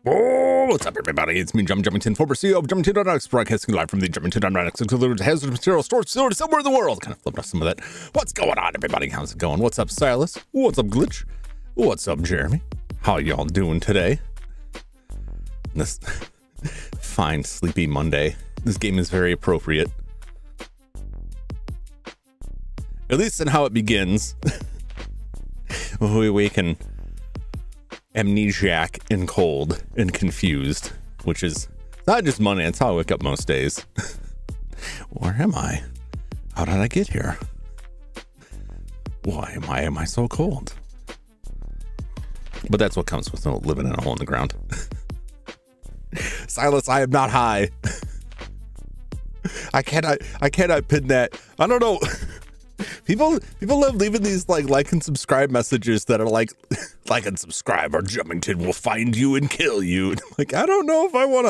Oh, what's up, everybody? It's me, Jum Jumington, former CEO of Jumington Dynamics, broadcasting live from the Jumington Dynamics hazardous material storage facility somewhere in the world. Kind of flipped off some of that. What's going on, everybody? How's it going? What's up, Silas? What's up, Glitch? What's up, Jeremy? How y'all doing today? This fine, sleepy Monday. This game is very appropriate. At least in how it begins. We awaken amnesiac and cold and confused, which is not just Monday. That's how I wake up most days. Where am I? How did I get here? Why am I so cold? But that's what comes with living in a hole in the ground. Silas, I am not high. I cannot pin that. I don't know. People love leaving these like and subscribe messages that are like and subscribe or Jumington will find you and kill you. And I'm like, I don't know if I want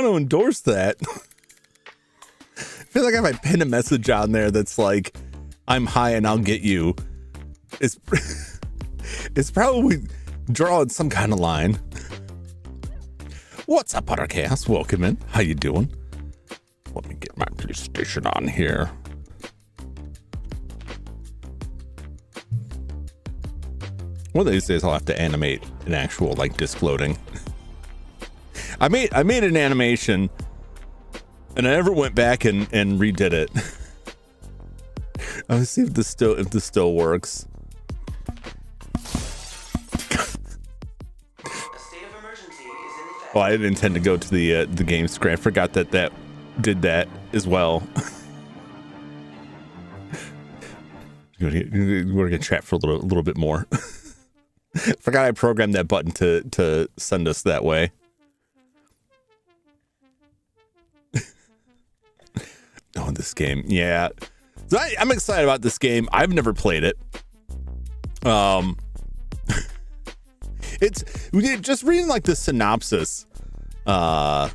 to endorse that. I feel like if I pin a message on there that's like, I'm high and I'll get you, it's probably drawing some kind of line. What's up, Ottercast? Welcome in. How you doing? Let me get my PlayStation on here. One of these days I'll have to animate an actual like disk loading. I made an animation and I never went back and redid it. Let's see if this still works. Oh, I didn't intend to go to the game screen. I forgot that did that as well. We're gonna chat for a little bit more. Forgot I programmed that button to send us that way. Oh, this game, yeah. So I'm excited about this game. I've never played it. It's just reading like the synopsis. I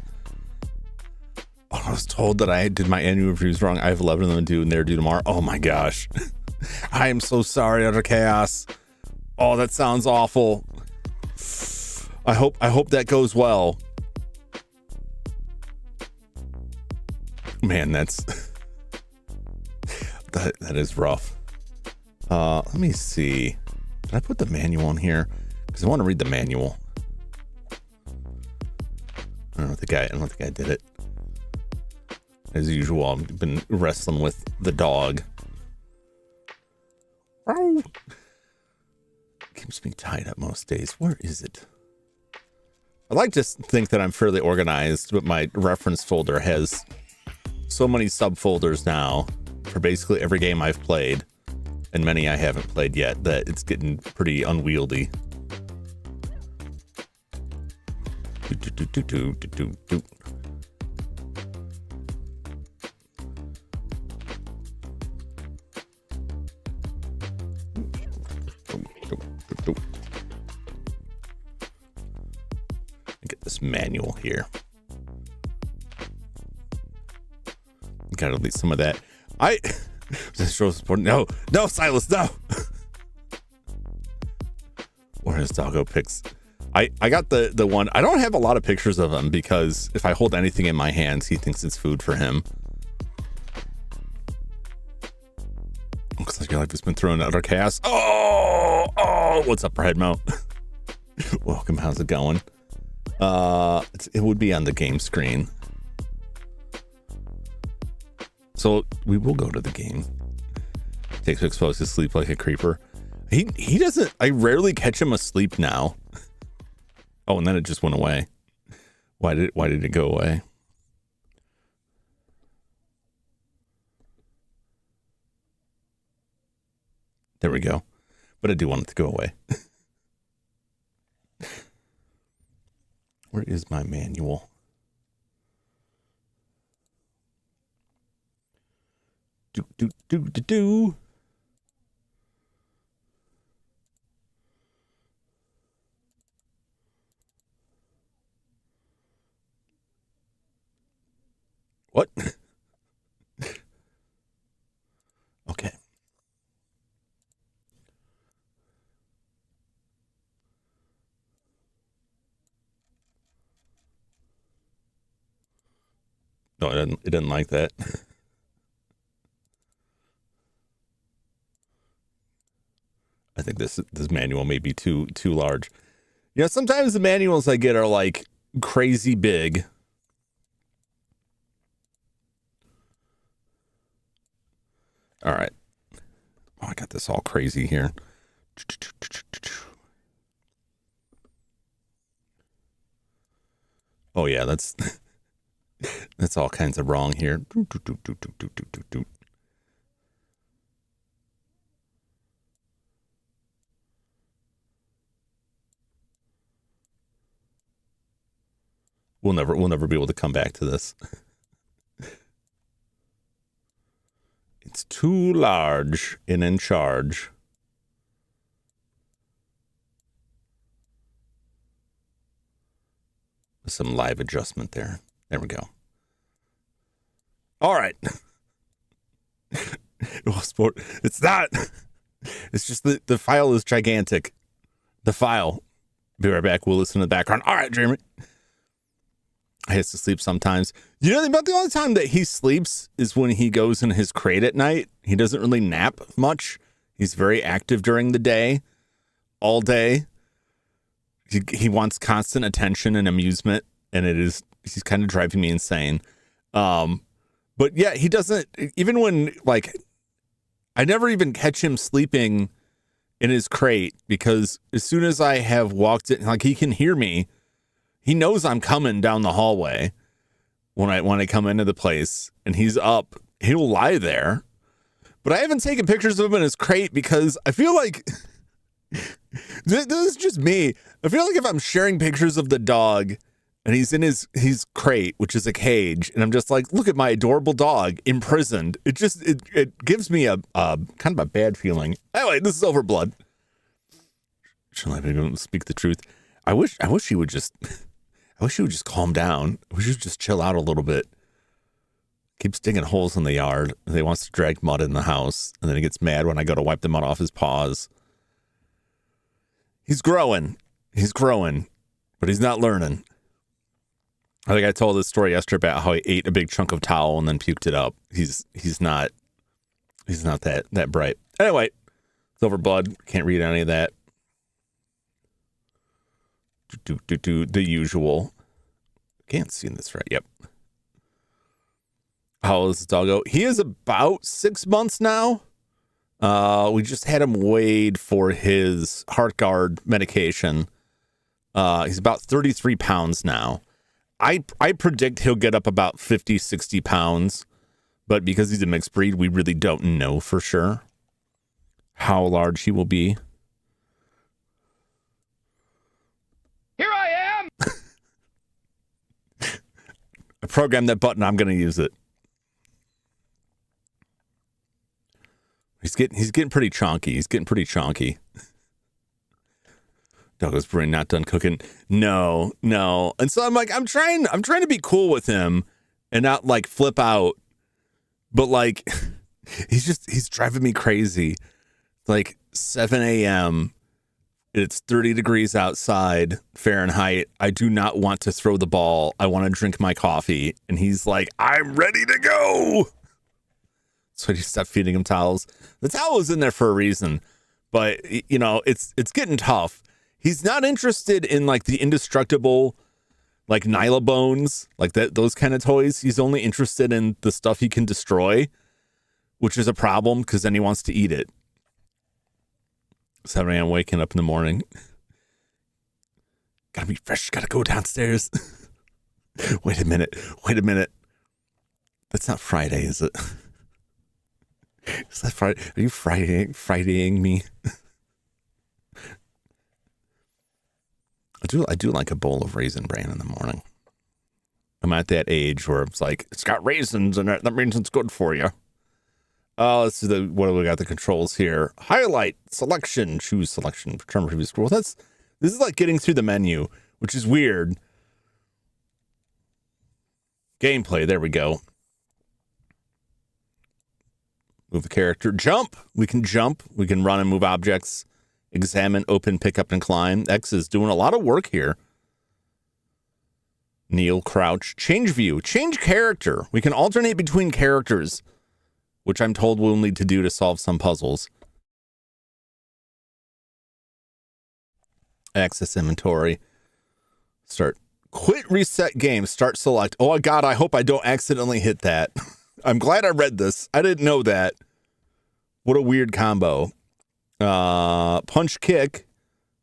was told that I did my annual reviews wrong. I have 11 of them due, and they're due tomorrow. Oh my gosh, I am so sorry, Utter Chaos. Oh, that sounds awful. I hope that goes well. Man, that is rough. Let me see. Did I put the manual in here? Because I want to read the manual. I don't think I did it. As usual, I've been wrestling with the dog. Oh. Keeps me tied up most days. Where is it? I like to think that I'm fairly organized, but my reference folder has so many subfolders now for basically every game I've played, and many I haven't played yet, that it's getting pretty unwieldy. Get this manual here. Gotta delete some of that. No, Silas, no. Where is Doggo Pics? I got the one. I don't have a lot of pictures of him because if I hold anything in my hands, he thinks it's food for him. Looks like your life has been thrown out of chaos. Oh, what's up, Redmo? Welcome, how's it going? It would be on the game screen. So we will go to the game. Takes exposed to sleep like a creeper. He doesn't, I rarely catch him asleep now. Oh, and then it just went away. Why did it go away? There we go. But I do want it to go away. Where is my manual? Do. What? Okay. No, it didn't like that. I think this manual may be too large. You know, sometimes the manuals I get are like crazy big. All right. Oh, I got this all crazy here. Oh yeah, that's all kinds of wrong here. We'll never be able to come back to this. It's too large and in charge. Some live adjustment there. There we go. All right. It's not. It's just the file is gigantic. The file. Be right back. We'll listen to the background. All right, Jeremy. He has to sleep sometimes. You know, about the only time that he sleeps is when he goes in his crate at night. He doesn't really nap much. He's very active during the day, all day. He wants constant attention and amusement, and he's kind of driving me insane. But yeah, he doesn't, even when, like, I never even catch him sleeping in his crate, because as soon as I have walked in, like, he can hear me. He knows I'm coming down the hallway when I come into the place, and he's up. He'll lie there. But I haven't taken pictures of him in his crate because I feel like this is just me. I feel like if I'm sharing pictures of the dog and he's in his crate, which is a cage, and I'm just like, look at my adorable dog imprisoned. It gives me a kind of a bad feeling. Anyway, this is Overblood. Shall I even speak the truth? I wish he would just calm down. I wish he would just chill out a little bit. Keeps digging holes in the yard. And he wants to drag mud in the house. And then he gets mad when I go to wipe the mud off his paws. He's growing. But he's not learning. I think I told this story yesterday about how he ate a big chunk of towel and then puked it up. He's not that bright. Anyway, it's Overblood. Can't read any of that. Do the usual. Can't see this right. Yep. How old is the doggo? He is about 6 months now. We just had him weighed for his HeartGuard medication. He's about 33 pounds now. I predict he'll get up about 50, 60 pounds. But because he's a mixed breed, we really don't know for sure how large he will be. Here I am! I programmed that button. I'm going to use it. He's getting pretty chonky. Doggo's brain not done cooking. No. And so I'm like, I'm trying to be cool with him and not like flip out. But like, he's driving me crazy. Like 7 a.m. It's 30 degrees outside Fahrenheit. I do not want to throw the ball. I want to drink my coffee. And he's like, I'm ready to go. So I just stopped feeding him towels. The towel is in there for a reason, but you know, it's getting tough. He's not interested in like the indestructible, like Nyla bones, like those kind of toys. He's only interested in the stuff he can destroy, which is a problem because then he wants to eat it. 7 a.m. waking up in the morning. Gotta be fresh. Gotta go downstairs. Wait a minute. That's not Friday, is it? Is that Friday? Are you Fridaying me? I do like a bowl of Raisin Bran in the morning. I'm at that age where it's like, it's got raisins in it. That means it's good for you. Let's see what do we got? The controls here. Highlight, selection, choose selection, determine previous scroll. This is like getting through the menu, which is weird. Gameplay, there we go. Move the character. Jump. We can jump. We can run and move objects. Examine, open, pick up, and climb. X is doing a lot of work here. Kneel, crouch, change view, change character. We can alternate between characters, which I'm told we'll need to do to solve some puzzles. Access inventory. Start. Quit, reset game, start select. Oh, God, I hope I don't accidentally hit that. I'm glad I read this. I didn't know that. What a weird combo. Punch kick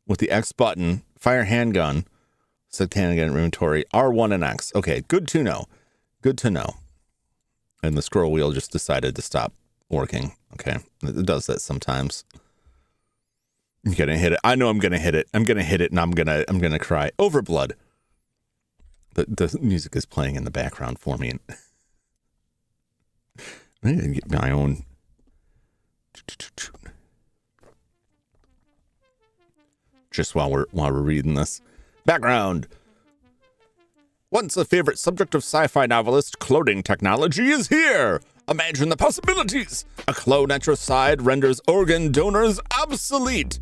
with the X button. Fire handgun. Select handgun inventory. R1 and X. Okay, good to know. Good to know. And the scroll wheel just decided to stop working. Okay, it does that sometimes. I'm gonna hit it. I know I'm gonna hit it. I'm gonna hit it, and I'm gonna cry. Overblood. The music is playing in the background for me. I need to get my own. Just while we're reading this. Background. Once a favorite subject of sci-fi novelist, cloning technology is here. Imagine the possibilities. A clone at your side renders organ donors obsolete.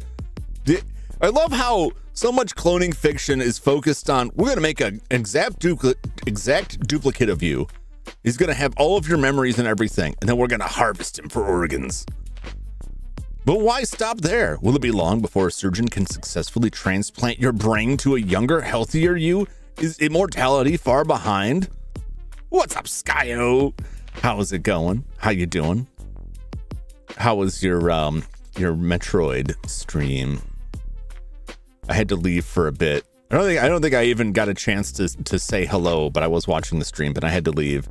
I love how so much cloning fiction is focused on, we're going to make an exact duplicate of you. He's going to have all of your memories and everything, and then we're going to harvest him for organs. But why stop there? Will it be long before a surgeon can successfully transplant your brain to a younger, healthier you? Is immortality far behind? What's up, Skyo? How is it going? How you doing? How was your Metroid stream? I had to leave for a bit. I don't think I even got a chance to say hello, but I was watching the stream, but I had to leave.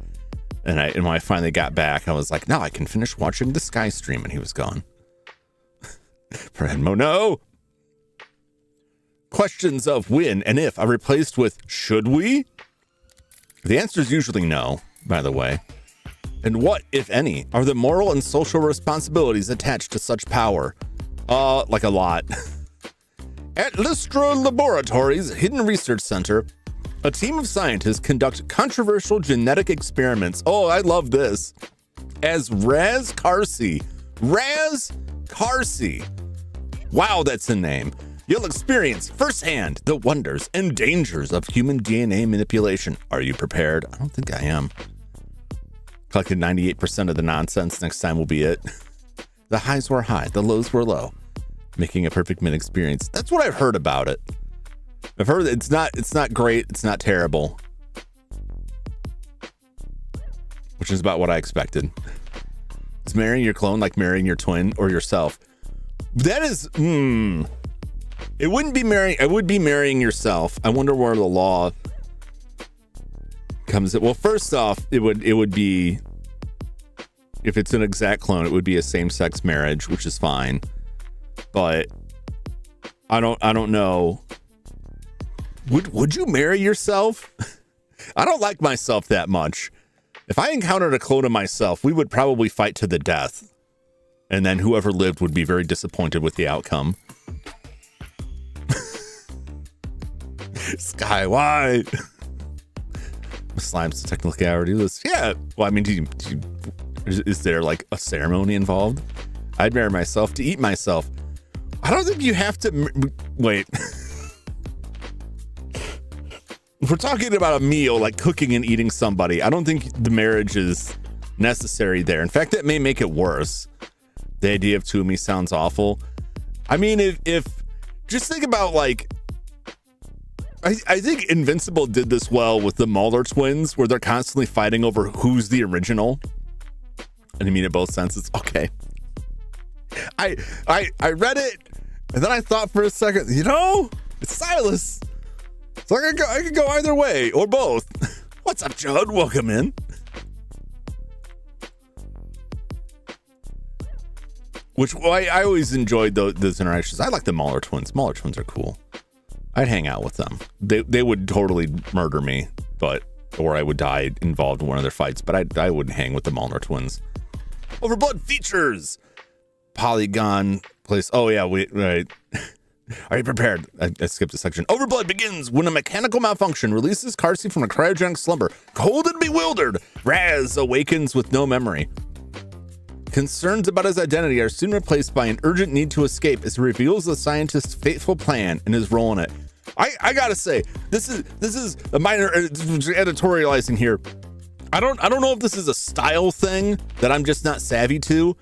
And when I finally got back, I was like, now I can finish watching the Sky stream, and he was gone. Fredmo, no. Questions of when and if are replaced with should we? The answer is usually no, by the way. And what, if any, are the moral and social responsibilities attached to such power? Like a lot. At Lystra Laboratories Hidden Research Center, a team of scientists conduct controversial genetic experiments. Oh, I love this. As Raz Carsey. Raz Carsey. Wow, that's a name. You'll experience firsthand the wonders and dangers of human DNA manipulation. Are you prepared? I don't think I am. Collected 98% of the nonsense. Next time will be it. The highs were high, the lows were low. Making a perfect mid experience. That's what I've heard about it. I've heard it's not great, it's not terrible. Which is about what I expected. Is marrying your clone like marrying your twin or yourself? That is it wouldn't be marrying, it would be marrying yourself. I wonder where the law comes in. Well, first off, it would be, if it's an exact clone, it would be a same-sex marriage, which is fine. But I don't know. Would you marry yourself? I don't like myself that much. If I encountered a clone of myself, we would probably fight to the death. And then whoever lived would be very disappointed with the outcome. Sky, why? Slime's the technicality list. Yeah. Well, I mean, is there like a ceremony involved? I'd marry myself to eat myself. I don't think you have to. Wait. If we're talking about a meal, like cooking and eating somebody, I don't think the marriage is necessary there. In fact, that may make it worse. The idea of two of me sounds awful. I mean, if just think about like, I think Invincible did this well with the Mauler twins, where they're constantly fighting over who's the original. And I mean, in both senses. Okay. I read it, and then I thought for a second, it's Silas. So I could go either way or both. What's up, Judd? Welcome in. Which I always enjoyed those interactions. I like the Mauler twins. Mauler twins are cool. I'd hang out with them. They would totally murder me, or I would die involved in one of their fights. But I wouldn't hang with the Mauler twins. Overblood features. Polygon place. Oh yeah, right. Are you prepared? I skipped a section. Overblood begins when a mechanical malfunction releases Carsey from a cryogenic slumber. Cold and bewildered, Raz awakens with no memory. Concerns about his identity are soon replaced by an urgent need to escape as he reveals the scientist's fateful plan and his role in it. I gotta say, this is a minor editorializing here. I don't know if this is a style thing that I'm just not savvy to,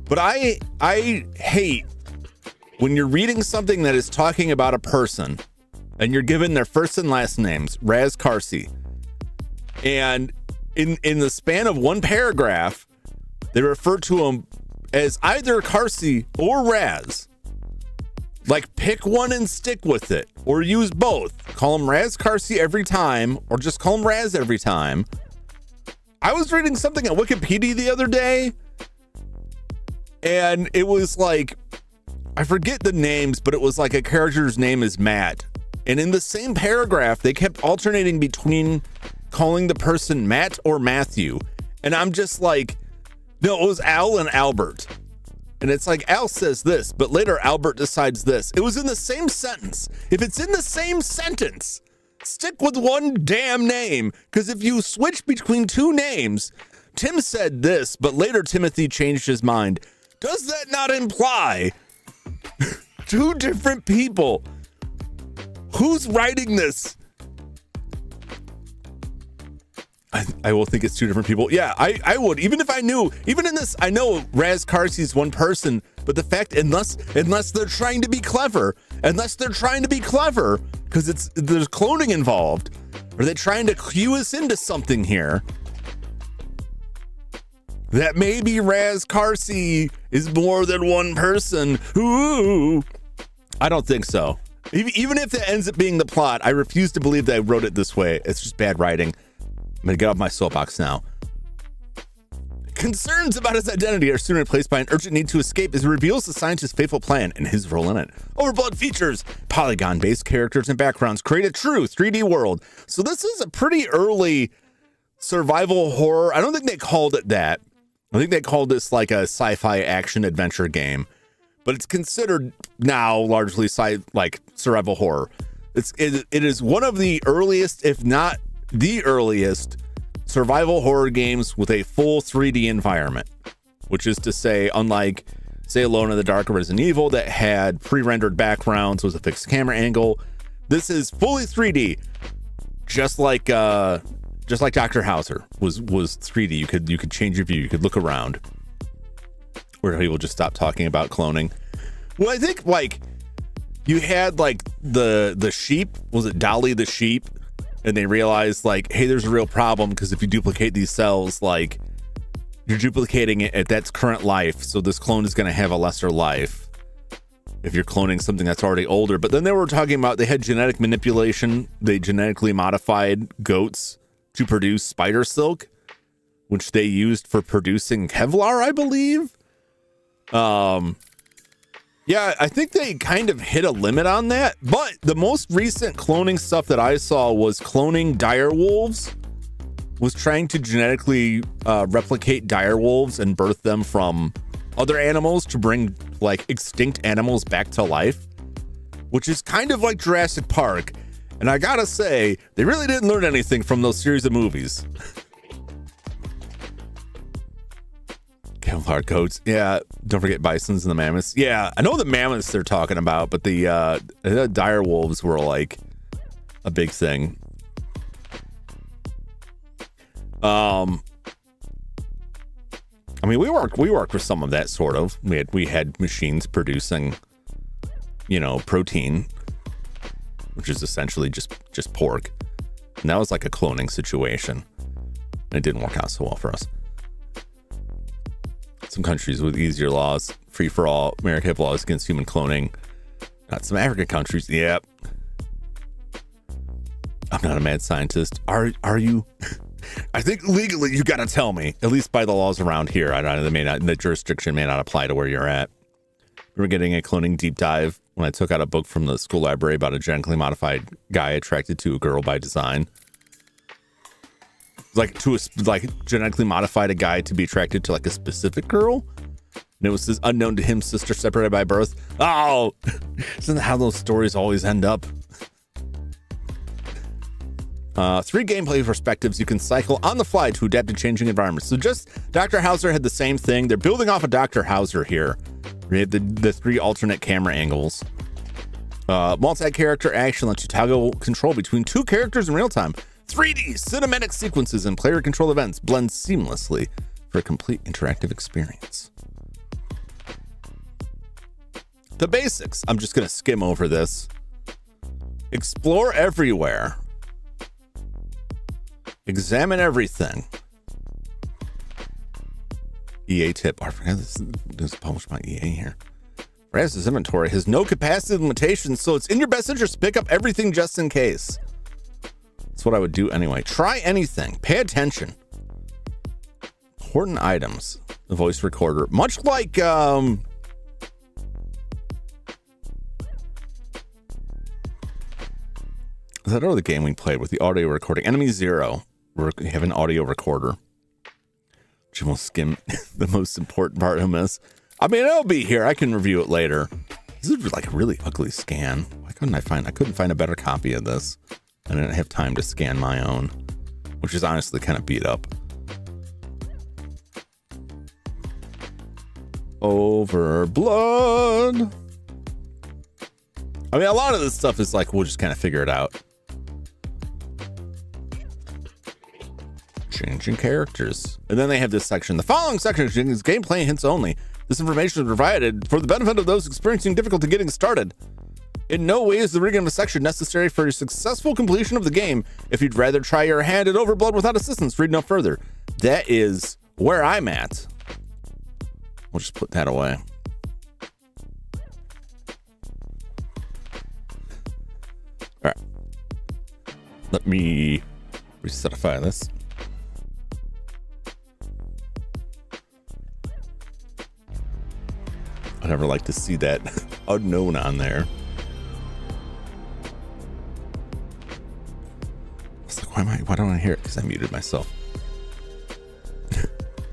but I hate when you're reading something that is talking about a person and you're given their first and last names, Raz Carsey, and in the span of one paragraph, they refer to him as either Carsey or Raz. Like, pick one and stick with it, or use both. Call him Raz Carsey every time, or just call him Raz every time. I was reading something at Wikipedia the other day, and it was like, I forget the names, but it was like a character's name is Matt. And in the same paragraph, they kept alternating between calling the person Matt or Matthew. And I'm just like, no, it was Al and Albert. And it's like, Al says this, but later Albert decides this. It was in the same sentence. If it's in the same sentence, stick with one damn name. Because if you switch between two names, Tim said this, but later Timothy changed his mind. Does that not imply two different people? Who's writing this? I will think it's two different people. Yeah, I would. Even if I knew, even in this, I know Raz Carsey's one person, but the fact, unless they're trying to be clever, because there's cloning involved, are they trying to cue us into something here? That maybe Raz Carsey is more than one person. Ooh, I don't think so. Even if it ends up being the plot, I refuse to believe that I wrote it this way. It's just bad writing. I'm going to get off my soapbox now. Concerns about his identity are soon replaced by an urgent need to escape as he reveals the scientist's fateful plan and his role in it. Overblood features polygon-based characters and backgrounds create a true 3D world. So this is a pretty early survival horror. I don't think they called it that. I think they called this like a sci-fi action adventure game, but it's considered now largely survival horror. It is one of the earliest, if not the earliest, survival horror games with a full 3D environment, which is to say, unlike, say, Alone in the Dark or Resident Evil that had pre-rendered backgrounds, was a fixed camera angle. This is fully 3D, just like Dr. Hauser was 3D. You could change your view, you could look around. Where people just stopped talking about cloning. Well, I think like you had like the sheep, was it Dolly the sheep? And they realized like, hey, there's a real problem because if you duplicate these cells, like you're duplicating it at its current life. So this clone is going to have a lesser life if you're cloning something that's already older. But then they were talking about, they had genetic manipulation. They genetically modified goats to produce spider silk, which they used for producing Kevlar, I believe. Yeah, I think they kind of hit a limit on that, but the most recent cloning stuff that I saw was cloning dire wolves, was trying to genetically replicate dire wolves and birth them from other animals to bring like extinct animals back to life, which is kind of like Jurassic Park. And I gotta say, they really didn't learn anything from those series of movies. Kevlar goats. Yeah, don't forget bisons and the mammoths. Yeah, I know the mammoths they're talking about, but the dire wolves were like a big thing. I mean, we work with some of that sort of. We had machines producing, protein, which is essentially just pork. And that was like a cloning situation. And it didn't work out so well for us. Some countries with easier laws, free for all. America have laws against human cloning. Not some African countries. Yep. I'm not a mad scientist. Are you? I think legally you got to tell me, at least by the laws around here. I don't know, the jurisdiction may not apply to where you're at. We were getting a cloning deep dive when I took out a book from the school library about a genetically modified guy attracted to a girl by design. Like genetically modified a guy to be attracted to like a specific girl, and it was this unknown to him sister separated by birth. Oh, isn't that how those stories always end up? 3 gameplay perspectives you can cycle on the fly to adapt to changing environments. So just Dr. Hauser had the same thing. They're building off of Dr. Hauser here. We had the 3 alternate camera angles. Multi-character action lets you toggle control between 2 characters in real time. 3D cinematic sequences and player control events blend seamlessly for a complete interactive experience. The basics. I'm just going to skim over this. Explore everywhere. Examine everything. EA tip. Oh, I forgot this is published by EA here. Raz's inventory has no capacity limitations, so it's in your best interest to pick up everything just in case. That's what I would do anyway. Try anything. Pay attention. Important items. The voice recorder. Much like is that other game we played with the audio recording? Enemy Zero. We have an audio recorder. Jim will skim the most important part of this. I mean, it'll be here. I can review it later. This is like a really ugly scan. Why couldn't I couldn't find a better copy of this. I didn't have time to scan my own, which is honestly kind of beat up. Overblood. I mean, a lot of this stuff is like, we'll just kind of figure it out. Changing characters. And then they have this section. The following section is gameplay hints only. This information is provided for the benefit of those experiencing difficulty getting started. In no way is the reading of a section necessary for your successful completion of the game. If you'd rather try your hand at Overblood without assistance, read no further. That is where I'm at. We'll just put that away. All right. Let me resetify this. I'd never like to see that unknown on there. It's like, why don't I hear it? Because I muted myself.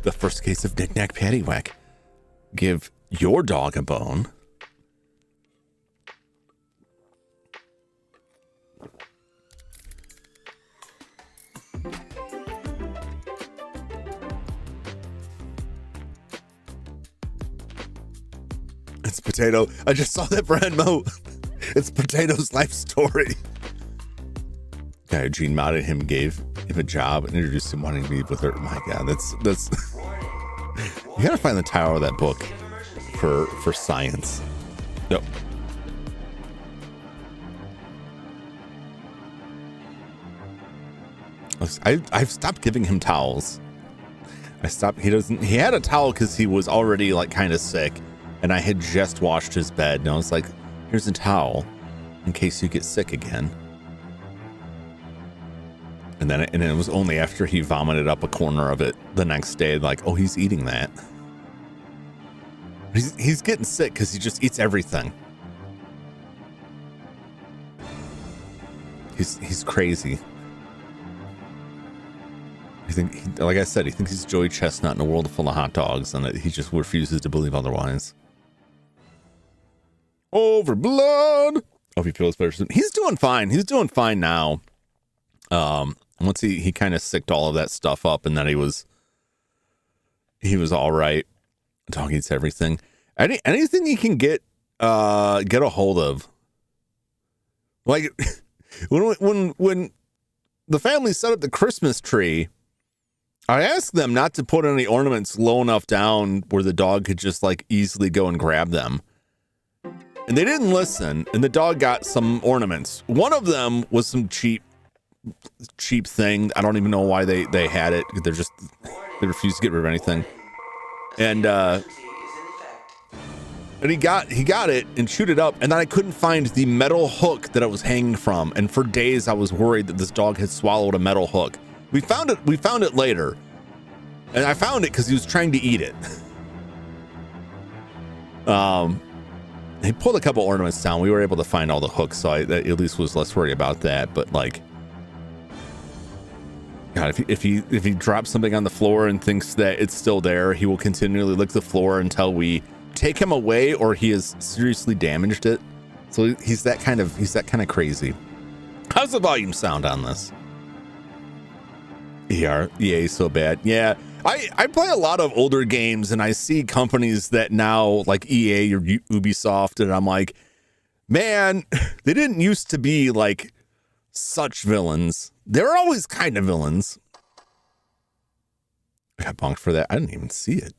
The first case of knick-knack paddywhack. Give your dog a bone. It's Potato. I just saw that brand mo. It's Potato's life story. Guy Gene modded him, gave him a job, and introduced him wanting to be with her. My God, that's. You gotta find the title of that book for science. Yep. I've stopped giving him towels. He had a towel because he was already like kind of sick, and I had just washed his bed, and I was like, here's a towel in case you get sick again. And then it was only after he vomited up a corner of it the next day, like, oh, he's eating that. He's getting sick because he just eats everything. He's crazy. Like I said, he thinks he's Joey Chestnut in a world full of hot dogs, and that he just refuses to believe otherwise. Overblood. Hope he feels better soon. He's doing fine. He's doing fine now. Once he kind of sicked all of that stuff up, and then he was all right. Dog eats everything. Anything he can get a hold of. Like when the family set up the Christmas tree, I asked them not to put any ornaments low enough down where the dog could just like easily go and grab them. And they didn't listen, and the dog got some ornaments. One of them was some cheap thing. I don't even know why they had it. They refused to get rid of anything. And he got it and chewed it up, and then I couldn't find the metal hook that it was hanging from. And for days I was worried that this dog had swallowed a metal hook. We found it later. And I found it because he was trying to eat it. He pulled a couple ornaments down. We were able to find all the hooks, so I at least was less worried about that. But like, God, if he drops something on the floor and thinks that it's still there, he will continually lick the floor until we take him away or he has seriously damaged it. So he's that kind of crazy. How's the volume sound on this? EA so bad. Yeah, I play a lot of older games, and I see companies that now like EA or Ubisoft, and I'm like, Man, they didn't used to be like such villains. They were always kind of villains. I got bonked for that. I didn't even see it.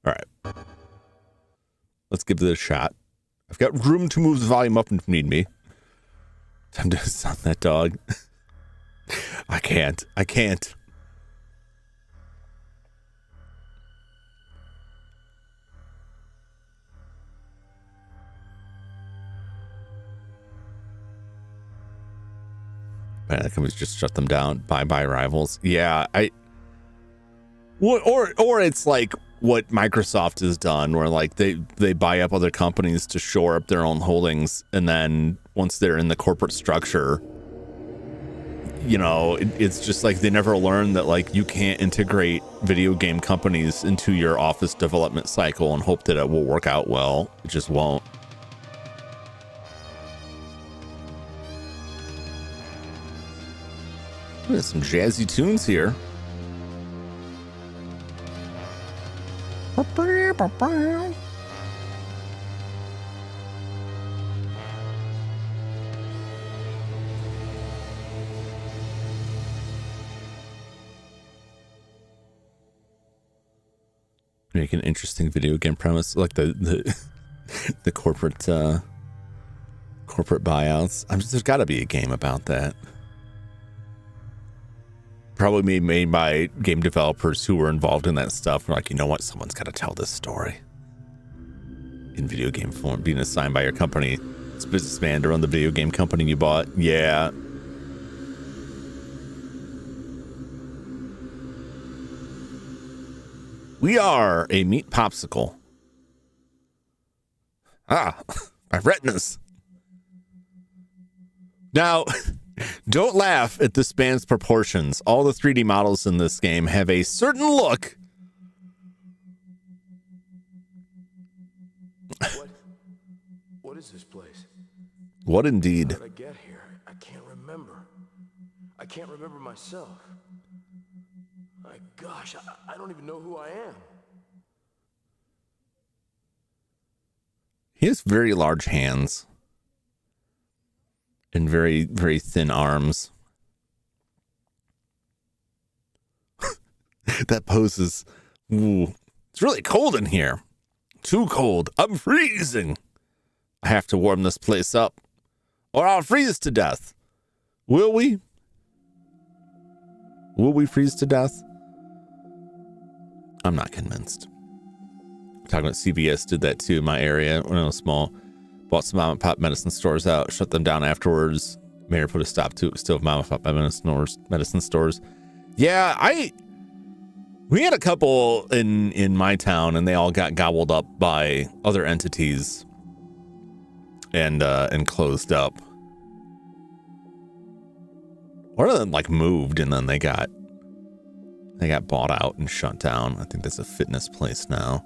All right. Let's give this a shot. I've got room to move the volume up if you need me. Time to sound that dog. I can't. Man, I can just shut them down. Bye rivals. Yeah, or it's like what Microsoft has done, where like they buy up other companies to shore up their own holdings, and then once they're in the corporate structure, you know, it's just like they never learn that like you can't integrate video game companies into your office development cycle and hope that it will work out well. It just won't. There's some jazzy tunes here. Make an interesting video game premise, like the corporate buyouts. There's got to be a game about that. Probably made by game developers who were involved in that stuff. We're like, you know what? Someone's got to tell this story in video game form. Being assigned by your company, it's businessman to run the video game company you bought. Yeah. We are a meat popsicle. Ah, my retinas. Now, don't laugh at this band's proportions. All the 3D models in this game have a certain look. What is this place? What indeed? How did I get here? I can't remember. I can't remember myself. My gosh, I don't even know who I am. He has very large hands and very, very thin arms. That pose is... Ooh, it's really cold in here. Too cold. I'm freezing. I have to warm this place up, or I'll freeze to death. Will we? Will we freeze to death? I'm not convinced. Talking about CVS did that too in my area when I was small. Bought some mom and pop medicine stores out, shut them down afterwards. Mayor put a stop to it still with mom and pop medicine stores. Yeah, we had a couple in my town, and they all got gobbled up by other entities and closed up. One of them like moved, and then they got bought out and shut down. I think that's a fitness place now.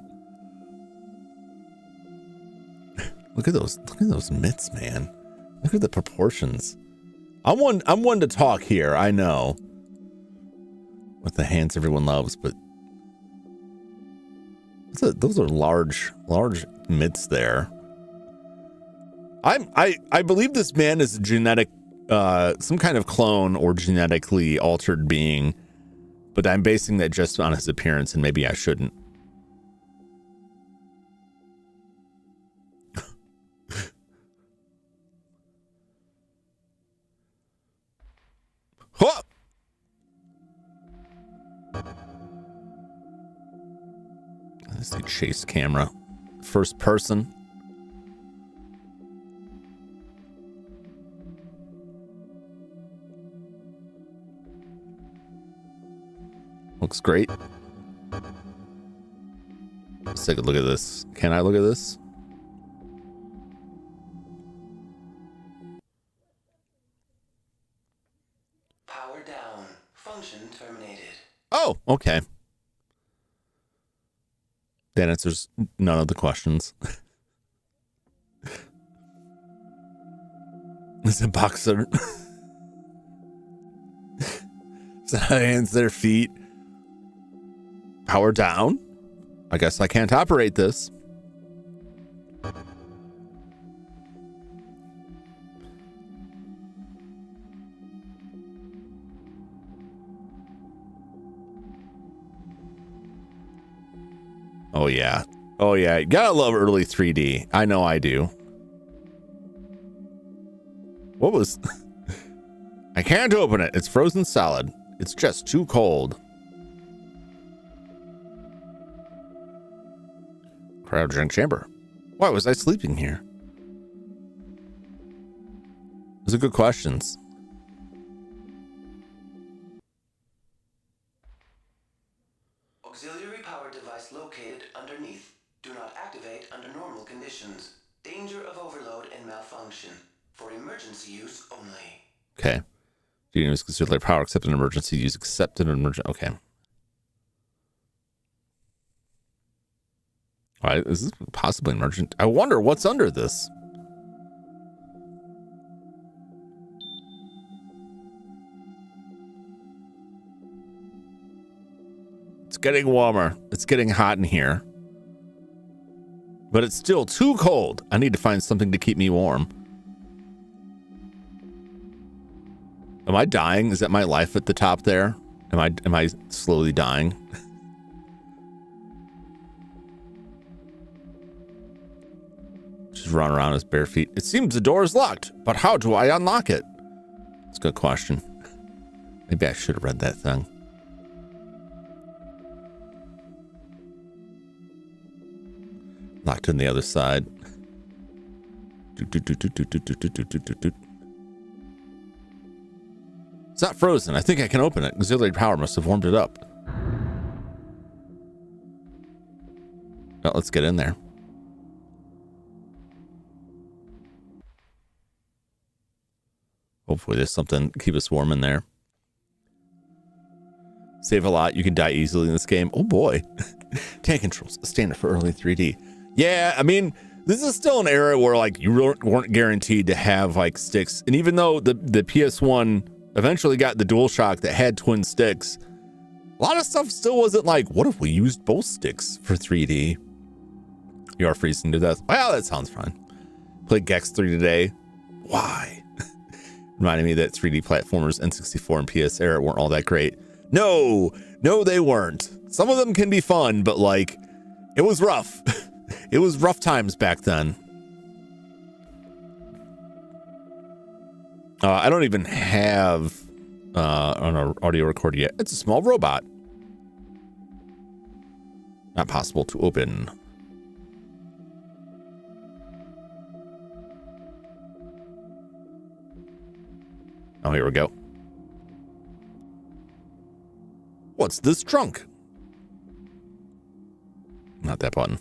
Look at those mitts, man. Look at the proportions. I'm one to talk here, I know. With the hands everyone loves, but those are large mitts there. I believe this man is a genetic some kind of clone or genetically altered being, but I'm basing that just on his appearance, and maybe I shouldn't. Huh! That's the chase camera. First person. Looks great. Let's take a look at this. Can I look at this? Power down. Function terminated. Oh, okay. That answers none of the questions. It's a boxer. So hands, their feet. Power down. I guess I can't operate this. Oh yeah. Oh yeah. You gotta love early 3D. I know I do. What was... I can't open it. It's frozen solid. It's just too cold. Cryogenic chamber. Why was I sleeping here? Those are good questions. Auxiliary power device located underneath. Do not activate under normal conditions. Danger of overload and malfunction. For emergency use only. Okay. Do you use auxiliary power except in emergency use except in emergency? Okay. All right. Is this possibly emergent? I wonder what's under this. It's getting warmer. It's getting hot in here. But it's still too cold. I need to find something to keep me warm. Am I dying? Is that my life at the top there? Am I slowly dying? Just run around his bare feet. It seems the door is locked, but how do I unlock it? That's a good question. Maybe I should have read that thing. Locked on the other side. It's not frozen. I think I can open it. Auxiliary power must have warmed it up. Well, let's get in there. Hopefully there's something to keep us warm in there. Save a lot. You can die easily in this game. Oh boy. Tank controls. Standard for early 3D. Yeah, I mean, this is still an era where like you weren't guaranteed to have like sticks. And even though the PS1 eventually got the DualShock that had twin sticks, a lot of stuff still wasn't like, what if we used both sticks for 3D? You are freezing to death. Well, that sounds fun. Played Gex 3 today. Why? Reminding me that 3D platformers N64 and PS era weren't all that great. No, they weren't. Some of them can be fun, but like, it was rough. It was rough times back then. I don't even have an audio recorder yet. It's a small robot. Not possible to open. Oh, here we go. What's this trunk? Not that button.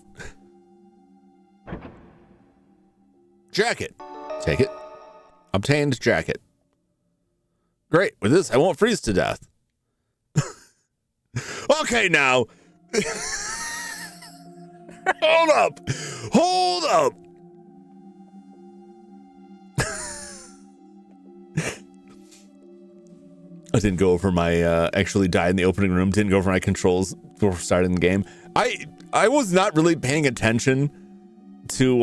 Jacket. Take it. Obtained jacket. Great. With this, I won't freeze to death. Okay, now. Hold up. Hold up. I didn't go over my, actually died in the opening room. Didn't go over my controls before starting the game. I was not really paying attention to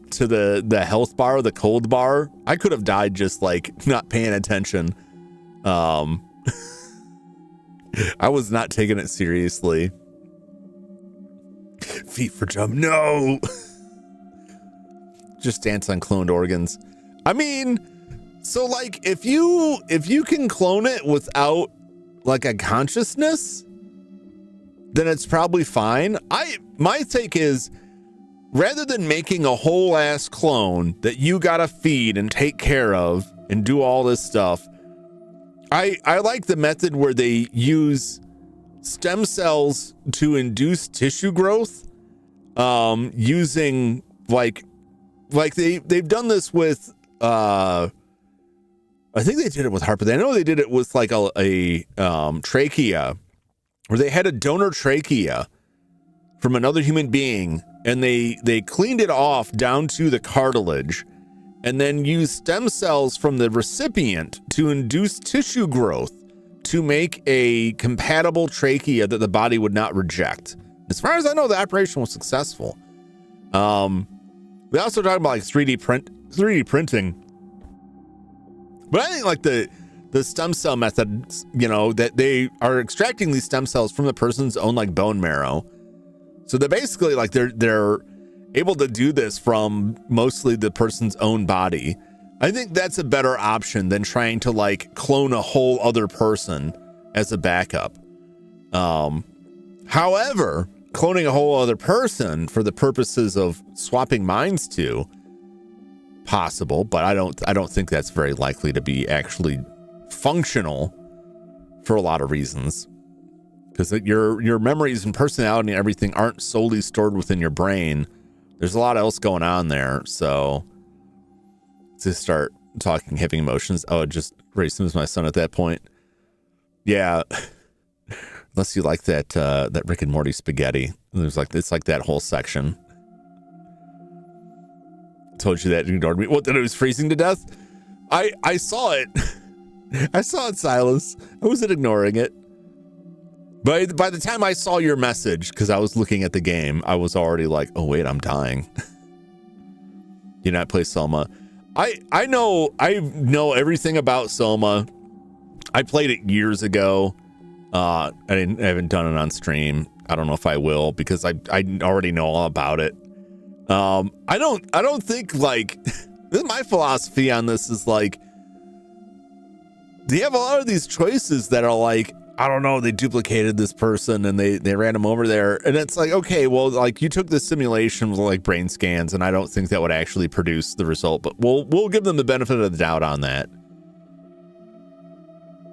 the health bar, the cold bar. I could have died just like not paying attention. I was not taking it seriously. Feet for Jum. No. Just dance on cloned organs. I mean, so like if you can clone it without like a consciousness, then it's probably fine. My take is, rather than making a whole ass clone that you gotta feed and take care of and do all this stuff, I like the method where they use stem cells to induce tissue growth, using like they've done this with I think they did it with heart, but I know they did it with like a trachea, where they had a donor trachea from another human being, and they cleaned it off down to the cartilage, and then used stem cells from the recipient to induce tissue growth to make a compatible trachea that the body would not reject. As far as I know, the operation was successful. We also talked about like 3D printing. But I think like the stem cell method, you know, that they are extracting these stem cells from the person's own like bone marrow. So they're basically like they're able to do this from mostly the person's own body. I think that's a better option than trying to like clone a whole other person as a backup. However, cloning a whole other person for the purposes of swapping minds to, possible, but I don't think that's very likely to be actually functional for a lot of reasons, because your memories and personality and everything aren't solely stored within your brain. There's a lot else going on there. So to start talking heavy emotions, I would just race him as my son at that point. Yeah. Unless you like that Rick and Morty spaghetti. There's like, it's like that whole section. Told you that, you ignored me. What, that it was freezing to death? I saw it. I saw it, Silas. I wasn't ignoring it. But by the time I saw your message, because I was looking at the game, I was already like, oh wait, I'm dying. You know, I play Soma. I know everything about Soma. I played it years ago. I haven't done it on stream. I don't know if I will, because I already know all about it. I don't think, like, this is my philosophy on this, is like, they have a lot of these choices that are like, I don't know, they duplicated this person and they ran him over there. And it's like, okay, well, like, you took the simulation with like brain scans, and I don't think that would actually produce the result, but we'll give them the benefit of the doubt on that.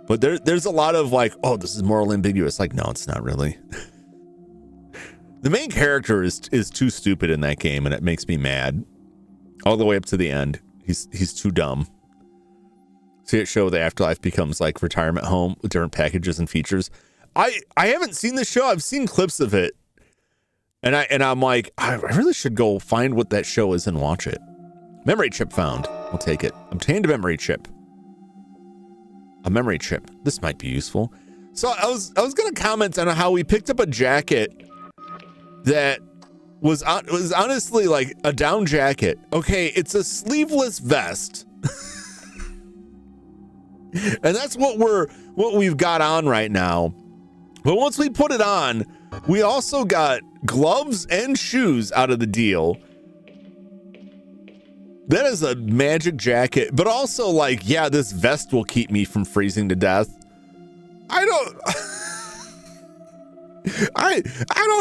But there's a lot of like, oh, this is morally ambiguous. Like, no, it's not really. The main character is too stupid in that game, and it makes me mad all the way up to the end. He's too dumb. See it show the afterlife becomes like retirement home with different packages and features. I haven't seen the show. I've seen clips of it, and I'm like, I really should go find what that show is and watch it. Memory chip found. We'll take it. Obtained a memory chip. A memory chip. This might be useful. So I was gonna comment on how we picked up a jacket that was honestly like a down jacket. Okay, it's a sleeveless vest. And that's what we've got on right now. But once we put it on, we also got gloves and shoes out of the deal. That is a magic jacket, but also like, yeah, this vest will keep me from freezing to death. I don't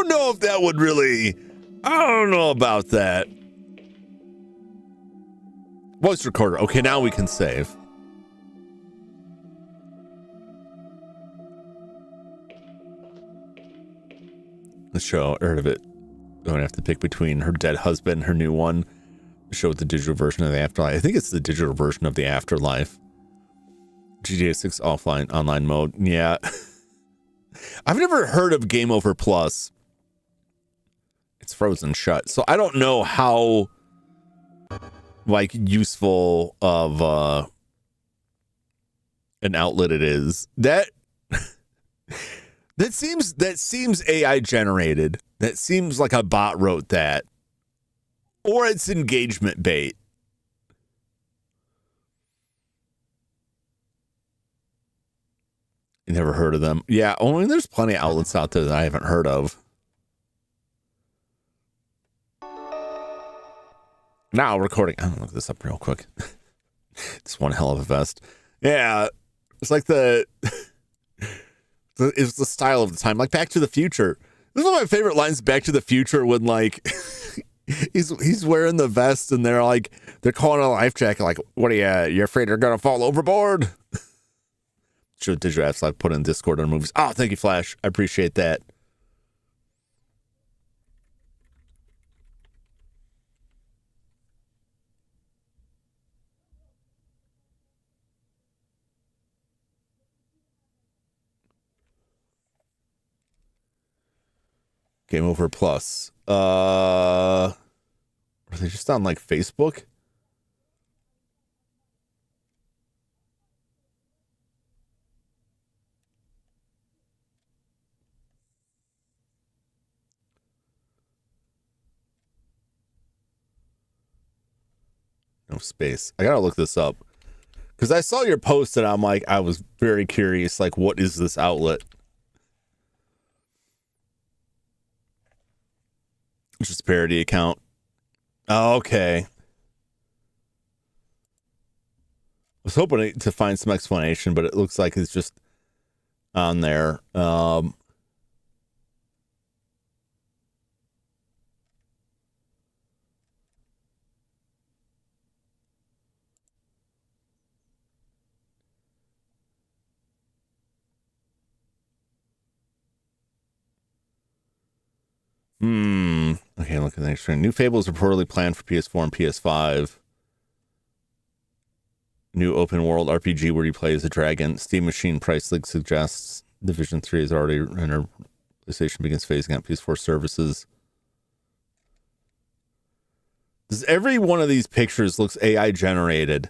know if that would really, I don't know about that. Voice recorder. Okay, now we can save. The show, heard of it. I'm gonna have to pick between her dead husband and her new one. Show the digital version of the afterlife. I think it's the digital version of the afterlife. GTA 6 offline online mode. Yeah. I've never heard of Game Over Plus. It's frozen shut. So I don't know how like useful of an outlet it is. That seems AI generated. That seems like a bot wrote that. Or it's engagement bait. You never heard of them? Yeah, I mean, there's plenty of outlets out there that I haven't heard of. Now recording. I'm gonna look this up real quick. It's one hell of a vest. Yeah, it's like it's the style of the time, like Back to the Future. This is one of my favorite lines, Back to the Future, when like he's wearing the vest and they're calling a life jacket, like, what are you afraid you're gonna fall overboard? Sure, digital apps I've put in Discord on movies. Oh, thank you, Flash. I appreciate that. Game Over Plus. Are they just on like Facebook? No space. I gotta look this up. Because I saw your post and I'm like, I was very curious, like, what is this outlet? It's just a parody account. Oh, okay. I was hoping to find some explanation, but it looks like it's just on there. Okay, look at the next screen. New Fable is reportedly planned for PS4 and PS5. New open world RPG where you play as a dragon. Steam Machine price leak suggests Division 3 is already entered. PlayStation begins phasing out PS4 services. Does every one of these pictures looks AI generated?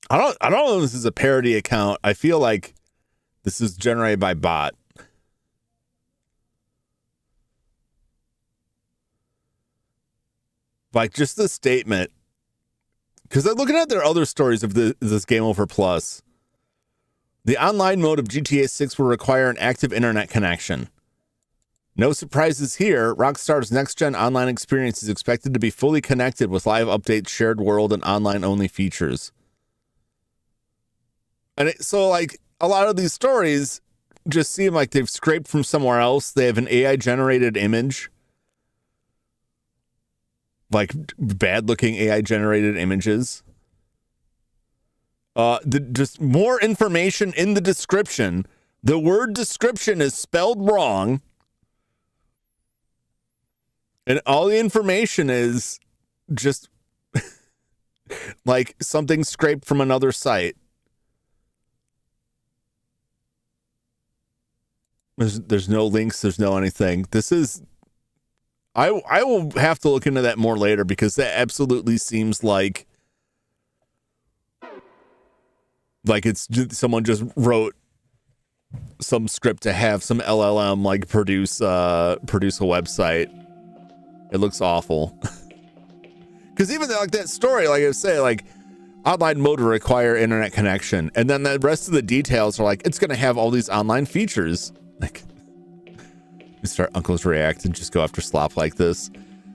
I don't know if this is a parody account. I feel like this is generated by bot. Like just the statement. Because I'm looking at their other stories of this Game Over Plus. The online mode of GTA 6 will require an active internet connection. No surprises here. Rockstar's next-gen online experience is expected to be fully connected with live updates, shared world, and online-only features. And so, like, a lot of these stories just seem like they've scraped from somewhere else. They have an AI-generated image. Like, bad-looking AI-generated images. Just more information in the description. The word description is spelled wrong. And all the information is just like something scraped from another site. There's no links. There's no anything. This is... I will have to look into that more later because that absolutely seems like it's just, someone just wrote some script to have some LLM like produce a website. It looks awful. Because even like that story, like I say, like online mode will require internet connection, and then the rest of the details are like it's going to have all these online features. Like, we start Uncle's React and just go after slop like this.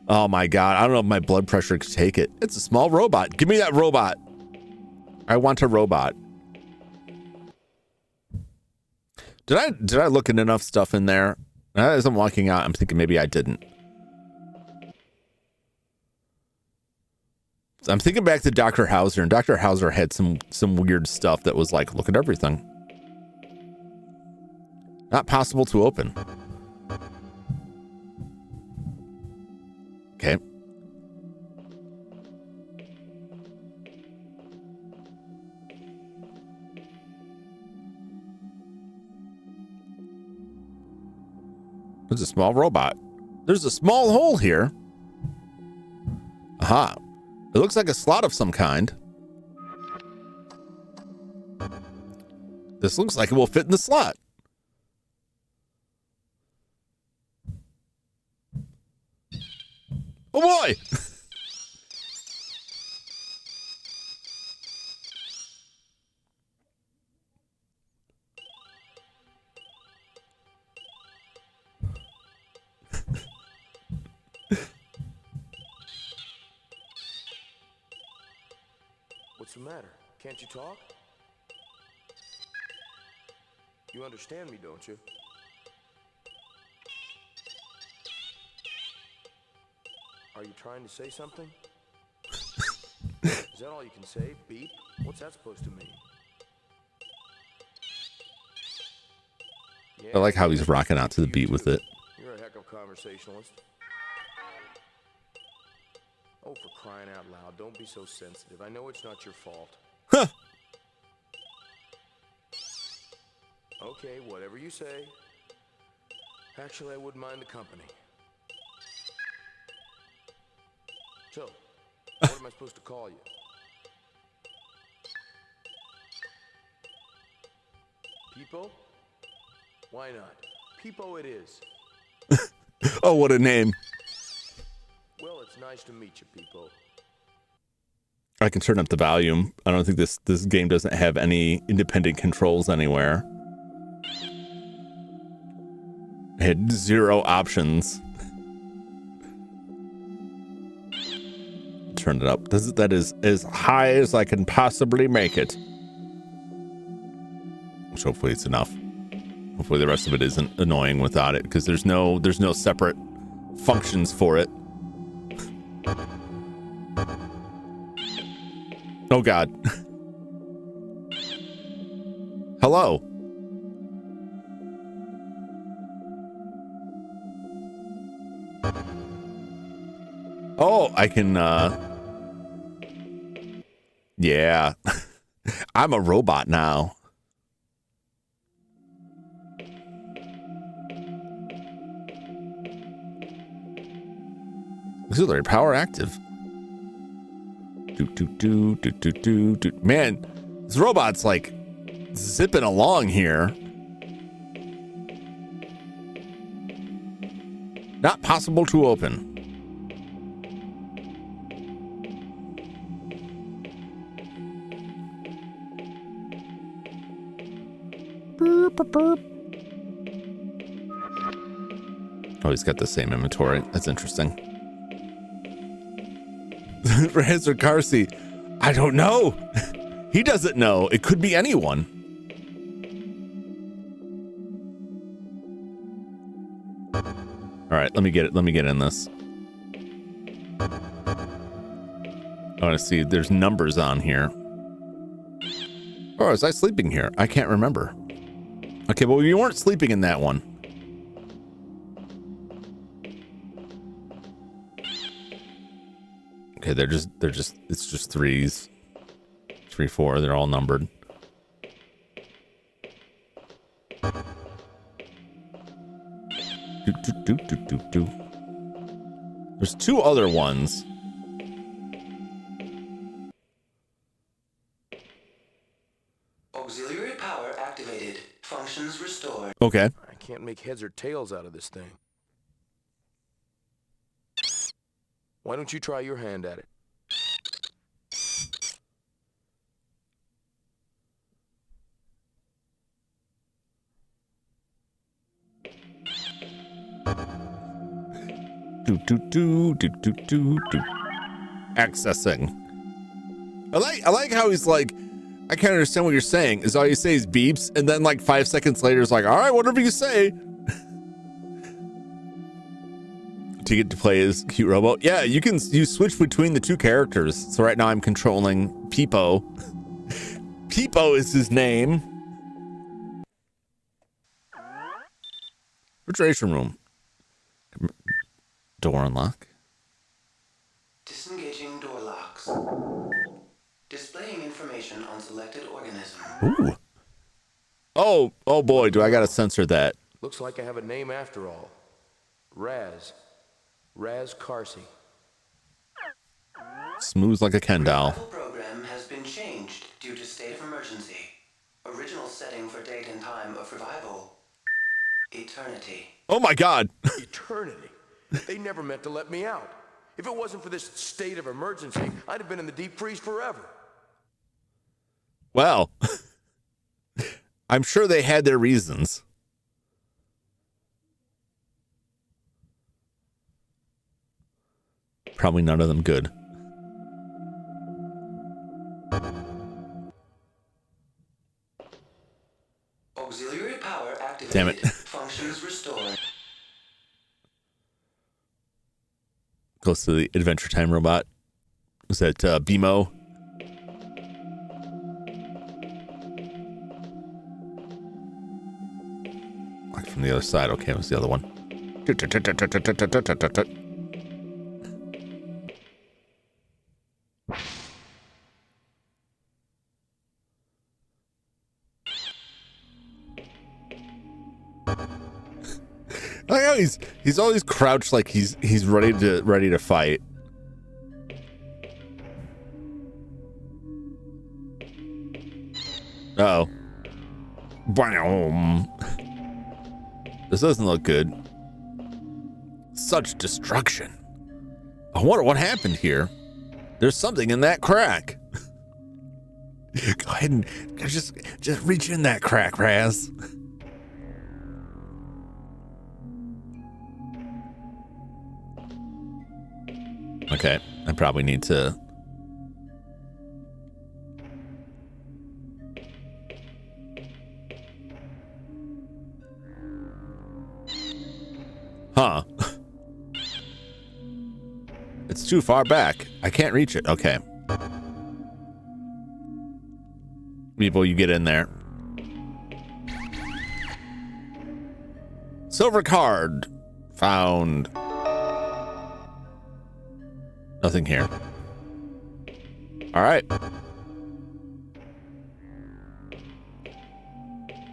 Oh my god, I don't know if my blood pressure could take it. It's a small robot. Give me that robot. I want a robot. Did I look at enough stuff in there? As I'm walking out, I'm thinking maybe I didn't. So I'm thinking back to Dr. Hauser, and Dr. Hauser had some weird stuff that was like, look at everything. Not possible to open. Okay. There's a small robot. There's a small hole here. Aha. It looks like a slot of some kind. This looks like it will fit in the slot. Oh boy! What's the matter? Can't you talk? You understand me, don't you? Are you trying to say something? Is that all you can say? Beep? What's that supposed to mean? Yeah, I like how he's rocking out to the beat with it. You're a heck of a conversationalist. Oh, for crying out loud, don't be so sensitive. I know it's not your fault. Huh. Okay, whatever you say. Actually, I wouldn't mind the company. So, what am I supposed to call you? People? Why not? Peepo it is. Oh, what a name. Well, it's nice to meet you, Peepo. I can turn up the volume. I don't think this game doesn't have any independent controls anywhere. I had 0 options. Turn it up. That is as high as I can possibly make it. Which hopefully it's enough. Hopefully the rest of it isn't annoying without it, because there's no separate functions for it. Oh God. Hello. Oh, I can yeah. I'm a robot now. Auxiliary power active. Man, this robot's like zipping along here. Not possible to open. Oh, he's got the same inventory. That's interesting. Rez or Carsey, I don't know. He doesn't know. It could be anyone. All right, let me get it. Let me get in this. I want to see. There's numbers on here. Or was I sleeping here? I can't remember. Okay, well, you weren't sleeping in that one. Okay, it's just threes. 3, 4, they're all numbered. There's 2 other ones. Auxiliary power activated. Functions restored. Okay. I can't make heads or tails out of this thing. Why don't you try your hand at it? Accessing. I like how he's like, I can't understand what you're saying. Is all you say is beeps, and then like 5 seconds later it's like, all right, whatever you say. To get to play as cute robot. Yeah, you switch between the 2 characters. So right now I'm controlling Peepo. Peepo is his name. Refrigeration room. Door unlock. Disengaging door locks. Displaying information on selected organism. Ooh. Oh boy, do I gotta censor that. Looks like I have a name after all. Raz Carsey. Smooth like a Ken doll. The program has been changed due to state of emergency. Original setting for date and time of revival. Eternity. Oh my God. Eternity? They never meant to let me out. If it wasn't for this state of emergency, I'd have been in the deep freeze forever. Well, I'm sure they had their reasons. Probably none of them good. Auxiliary power activated. Damn it. Functions restored. Close to the Adventure Time robot. Was that BMO? Like from the other side. Okay, what's the other one? I like how he's always crouched like he's ready to fight. Uh-oh. Bam. This doesn't look good. Such destruction. I wonder what happened here. There's something in that crack. Go ahead and just reach in that crack, Raz. Okay, I probably need to. Huh. It's too far back. I can't reach it. Okay. People, you get in there. Silver card found. Nothing here. All right.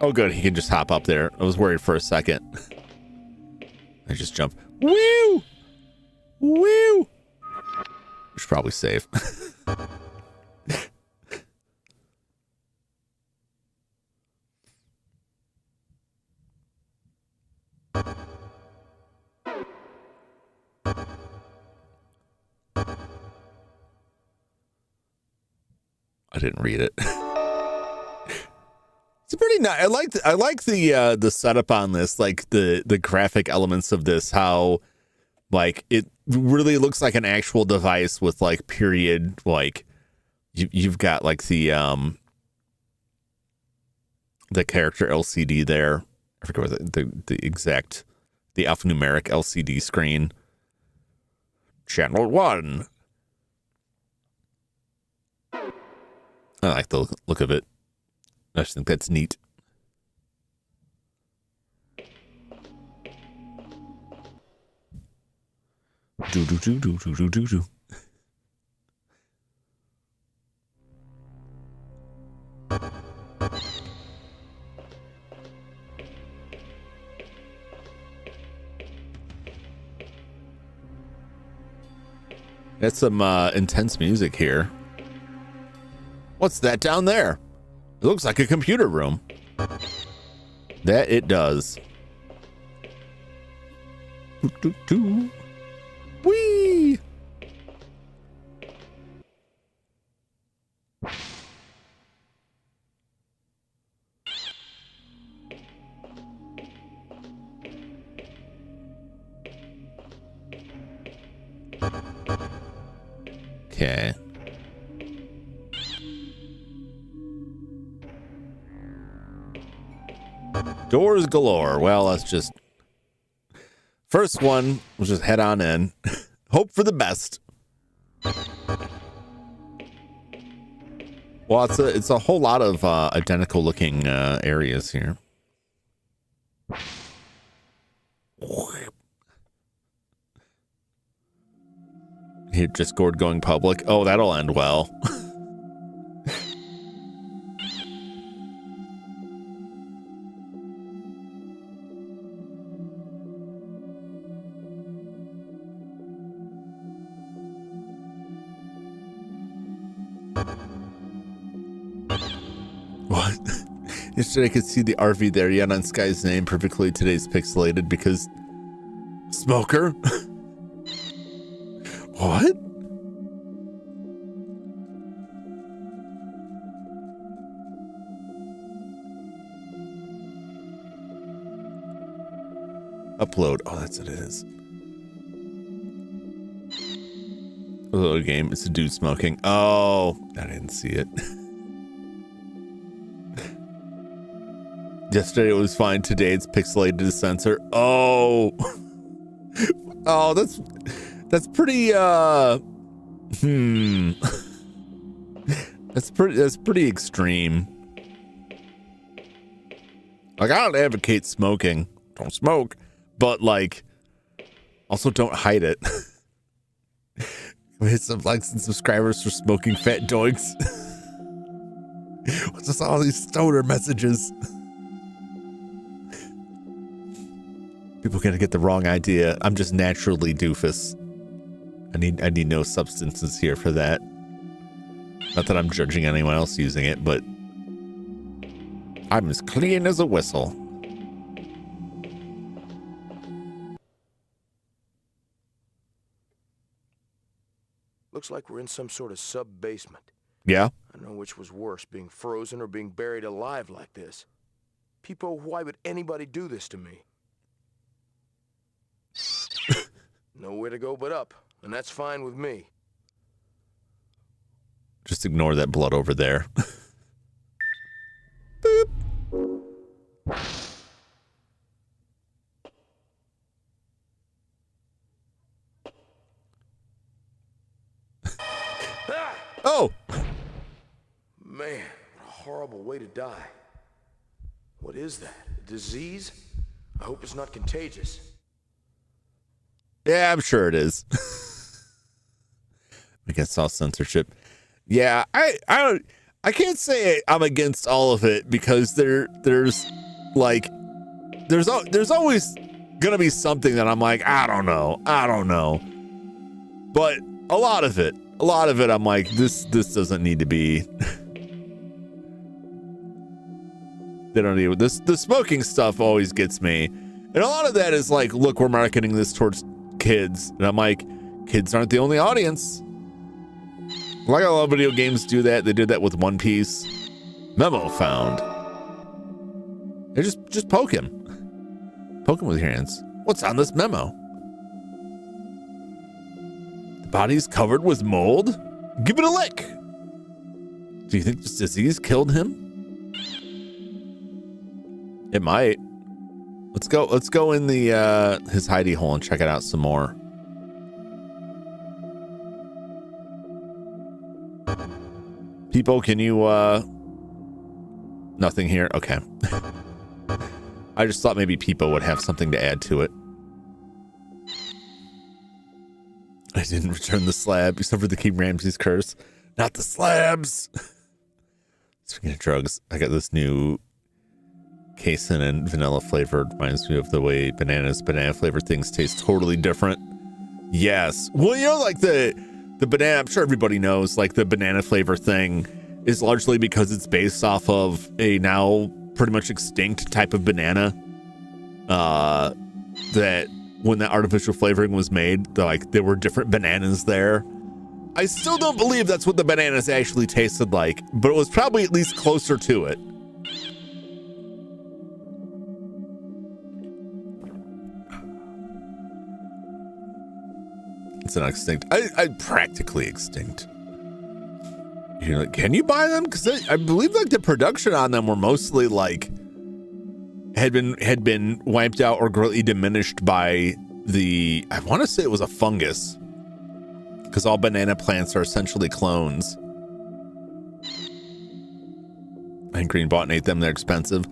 Oh, good. He can just hop up there. I was worried for a second. I just jump. Woo! Woo! We should probably save. I didn't read it. It's pretty nice. I like the setup on this, like the graphic elements of this, how like it really looks like an actual device with like period, like you've got like the character LCD there. I forget what the exact the alphanumeric LCD screen. Channel 1. I like the look of it. I just think that's neat. Do do do do do do do do. That's some intense music here. What's that down there? It looks like a computer room. That it does. Doo, doo, doo. Whee! Okay. Doors galore. Well, let's just... First one, we'll just head on in. Hope for the best. Well, it's a whole lot of identical looking areas here. Here, Discord going public. Oh, that'll end well. What? Yesterday I could see the RV there, yet on Sky's name perfectly. Today's pixelated because smoker. What? Upload. Oh, that's what it is. A little game. It's a dude smoking. Oh, I didn't see it. Yesterday it was fine. Today it's pixelated to censor. Oh. Oh, that's pretty that's pretty extreme. Like, I don't advocate smoking. Don't smoke. But like, also don't hide it. We hit some likes and subscribers for smoking fat doinks. What's this, all these stoner messages? People gonna get the wrong idea. I'm just naturally doofus. I need no substances here for that. Not that I'm judging anyone else using it, but I'm as clean as a whistle. Looks like we're in some sort of sub-basement. Yeah. I don't know which was worse, being frozen or being buried alive like this. People, why would anybody do this to me? Nowhere to go but up, and that's fine with me. Just ignore that blood over there. Boop. Oh! Man, what a horrible way to die. What is that? A disease? I hope it's not contagious. Yeah, I'm sure it is. Against all censorship. Yeah, I can't say I'm against all of it because there's always gonna be something that I'm like, I don't know. But a lot of it, I'm like, this doesn't need to be. They don't need this. The smoking stuff always gets me, and a lot of that is like, look, we're marketing this towards kids, and I'm like, kids aren't the only audience. Like a lot of video games do that. They did that with One Piece. Memo found. They just poke him. Poke him with your hands. What's on this memo? The body's covered with mold? Give it a lick. Do you think this disease killed him? It might. Let's go in the his hidey hole and check it out some more. People, can you nothing here? Okay. I just thought maybe Peepo would have something to add to it. I didn't return the slab, except for the King Ramses curse. Not the slabs. Speaking of drugs, I got this new casein and vanilla flavored. Reminds me of the way banana flavored things taste totally different. Yes. Well, you know, like the banana, I'm sure everybody knows, like the banana flavor thing is largely because it's based off of a now pretty much extinct type of banana. That when that artificial flavoring was made, there were different bananas there. I still don't believe that's what the bananas actually tasted like, but it was probably at least closer to it. It's an extinct. I practically extinct. You're like, can you buy them? Because I believe like the production on them were mostly like had been wiped out or greatly diminished by the. I want to say it was a fungus, because all banana plants are essentially clones. And Green bought and ate them. They're expensive.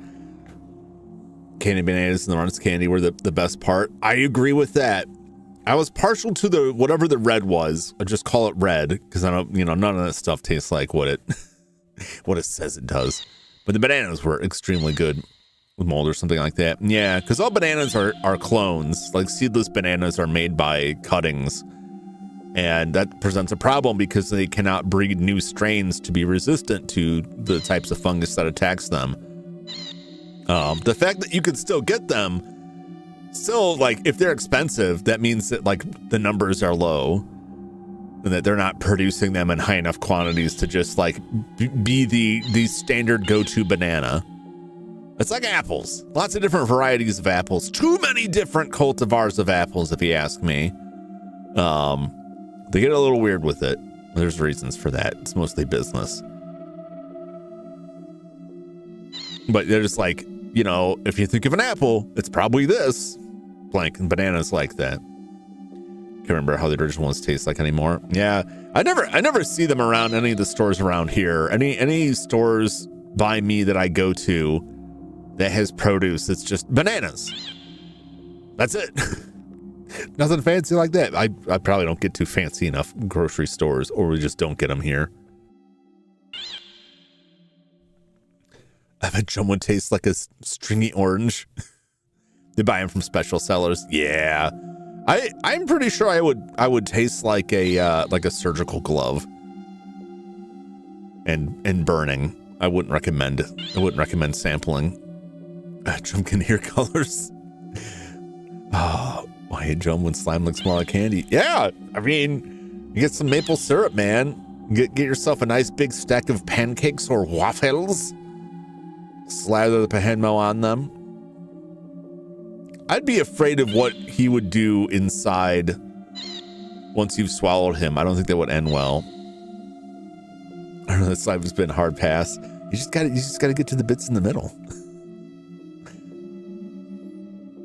Candy bananas and the Runners candy were the best part. I agree with that. I was partial to the whatever the red was. I just call it red because I don't, none of that stuff tastes like what it says it does. But the bananas were extremely good with mold or something like that. Yeah, because all bananas are clones. Like seedless bananas are made by cuttings, and that presents a problem because they cannot breed new strains to be resistant to the types of fungus that attacks them. The fact that you could still get them. Still, like, if they're expensive, that means that, like, the numbers are low and that they're not producing them in high enough quantities to just, like, be the standard go-to banana. It's like apples. Lots of different varieties of apples. Too many different cultivars of apples, if you ask me. They get a little weird with it. There's reasons for that. It's mostly business. But they're just like, if you think of an apple, it's probably this. Blank, and bananas like that. Can't remember how the original ones taste like anymore. Yeah, I never see them around any of the stores around here. Any stores by me that I go to that has produce, it's just bananas. That's it. Nothing fancy like that. I probably don't get to fancy enough grocery stores, or we just don't get them here. I bet Jum would taste like a stringy orange. They buy them from special sellers. Yeah, I'm pretty sure I would taste like a surgical glove. And burning. I wouldn't recommend sampling. Jum can hear colors. Oh, why Jum when slime looks more like candy? Yeah, I mean, You get some maple syrup, man. Get yourself a nice big stack of pancakes or waffles. Slather the Pahenmo on them. I'd be afraid of what he would do inside once you've swallowed him. I don't think that would end well. I don't know, this life has been a hard pass. You just gotta get to the bits in the middle.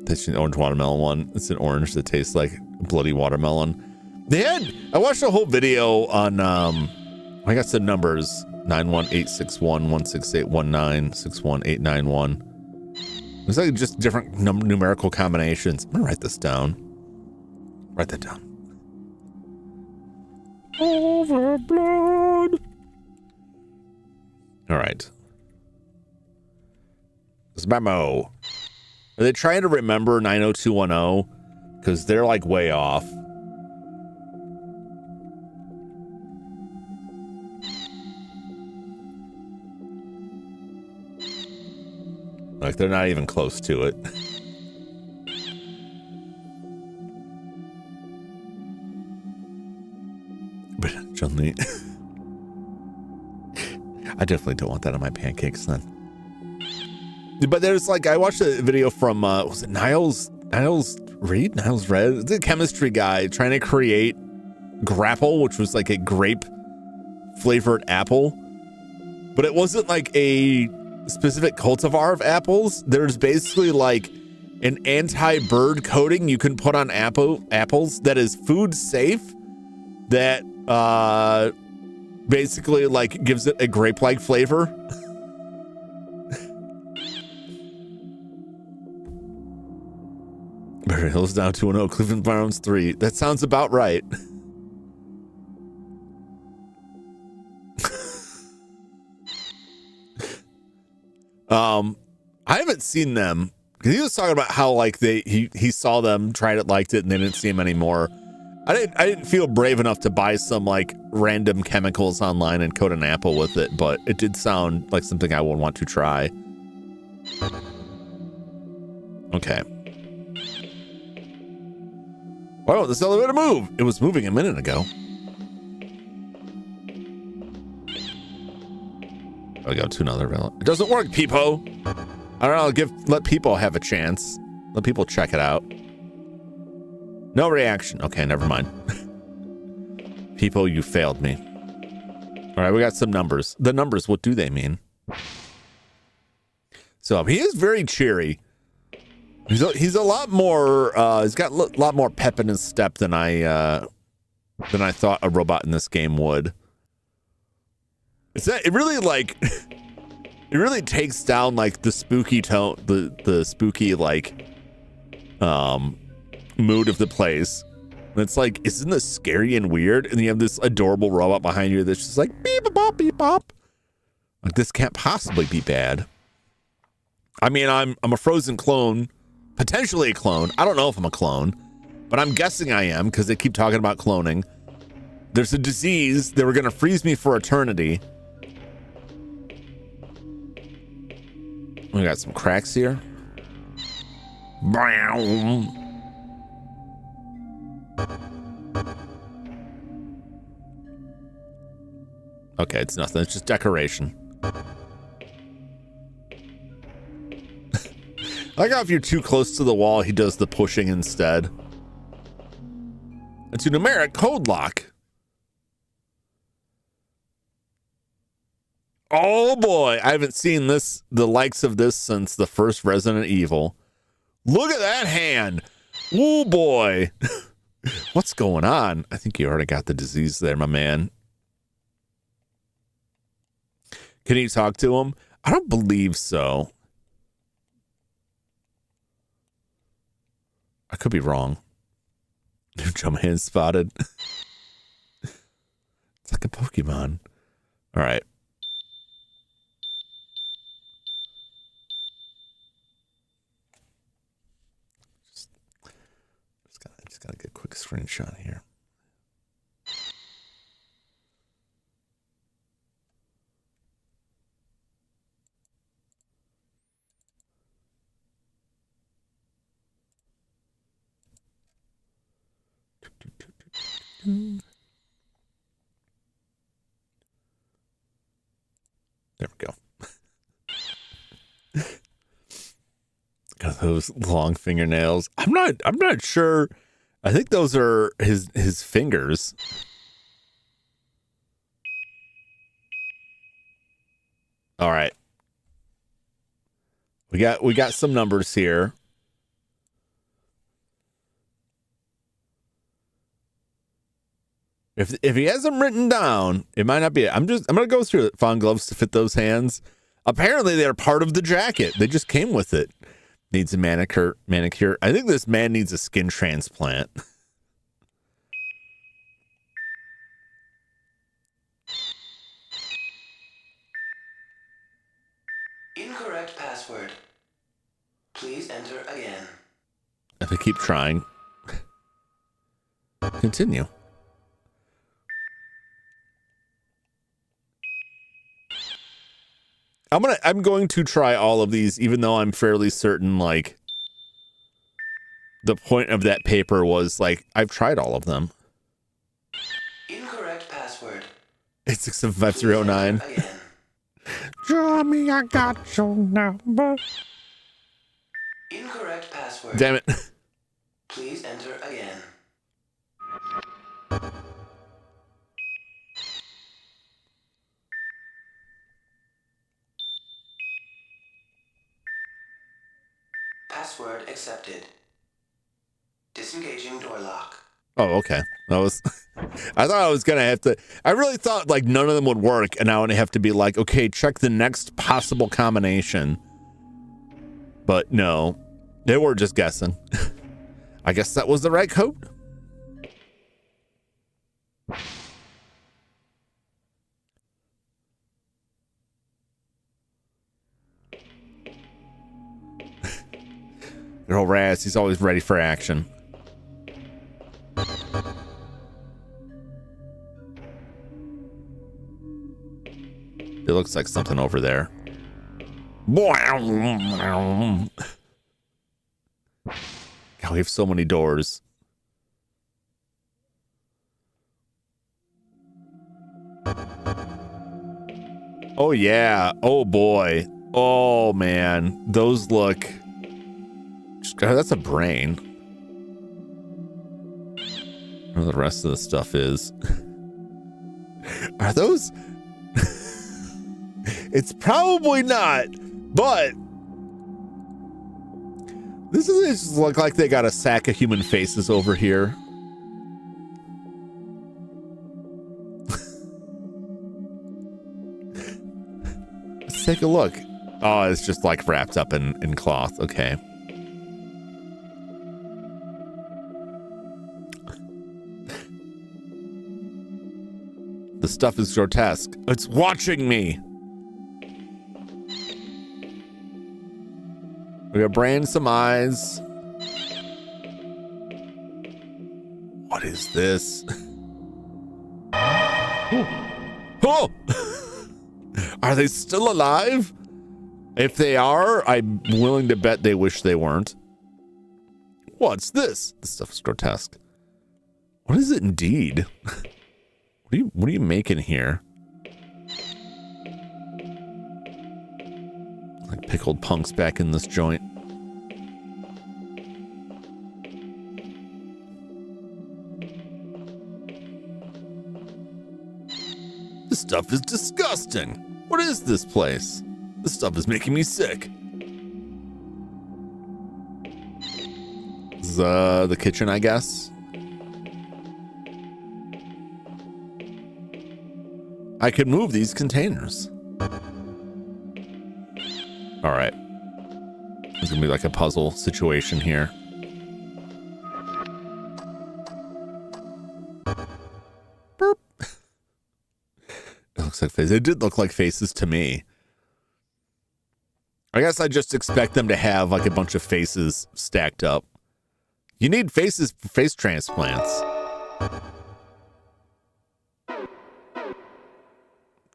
That's an orange watermelon one. It's an orange that tastes like bloody watermelon. I watched a whole video on I got some numbers. 918611681961891. It's like just different numerical combinations. I'm gonna write this down. Write that down. Overblood. All right. This memo. Are they trying to remember 90210? Because they're like way off. Like they're not even close to it. But Chun-Li, I definitely don't want that on my pancakes then. But there's like, I watched a video from, was it Niles Reed? Niles Red? The chemistry guy trying to create grapple, which was like a grape flavored apple. But it wasn't like a specific cultivar of apples. There's basically like an anti-bird coating you can put on apples that is food safe, that basically like gives it a grape-like flavor. Beverly Hills down 2-0, Cleveland Browns 3. That sounds about right. I haven't seen them because he was talking about how like he saw them, tried it, liked it, and they didn't see him anymore. I didn't feel brave enough to buy some like random chemicals online and coat an apple with it, but it did sound like something I would want to try. Okay. Why won't this elevator move? It was moving a minute ago. I go to another rail. It doesn't work, Peepo. I don't know. Let people have a chance. Let people check it out. No reaction. Okay, never mind. People, you failed me. All right, we got some numbers. The numbers, what do they mean? So he is very cheery. He's a lot more. He's got a lot more pep in his step than I thought a robot in this game would. It really like it really takes down like the spooky tone, the spooky like mood of the place. And it's like, isn't this scary and weird? And you have this adorable robot behind you that's just like beep bop beep bop. Like this can't possibly be bad. I mean, I'm a frozen clone, potentially a clone. I don't know if I'm a clone, but I'm guessing I am because they keep talking about cloning. There's a disease. They were going to freeze me for eternity. We got some cracks here. Okay, it's nothing. It's just decoration. I like how if you're too close to the wall, he does the pushing instead. It's a numeric code lock. Oh boy, I haven't seen the likes of this since the first Resident Evil. Look at that hand. Oh boy. What's going on? I think you already got the disease there, my man. Can you talk to him? I don't believe so. I could be wrong. Jump hand spotted. It's like a Pokemon. All right. Just gotta get a quick screenshot here. There we go. Got those long fingernails. I'm not sure. I think those are his fingers. All right. We got some numbers here. If he has them written down, it might not be it. I'm gonna go through it. Found gloves to fit those hands. Apparently they're part of the jacket. They just came with it. Needs a manicure. I think this man needs a skin transplant. Incorrect password. Please enter again. If I keep trying. Continue. I'm going to try all of these, even though I'm fairly certain, like, the point of that paper was, like, I've tried all of them. Incorrect password. 8675309. Jummy, I got your number. Incorrect password. Damn it. Please enter again. Password accepted. Disengaging door lock. Oh, okay. That was. I thought I was gonna have to. I really thought like none of them would work, and I would have to be like, okay, check the next possible combination. But no, they were just guessing. I guess that was the right code. Girl Raz, he's always ready for action. It looks like something over there. God, we have so many doors. Oh yeah. Oh boy. Oh man. Those look. God, that's a brain. I don't know what the rest of the stuff is. Are those? It's probably not, but this just look like they got a sack of human faces over here. Let's take a look. Oh, it's just like wrapped up in cloth. Okay. The stuff is grotesque. It's watching me. We got brain, some eyes. What is this? Oh! Are they still alive? If they are, I'm willing to bet they wish they weren't. What's this? This stuff is grotesque. What is it indeed? What are you making here? Like pickled punks back in this joint. This stuff is disgusting. What is this place? This stuff is making me sick. This is the kitchen, I guess. I could move these containers. All right. It's gonna be like a puzzle situation here. Burp. It looks like faces. It did look like faces to me. I guess I just expect them to have like a bunch of faces stacked up. You need faces for face transplants.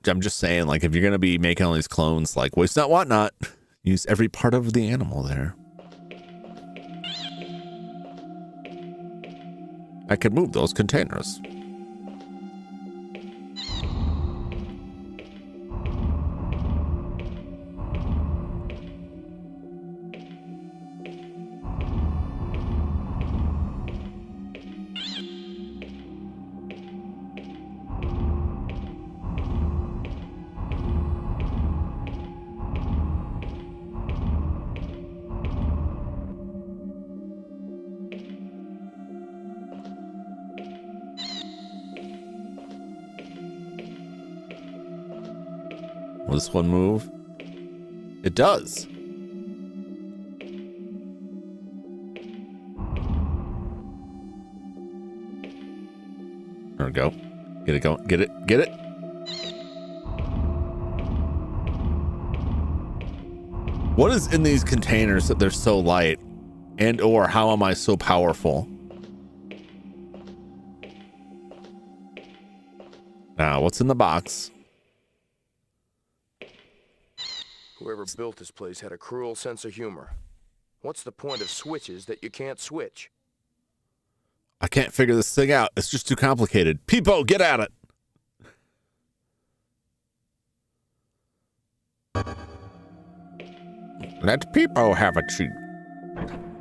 I'm just saying, like, if you're going to be making all these clones, like, waste not, want not. Use every part of the animal there. I could move those containers. Will this one move? It does. There we go. Get it going. Get it. Get it. What is in these containers that they're so light? And or how am I so powerful? Now, what's in the box? Whoever built this place had a cruel sense of humor. What's the point of switches that you can't switch? I can't figure this thing out. It's just too complicated. Peepo, get at it. Let Peepo have a treat.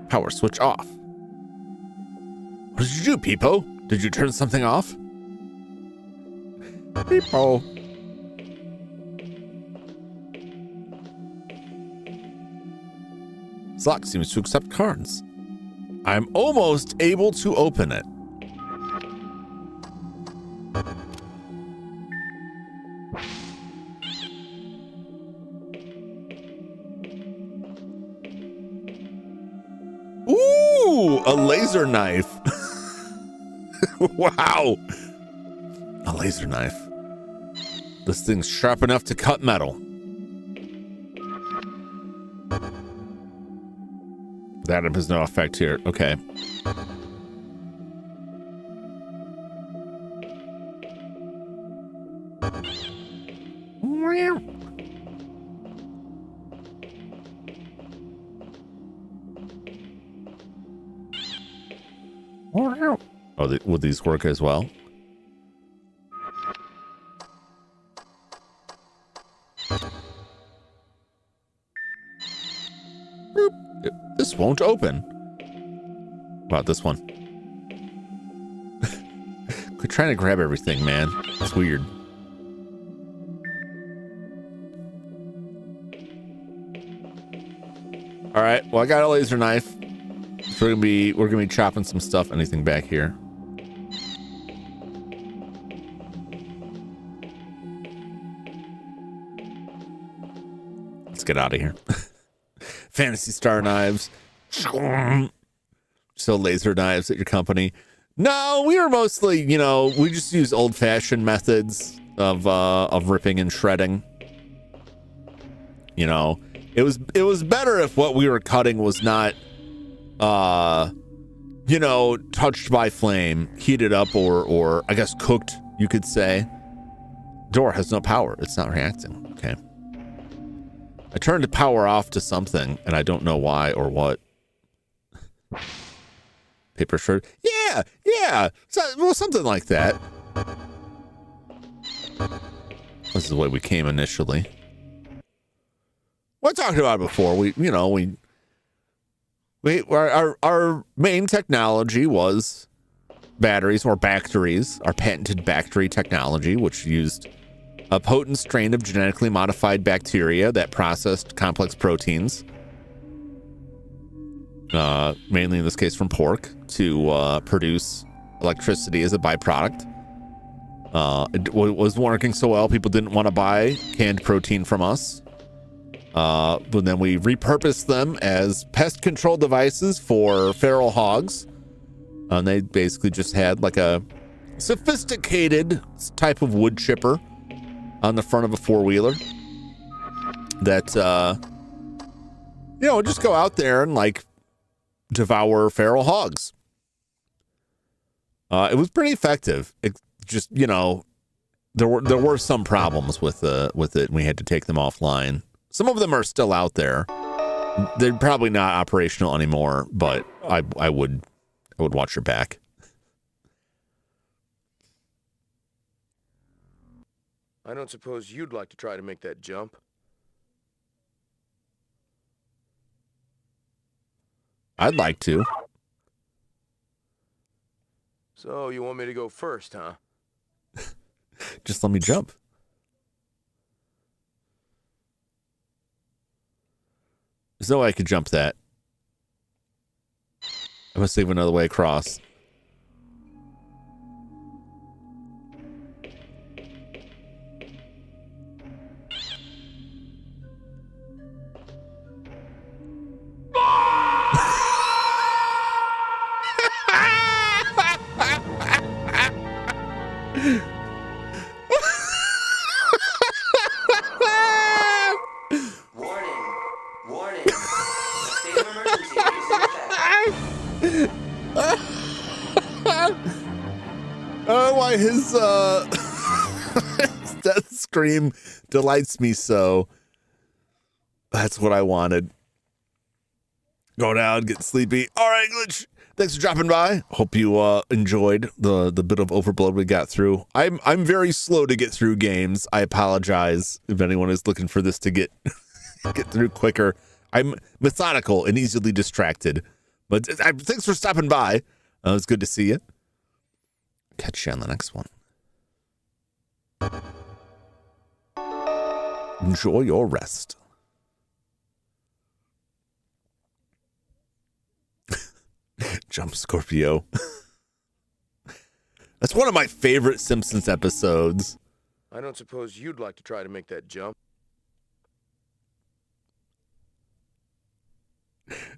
Power switch off. What did you do, Peepo? Did you turn something off? Peepo. This lock seems to accept cards. I'm almost able to open it. Ooh, a laser knife. Wow. A laser knife. This thing's sharp enough to cut metal. That has no effect here. Okay. Oh, would these work as well? This won't open. Wow, this one. Quit trying to grab everything, man. It's weird. All right. Well, I got a laser knife. So we're gonna be chopping some stuff. Anything back here? Let's get out of here. Fantasy Star knives. So laser knives at your company. No, we were mostly, you know, we just use old-fashioned methods of ripping and shredding. You know, it was better if what we were cutting was not you know, touched by flame, heated up, or I guess cooked, you could say. Door has no power. It's not reacting. Okay. I turned the power off to something, and I don't know why or what. Paper shred. Yeah. So, well, something like that. This is the way we came initially. Well, I talked about it before. Our main technology was batteries or bacteries, our patented bactery technology, which used a potent strain of genetically modified bacteria that processed complex proteins, mainly in this case from pork, to produce electricity as a byproduct. It was working so well, people didn't want to buy canned protein from us. But then we repurposed them as pest control devices for feral hogs. And they basically just had like a sophisticated type of wood chipper on the front of a four-wheeler that, you know, just go out there and like devour feral hogs. It was pretty effective. It just, you know, there were some problems with it, and we had to take them offline. Some of them are still out there. They're probably not operational anymore, but I would watch your back. I don't suppose you'd like to try to make that jump? I'd like to. So you want me to go first, huh? Just let me jump. There's no way I could jump that. I must think of another way across. his his death scream delights me so. That's what I wanted. Go down, get sleepy. All right, Glitch. Thanks for dropping by. Hope you enjoyed the bit of Overblood we got through. I'm very slow to get through games. I apologize if anyone is looking for this to get get through quicker. I'm methodical and easily distracted. But thanks for stopping by. It was good to see you. Catch you on the next one. Enjoy your rest. Jump Scorpio. That's one of my favorite Simpsons episodes. I don't suppose you'd like to try to make that jump.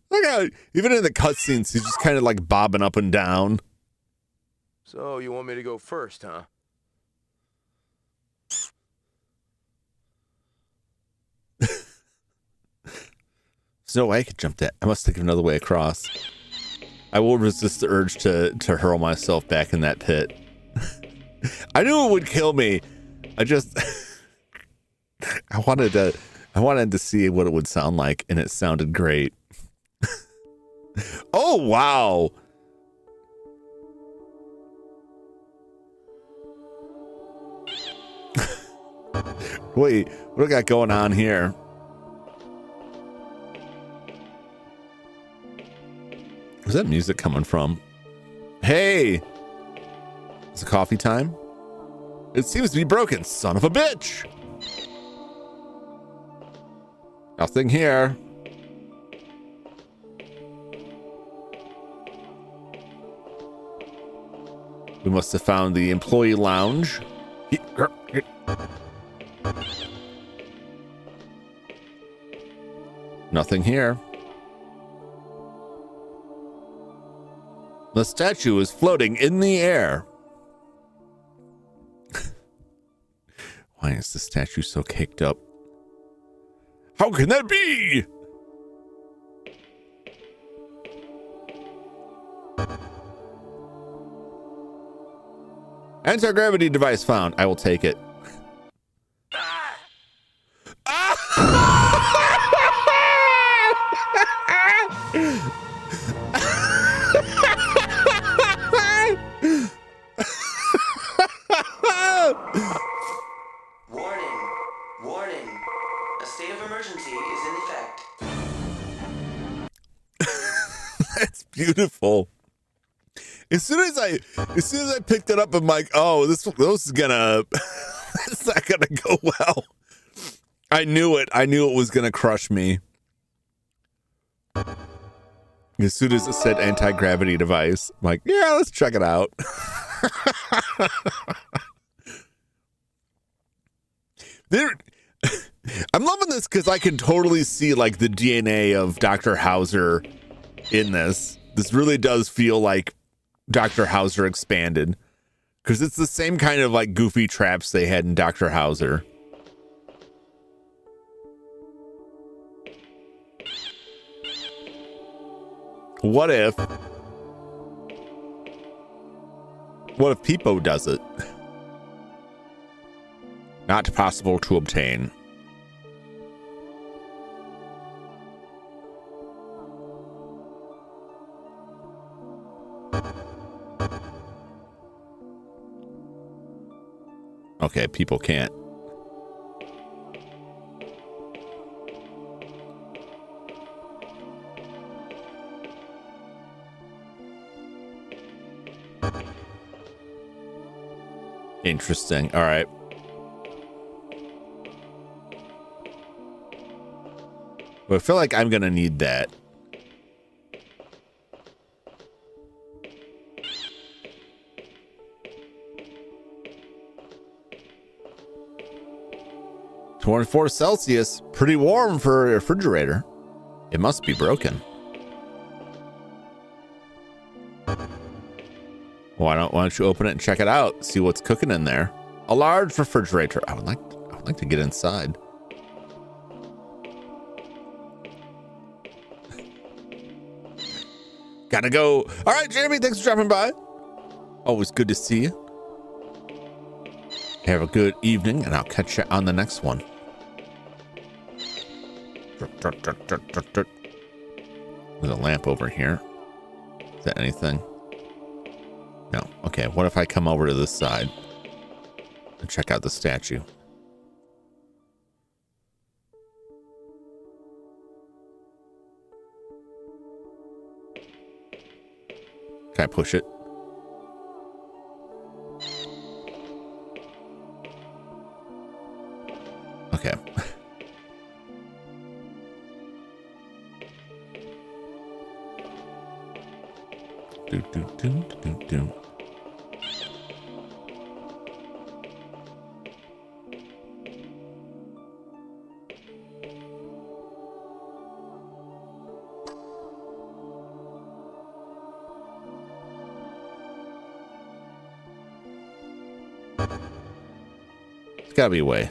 Look how, even in the cutscenes, he's just kind of like bobbing up and down. So, you want me to go first, huh? There's no way I could jump that. I must think of another way across. I will resist the urge to hurl myself back in that pit. I knew it would kill me. I just I wanted to see what it would sound like, and it sounded great. Oh wow. Wait, what do I got going on here? Where's that music coming from? Hey! Is it coffee time? It seems to be broken, son of a bitch! Nothing here. We must have found the employee lounge. Nothing here. The statue is floating in the air. Why is the statue so caked up? How can that be? Anti-gravity device found. I will take it. Warning. A state of emergency is in effect. That's beautiful. As soon as I picked it up, I'm like, oh, this is gonna, it's not gonna go well. I knew it. I knew it was gonna crush me. As soon as it said anti-gravity device, I'm like, yeah, let's check it out. I'm loving this because I can totally see like the DNA of Dr. Hauser in this. This really does feel like Dr. Hauser expanded, because it's the same kind of like goofy traps they had in Dr. Hauser. What if Peepo does it? Not possible to obtain. Okay, people can't. Interesting. All right. Well, I feel like I'm going to need that. -24 Celsius, pretty warm for a refrigerator. It must be broken. Why don't you open it and check it out? See what's cooking in there. A large refrigerator. I would like to get inside. Gotta go. All right, Jeremy, thanks for dropping by. Always good to see you. Have a good evening, and I'll catch you on the next one. There's a lamp over here. Is that anything? No. Okay, what if I come over to this side and check out the statue? Can I push it? Okay. Do. There's gotta be a way.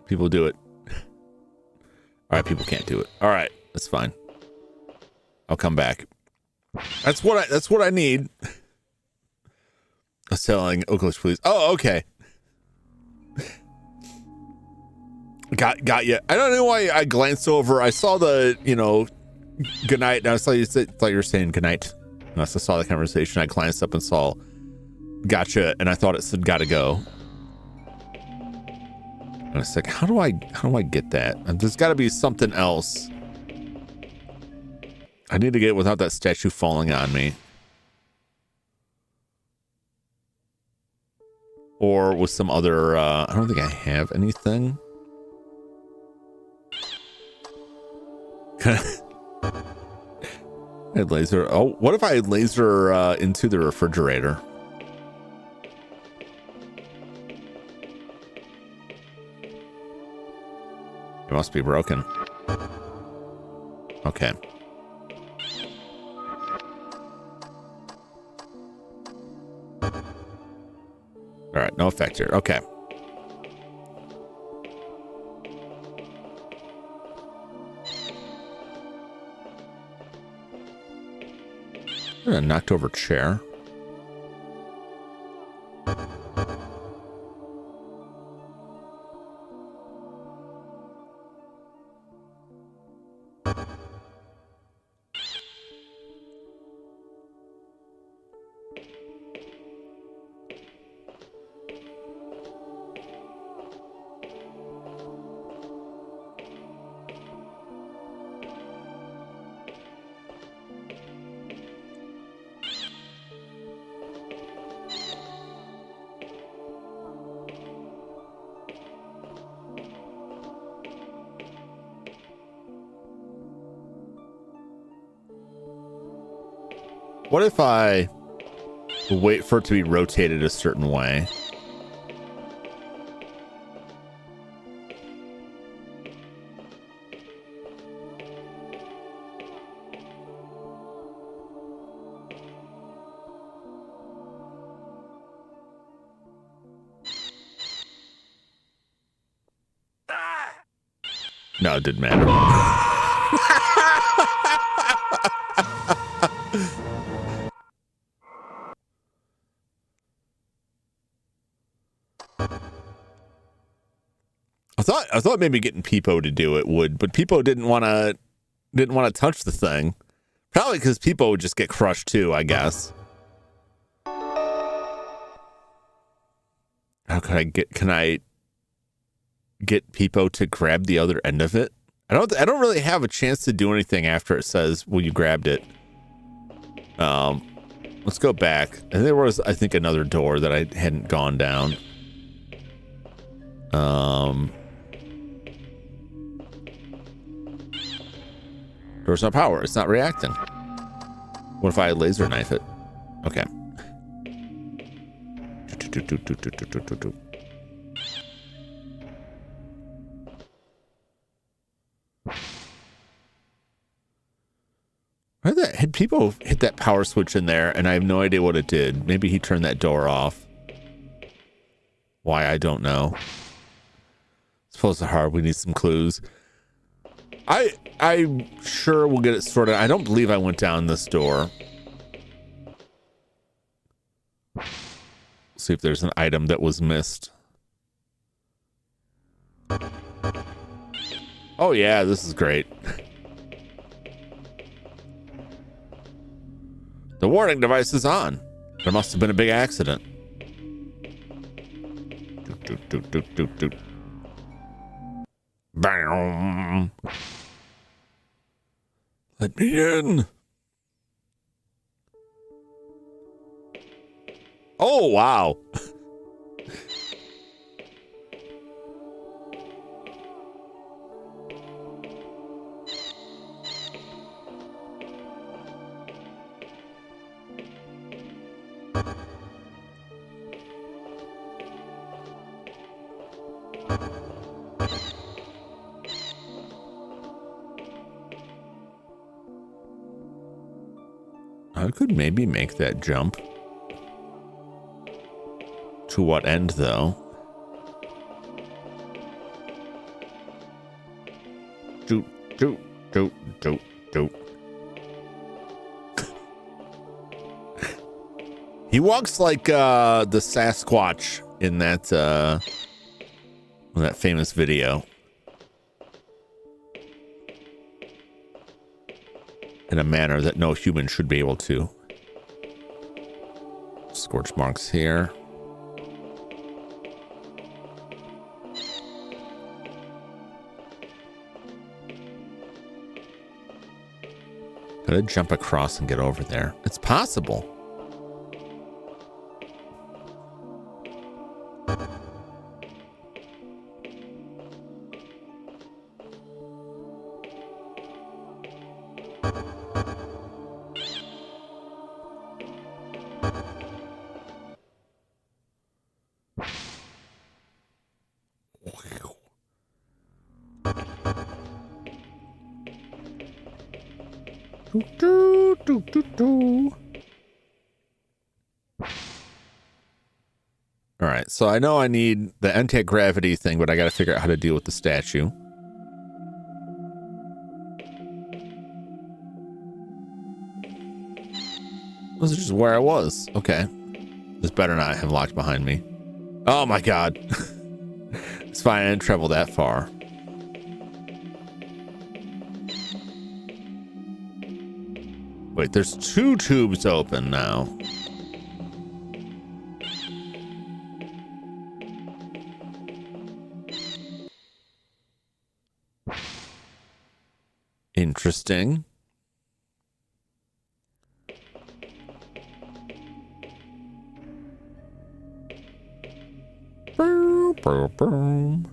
People do it. All right, people can't do it. All right, that's fine. I'll come back. That's what I need. Selling Oakland, please. Oh, okay. Got you. I don't know why I glanced over. I saw the, good night. And I thought you were saying good night. And I saw the conversation. I glanced up and saw gotcha, and I thought it said gotta go. And it's like, how do I get that? And there's got to be something else. I need to get it without that statue falling on me. Or with some other, I don't think I have anything. I had laser. Oh, what if I had laser into the refrigerator? It must be broken. Okay. All right, no effect here. Okay. A knocked over chair. What if I wait for it to be rotated a certain way? No, it didn't matter. I thought maybe getting Peepo to do it would, but Peepo didn't want to touch the thing. Probably because Peepo would just get crushed too, I guess. How can I get Peepo to grab the other end of it? I don't really have a chance to do anything after it says, well, you grabbed it. Let's go back. And there was, I think, another door that I hadn't gone down. Door's not power. It's not reacting. What if I laser knife it? Okay. Why had people hit that power switch in there and I have no idea what it did? Maybe he turned that door off. Why, I don't know. Suppose it's hard. We need some clues. I I'm sure we'll get it sorted. I don't believe I went down this door. See if there's an item that was missed. Oh yeah, this is great. The warning device is on. There must have been a big accident. Doot, doot, doot, doot, doot. Bam. Let me in. Oh, wow. I could maybe make that jump. To what end, though? Doot, doot, doot, doot, doot. He walks like the Sasquatch in that famous video. In a manner that no human should be able to. Scorch marks here. Gotta jump across and get over there. It's possible. All right, so I know I need the anti-gravity thing, but I got to figure out how to deal with the statue. This is just where I was. Okay. This better not have locked behind me. Oh my god. It's fine, I didn't travel that far. Wait, there's 2 tubes open now. Interesting. Boom.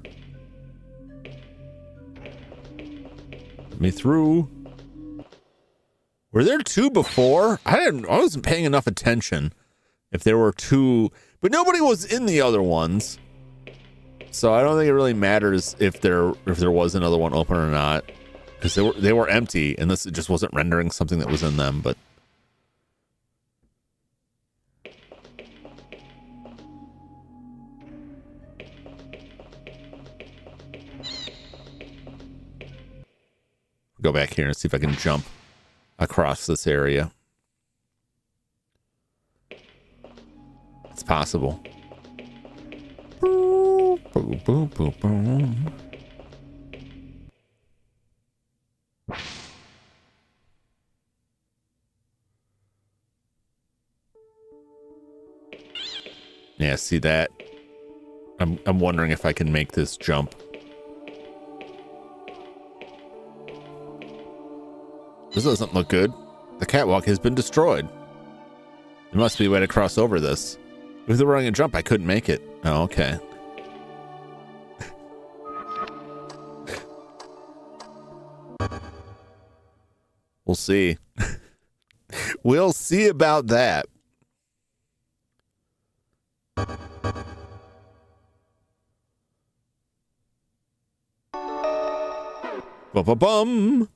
Let me through. Were there 2 before? I wasn't paying enough attention if there were 2, but nobody was in the other ones. So I don't think it really matters if there was another one open or not, because they were empty, and this just wasn't rendering something that was in them. But go back here and see if I can jump across this area. It's possible. Boom, boom, boom, boom, boom. Yeah, see that? I'm wondering if I can make this jump. This doesn't look good. The catwalk has been destroyed. There must be a way to cross over this. If they were running a jump, I couldn't make it. Oh, okay. We'll see. We'll see about that. Ba-ba-bum.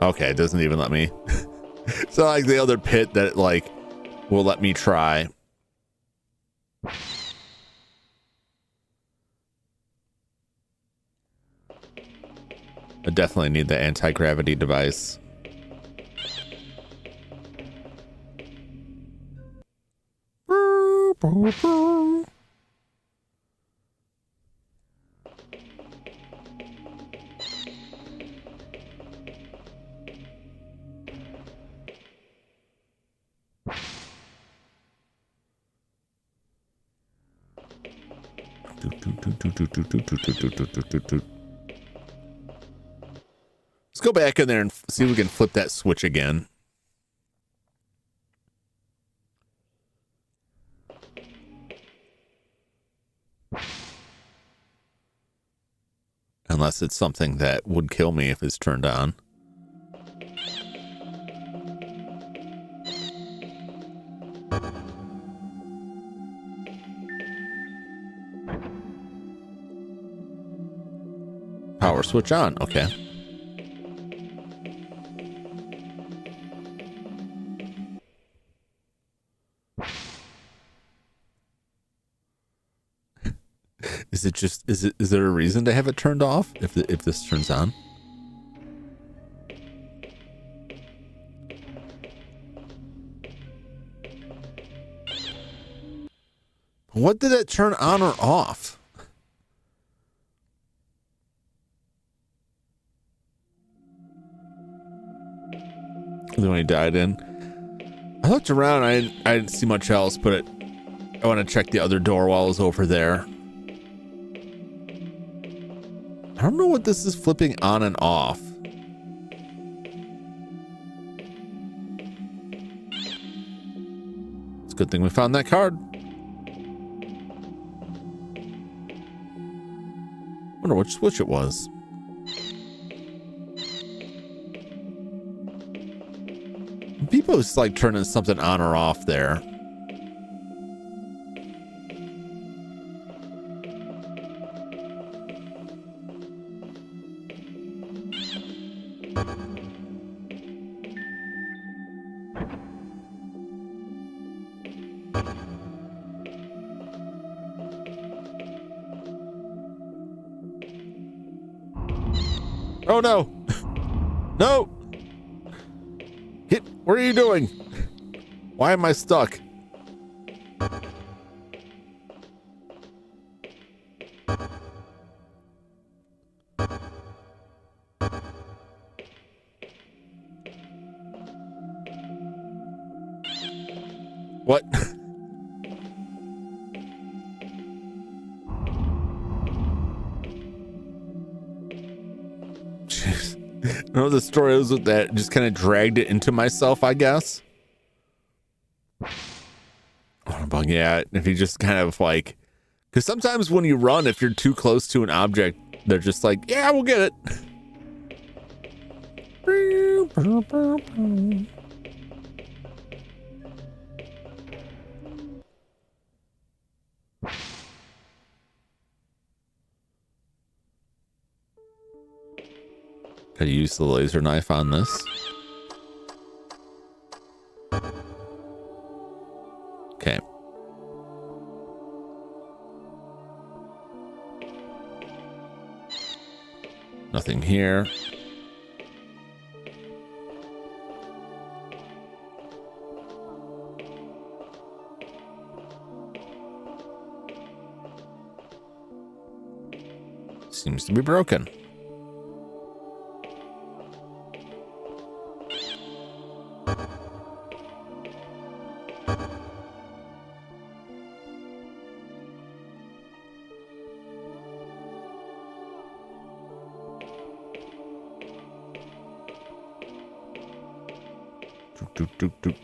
Okay, it doesn't even let me So like the other pit that like will let me try. I definitely need the anti-gravity device. Let's go back in there and see if we can flip that switch again. Unless it's something that would kill me if it's turned on. Power switch on. Okay. Is it just, is there a reason to have it turned off if this turns on? What did it turn on or off? The one he died in. I looked around. I didn't see much else, but I want to check the other door while I was over there. I don't know what this is flipping on and off. It's a good thing we found that card. Wonder which switch it was. People just like turning something on or off there. Oh no! No! Hit! What are you doing? Why am I stuck? What? Jeez. I know the story is with that. Just kind of dragged it into myself, I guess. But yeah, if you just kind of like, because sometimes when you run, if you're too close to an object, they're just like, yeah, we'll get it. Gotta use the laser knife on this. Okay. Nothing here. Seems to be broken.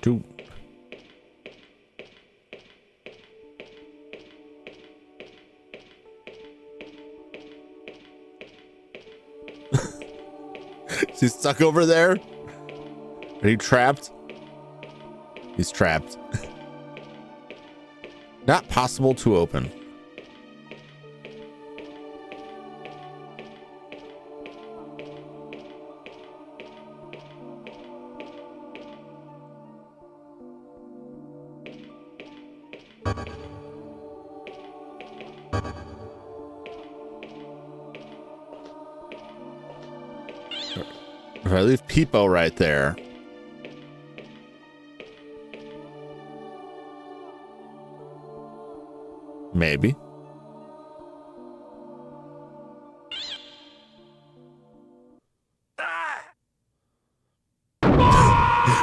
Doop. Is he stuck over there? Are you trapped? He's trapped. Not possible to open. If I leave Peepo right there. Maybe.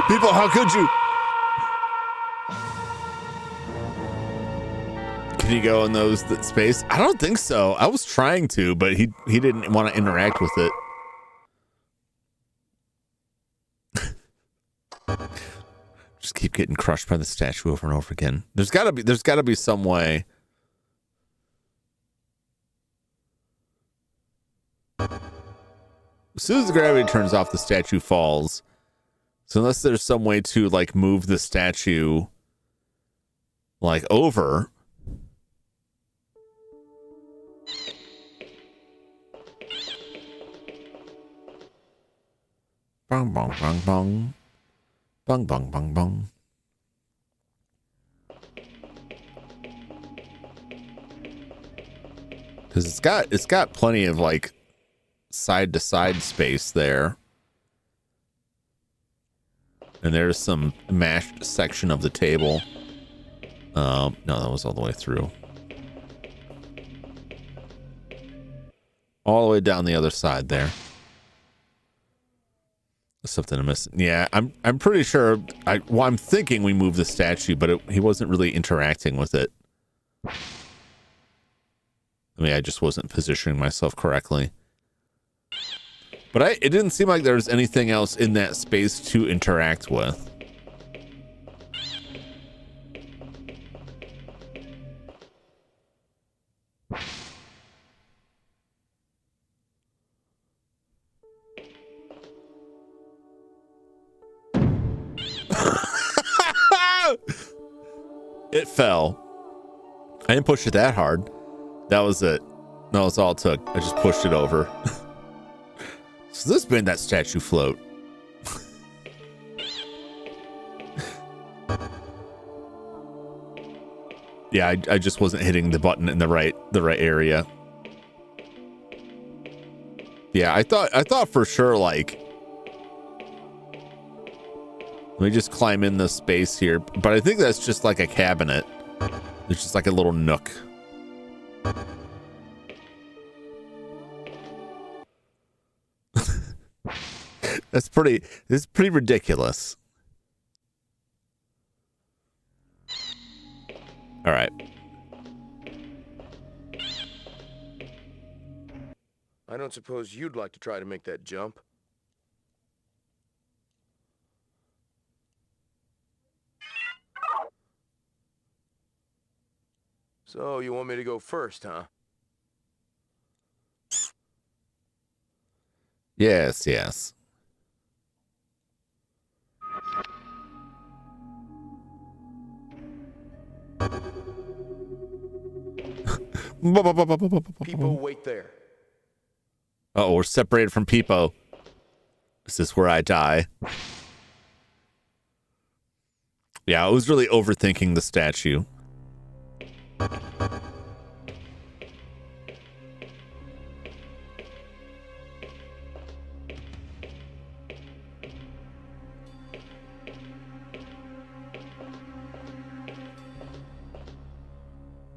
People, how could you? Can you go in that space? I don't think so. I was trying to, but he didn't want to interact with it. Just keep getting crushed by the statue over and over again. There's gotta be some way. As soon as the gravity turns off, the statue falls. So unless there's some way to like move the statue like over. Bong bong bong bong. Bong bong bong bong. Because it's got plenty of like side to side space there. And there's some mashed section of the table. No, that was all the way through. All the way down the other side there. Something I'm missing. Yeah, I'm pretty sure. I'm thinking we moved the statue, but he wasn't really interacting with it. I mean, I just wasn't positioning myself correctly. But it didn't seem like there was anything else in that space to interact with. It fell. I didn't push it that hard. That was it. That was all it took. I just pushed it over. So this made that statue float. Yeah, I just wasn't hitting the button in the right area. Yeah, I thought for sure, like, let me just climb in this space here. But I think that's just like a cabinet. It's just like a little nook. It's pretty ridiculous. All right. I don't suppose you'd like to try to make that jump? So, you want me to go first, huh? Yes, yes. People wait there. Oh, we're separated from Peepo. Is this where I die? Yeah, I was really overthinking the statue.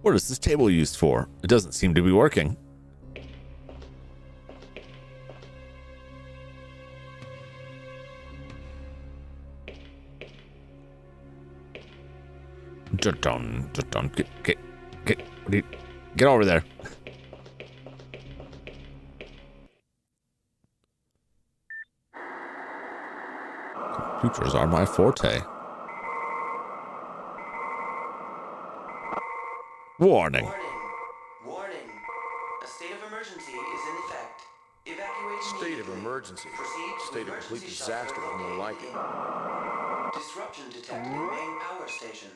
What is this table used for? It doesn't seem to be working. Get over there. Computers are my forte. Warning. Warning. A state of emergency is in effect. Evacuate State of immediately. emergency. Proceed to State of emergency complete shelter disaster, more like it. Disruption detected in main power station.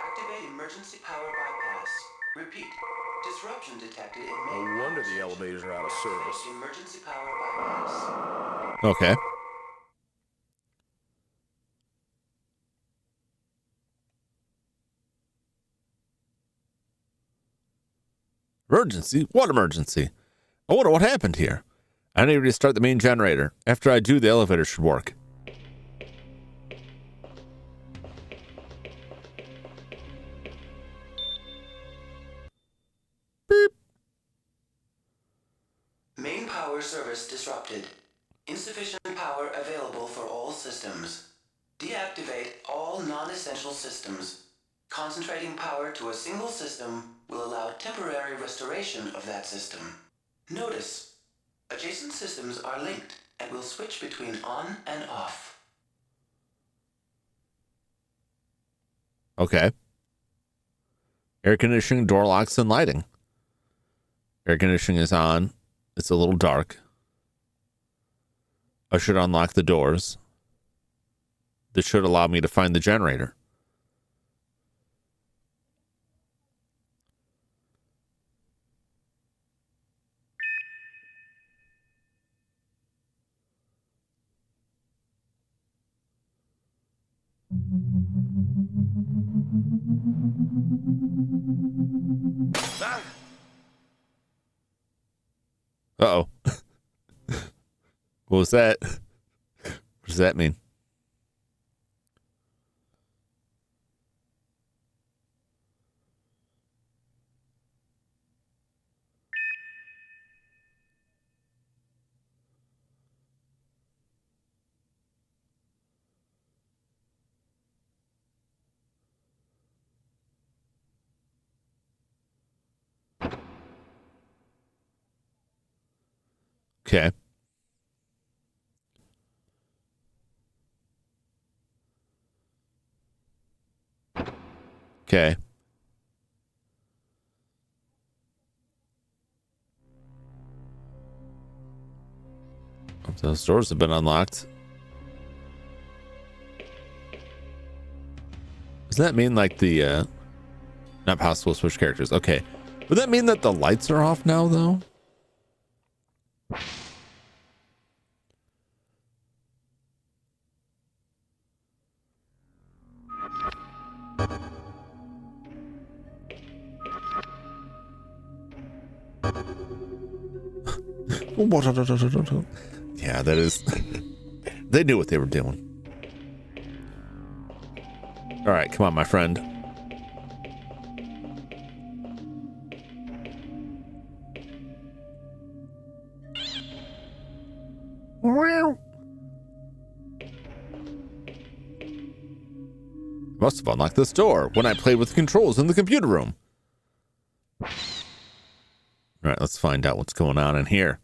Activate emergency power bypass. Repeat. Disruption detected in main No wonder power the station. elevators are out of service. Activate emergency power bypass. Okay. Emergency? What emergency? I wonder what happened here. I need to restart the main generator. After I do, the elevator should work. Beep. Main power service disrupted. Insufficient power available for all systems. Deactivate all non-essential systems. Concentrating power to a single system will allow temporary restoration of that system. Notice, adjacent systems are linked and will switch between on and off. Okay. Air conditioning, door locks, and lighting. Air conditioning is on. It's a little dark. I should unlock the doors. This should allow me to find the generator. Uh-oh. What was that? What does that mean? Okay. Okay. Those doors have been unlocked. Does that mean like the not possible switch characters? Okay. Would that mean that the lights are off now though? Yeah, that is. They knew what they were doing. All right, come on, my friend. Must have unlocked this door when I played with the controls in the computer room. All right, let's find out what's going on in here.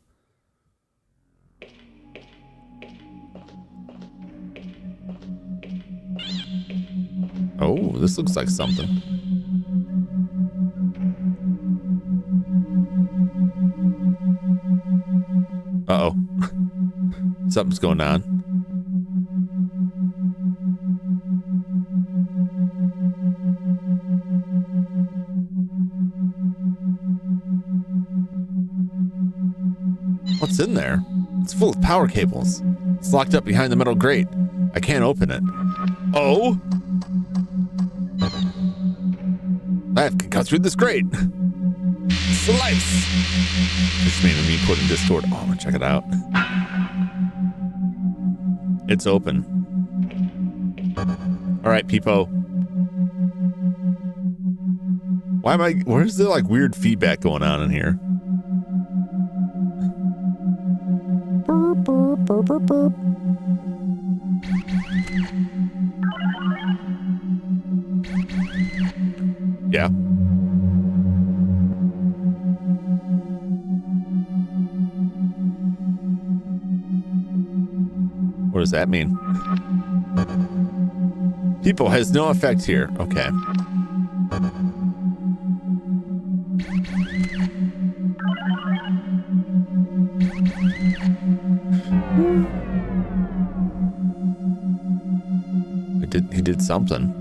Oh, this looks like something. Uh-oh. Something's going on. What's in there? It's full of power cables. It's locked up behind the metal grate. I can't open it. Oh! I can cut through this grate. Slice! This made me put in Discord. Oh, I'm gonna check it out. It's open. All right, Peepo. Where's the like weird feedback going on in here? Burp, burp, burp, burp, burp. Yeah. What does that mean? People has no effect here. Okay. He did something.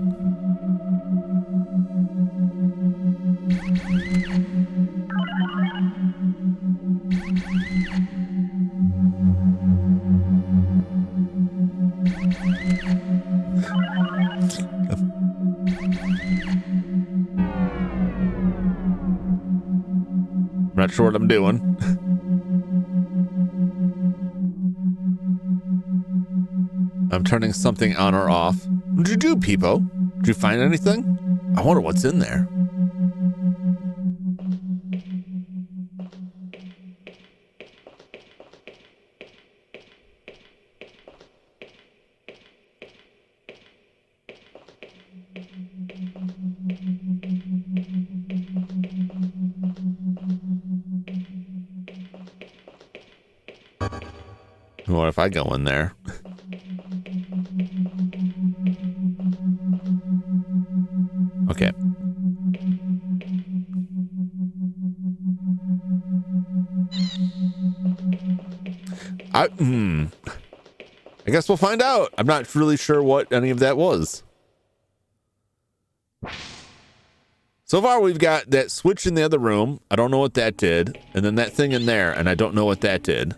not sure what I'm doing. I'm turning something on or off. What did you do, Peepo? Did you find anything? I wonder what's in there. What if I go in there? Okay. I guess we'll find out. I'm not really sure what any of that was. So far, we've got that switch in the other room. I don't know what that did. And then that thing in there, and I don't know what that did.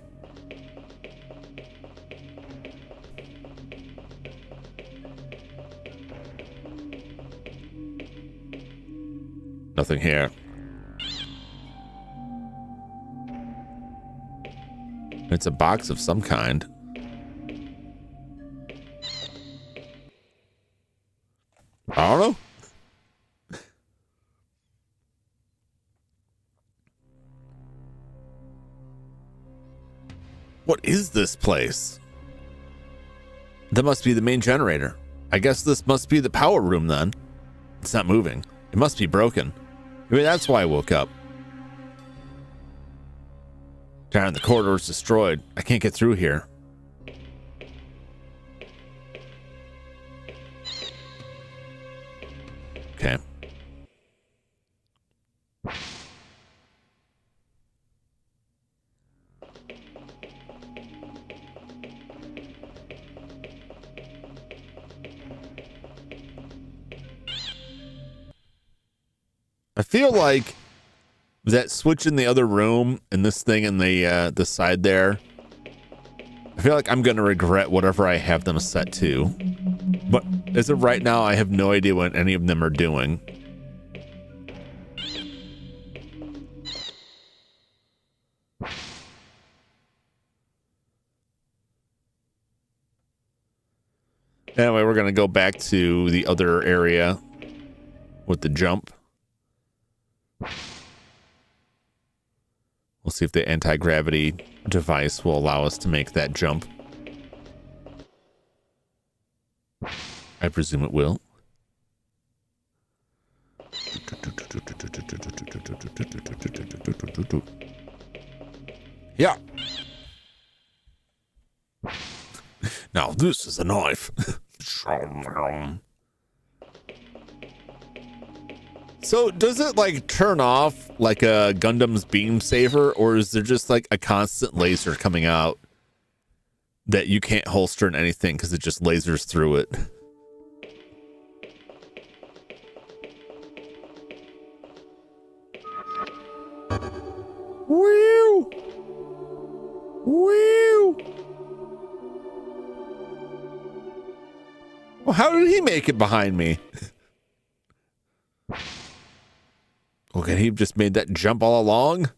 Nothing here. It's a box of some kind. I don't know. What is this place? That must be the main generator. I guess this must be the power room then. It's not moving. It must be broken. Maybe that's why I woke up. Darn, the corridor's destroyed. I can't get through here. Okay. I feel like that switch in the other room and this thing in the side there, I feel like I'm going to regret whatever I have them set to. But as of right now, I have no idea what any of them are doing. Anyway, we're going to go back to the other area with the jump. We'll see if the anti-gravity device will allow us to make that jump. I presume it will. Yeah. Now this is a knife. So does it like turn off like a Gundam's beam saber, or is there just like a constant laser coming out that you can't holster in anything because it just lasers through it? Woo! Woo! Well, how did he make it behind me? Okay, he just made that jump all along.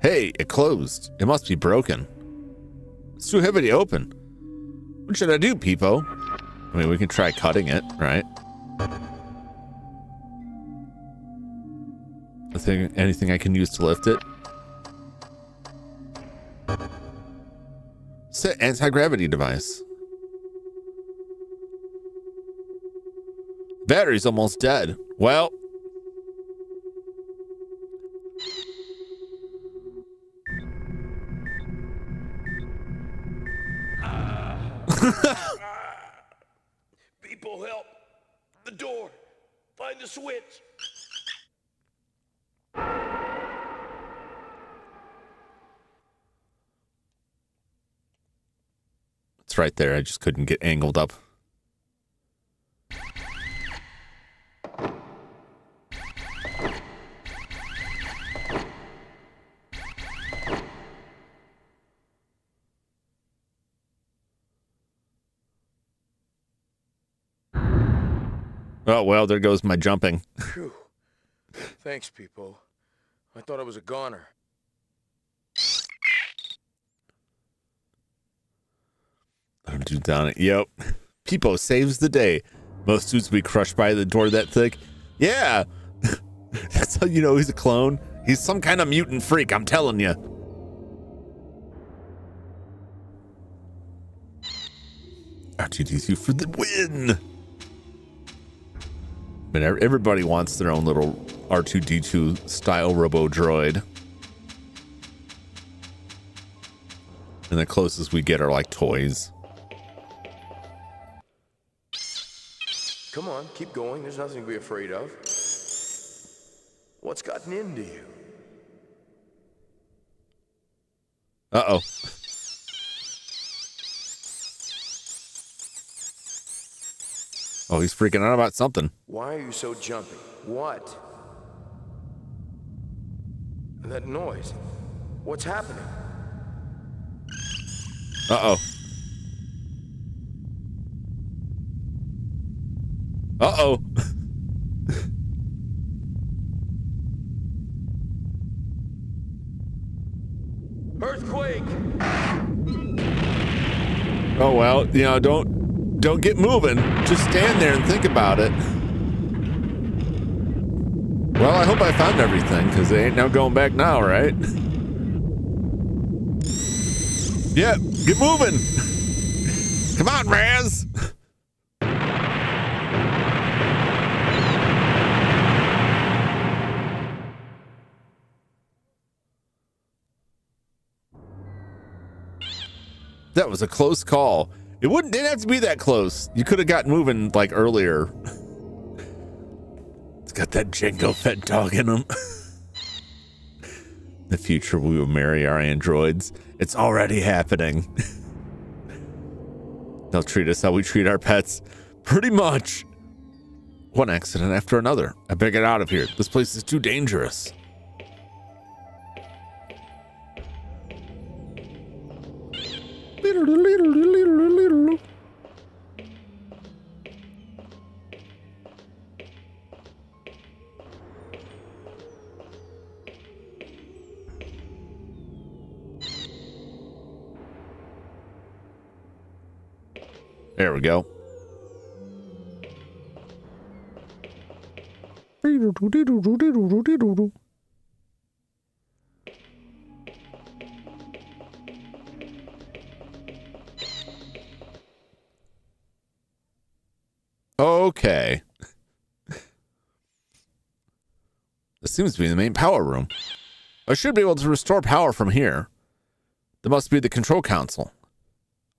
Hey, it closed. It must be broken. It's too heavy to open. What should I do, Peepo? I mean, we can try cutting it, right? Anything I can use to lift it? Set anti-gravity device. Battery's almost dead. Well. People help. The door. Find the switch. It's right there. I just couldn't get angled up. Oh, well, there goes my jumping. Phew. Thanks, people. I thought I was a goner. Don't do down it. Yep. Peepo saves the day. Most suits will be crushed by the door that thick. Yeah. That's how you know he's a clone. He's some kind of mutant freak, I'm telling you. R2D2 for the win. But everybody wants their own little R2D2 style robo droid. And the closest we get are like toys. Come on, keep going. There's nothing to be afraid of. What's gotten into you? Uh-oh. Oh, he's freaking out about something. Why are you so jumpy? What? That noise. What's happening? Uh-oh. Uh-oh. Earthquake! Oh, well, you know, don't get moving. Just stand there and think about it. Well, I hope I found everything, because they ain't no going back now, right? Yeah, get moving. Come on, Raz. That was a close call. Didn't have to be that close. You could have gotten moving like earlier. It's got that Django Fett dog in him. The future we will marry our androids. It's already happening. They'll treat us how we treat our pets. Pretty much. One accident after another. I better get out of here. This place is too dangerous. There we go. Okay. This seems to be the main power room. I should be able to restore power from here. There must be the control console.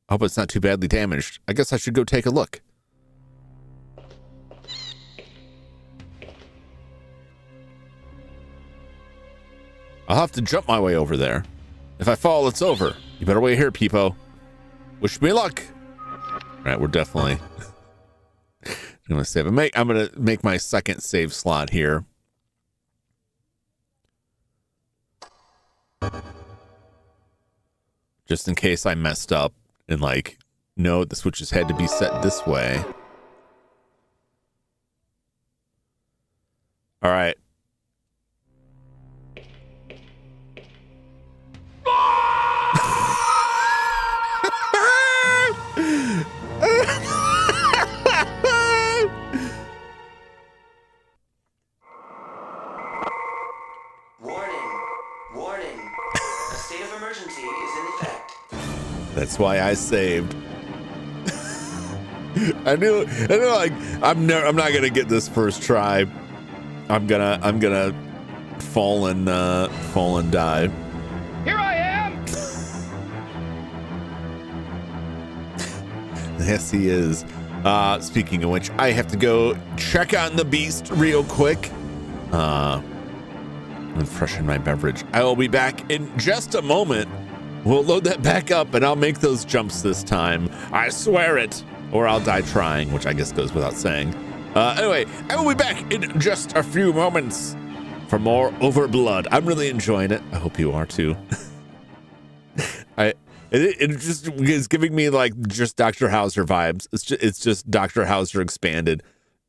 I hope it's not too badly damaged. I guess I should go take a look. I'll have to jump my way over there. If I fall, it's over. You better wait here, Peepo. Wish me luck. All right, we're definitely gonna save. I'm gonna make my second save slot here. Just in case I messed up and like, no, the switches had to be set this way. All right. Warning. A state of emergency is in effect. That's why I saved. I knew like I'm not gonna get this first try. I'm gonna fall and die. Here I am! Yes, he is. Speaking of which, I have to go check on the beast real quick. And freshen my beverage. I will be back in just a moment. We'll load that back up and I'll make those jumps this time. I swear it. Or I'll die trying, which I guess goes without saying. Anyway, I will be back in just a few moments for more Overblood. I'm really enjoying it. I hope you are too. It just is giving me like just Dr. Hauser vibes. It's just Dr. Hauser expanded.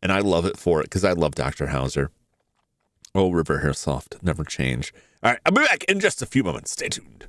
And I love it for it because I love Dr. Hauser. Oh, River Hair Soft, never change. All right, I'll be back in just a few moments. Stay tuned.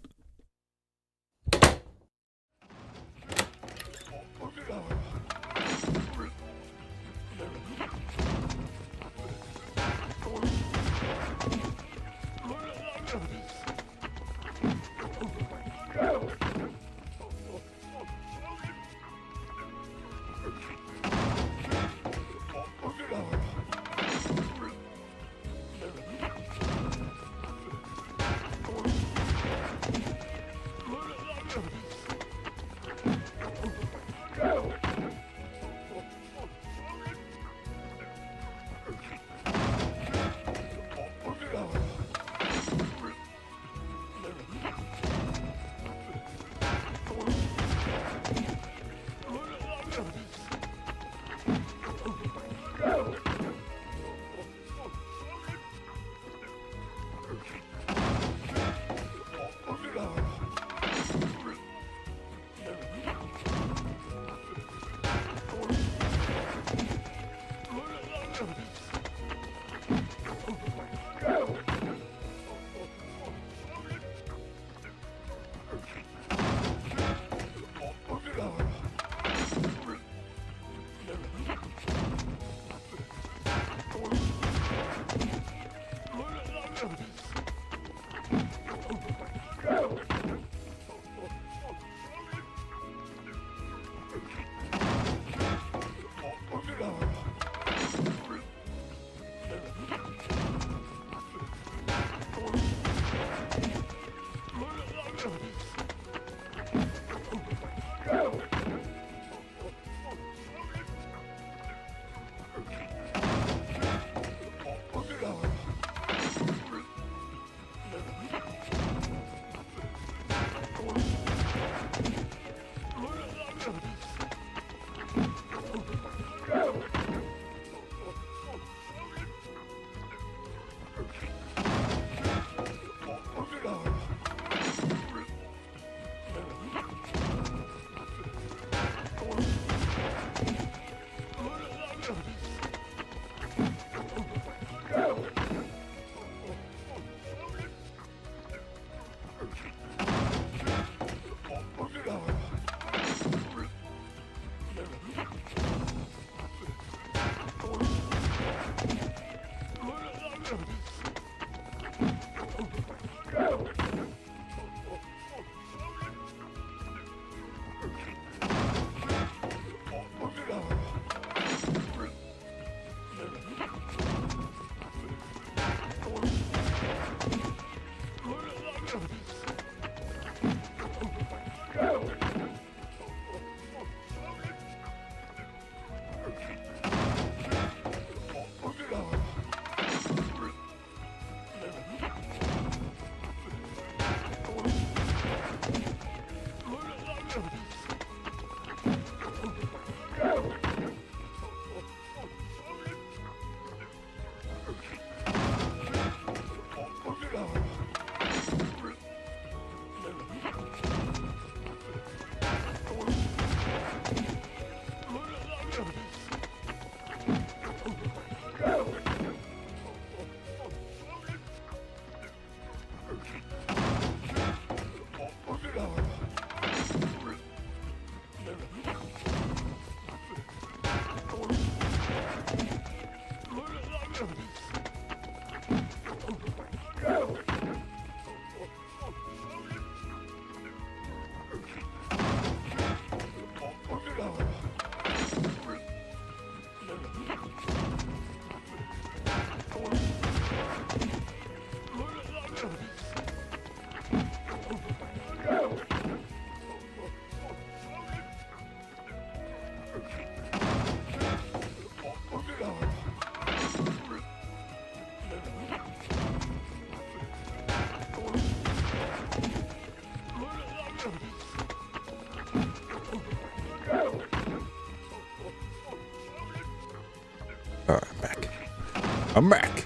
I'm back.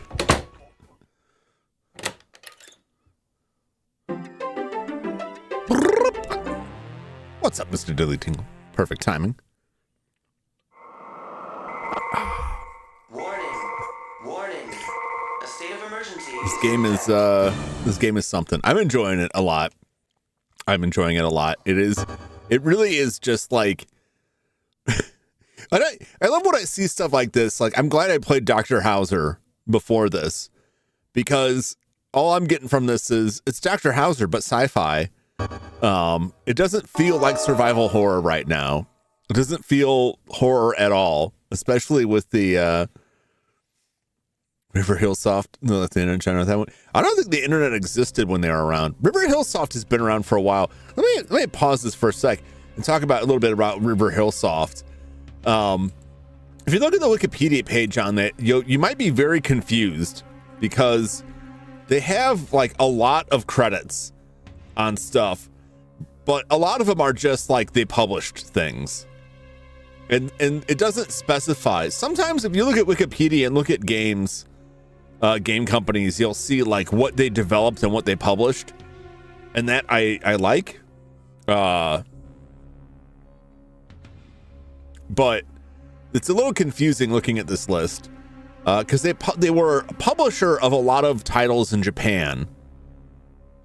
What's up, Mr. Dilly Tingle? Perfect timing. emergency. This game is something. I'm enjoying it a lot. It really is just like I love when I see stuff like this. Like, I'm glad I played Dr. Hauser before this, because all I'm getting from this is it's Dr. Hauser but sci-fi. It doesn't feel like survival horror right now. It doesn't feel horror at all, especially with the River Hillsoft. No, that's the internet. That one. I don't think the internet existed when they were around. River Hillsoft has been around for a while. Let me pause this for a sec and talk about a little bit about River Hillsoft. If you look at the Wikipedia page on that, you might be very confused, because they have like a lot of credits on stuff, but a lot of them are just like they published things. And it doesn't specify. Sometimes if you look at Wikipedia and look at games, game companies, you'll see like what they developed and what they published. And that I like. But it's a little confusing looking at this list, because they were a publisher of a lot of titles in Japan,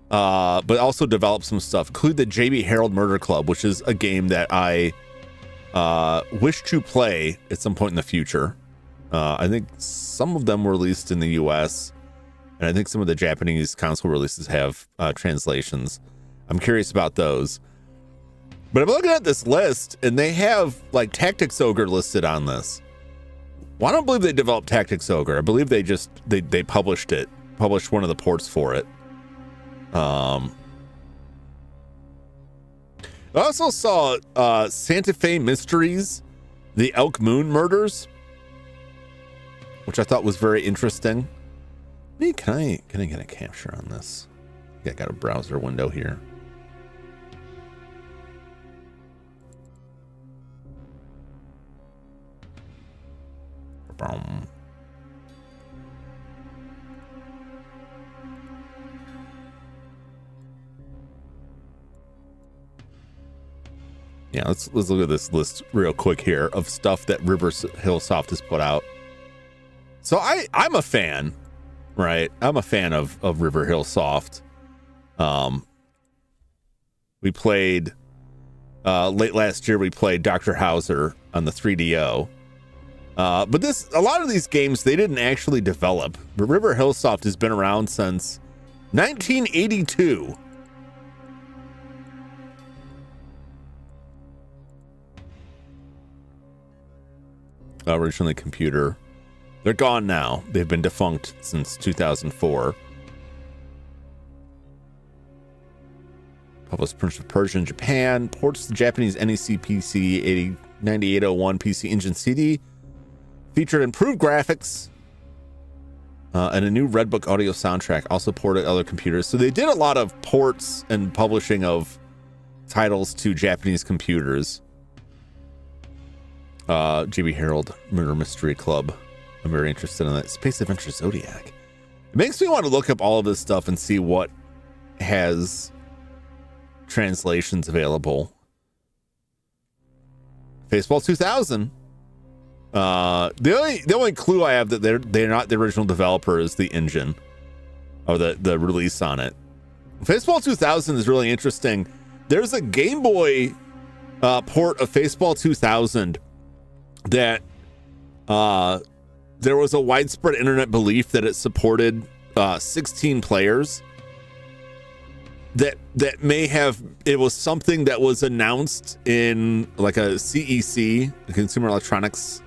but also developed some stuff, including the J.B. Harold Murder Club, which is a game that I wish to play at some point in the future. I think some of them were released in the US, and I think some of the Japanese console releases have translations. I'm curious about those. But I'm looking at this list, and they have like Tactics Ogre listed on this. Well, I don't believe they developed Tactics Ogre. I believe they published one of the ports for it. I also saw Santa Fe Mysteries, the Elk Moon Murders, which I thought was very interesting. Can I get a capture on this? I got a browser window here. Yeah, let's look at this list real quick here of stuff that River Hillsoft has put out. So I'm a fan, right? I'm a fan of River Hillsoft. We played late last year. We played Dr. Hauser on the 3DO. But a lot of these games they didn't actually develop. But River Hillsoft has been around since 1982. Originally computer. They're gone now. They've been defunct since 2004. Published Prince of Persia in Japan. Ports to the Japanese NEC PC 9801 PC Engine CD. Featured improved graphics and a new Red Book audio soundtrack. Also ported other computers. So they did a lot of ports and publishing of titles to Japanese computers. J.B. Harold Murder Mystery Club. I'm very interested in that. Space Adventure Zodiac. It makes me want to look up all of this stuff and see what has translations available. Baseball 2000. The only clue I have that they're not the original developer is the engine or the release on it. Baseball 2000 is really interesting. There's a Game Boy port of Baseball 2000 that there was a widespread internet belief that it supported 16 players. That may have, it was something that was announced in like a CEC, a Consumer Electronics,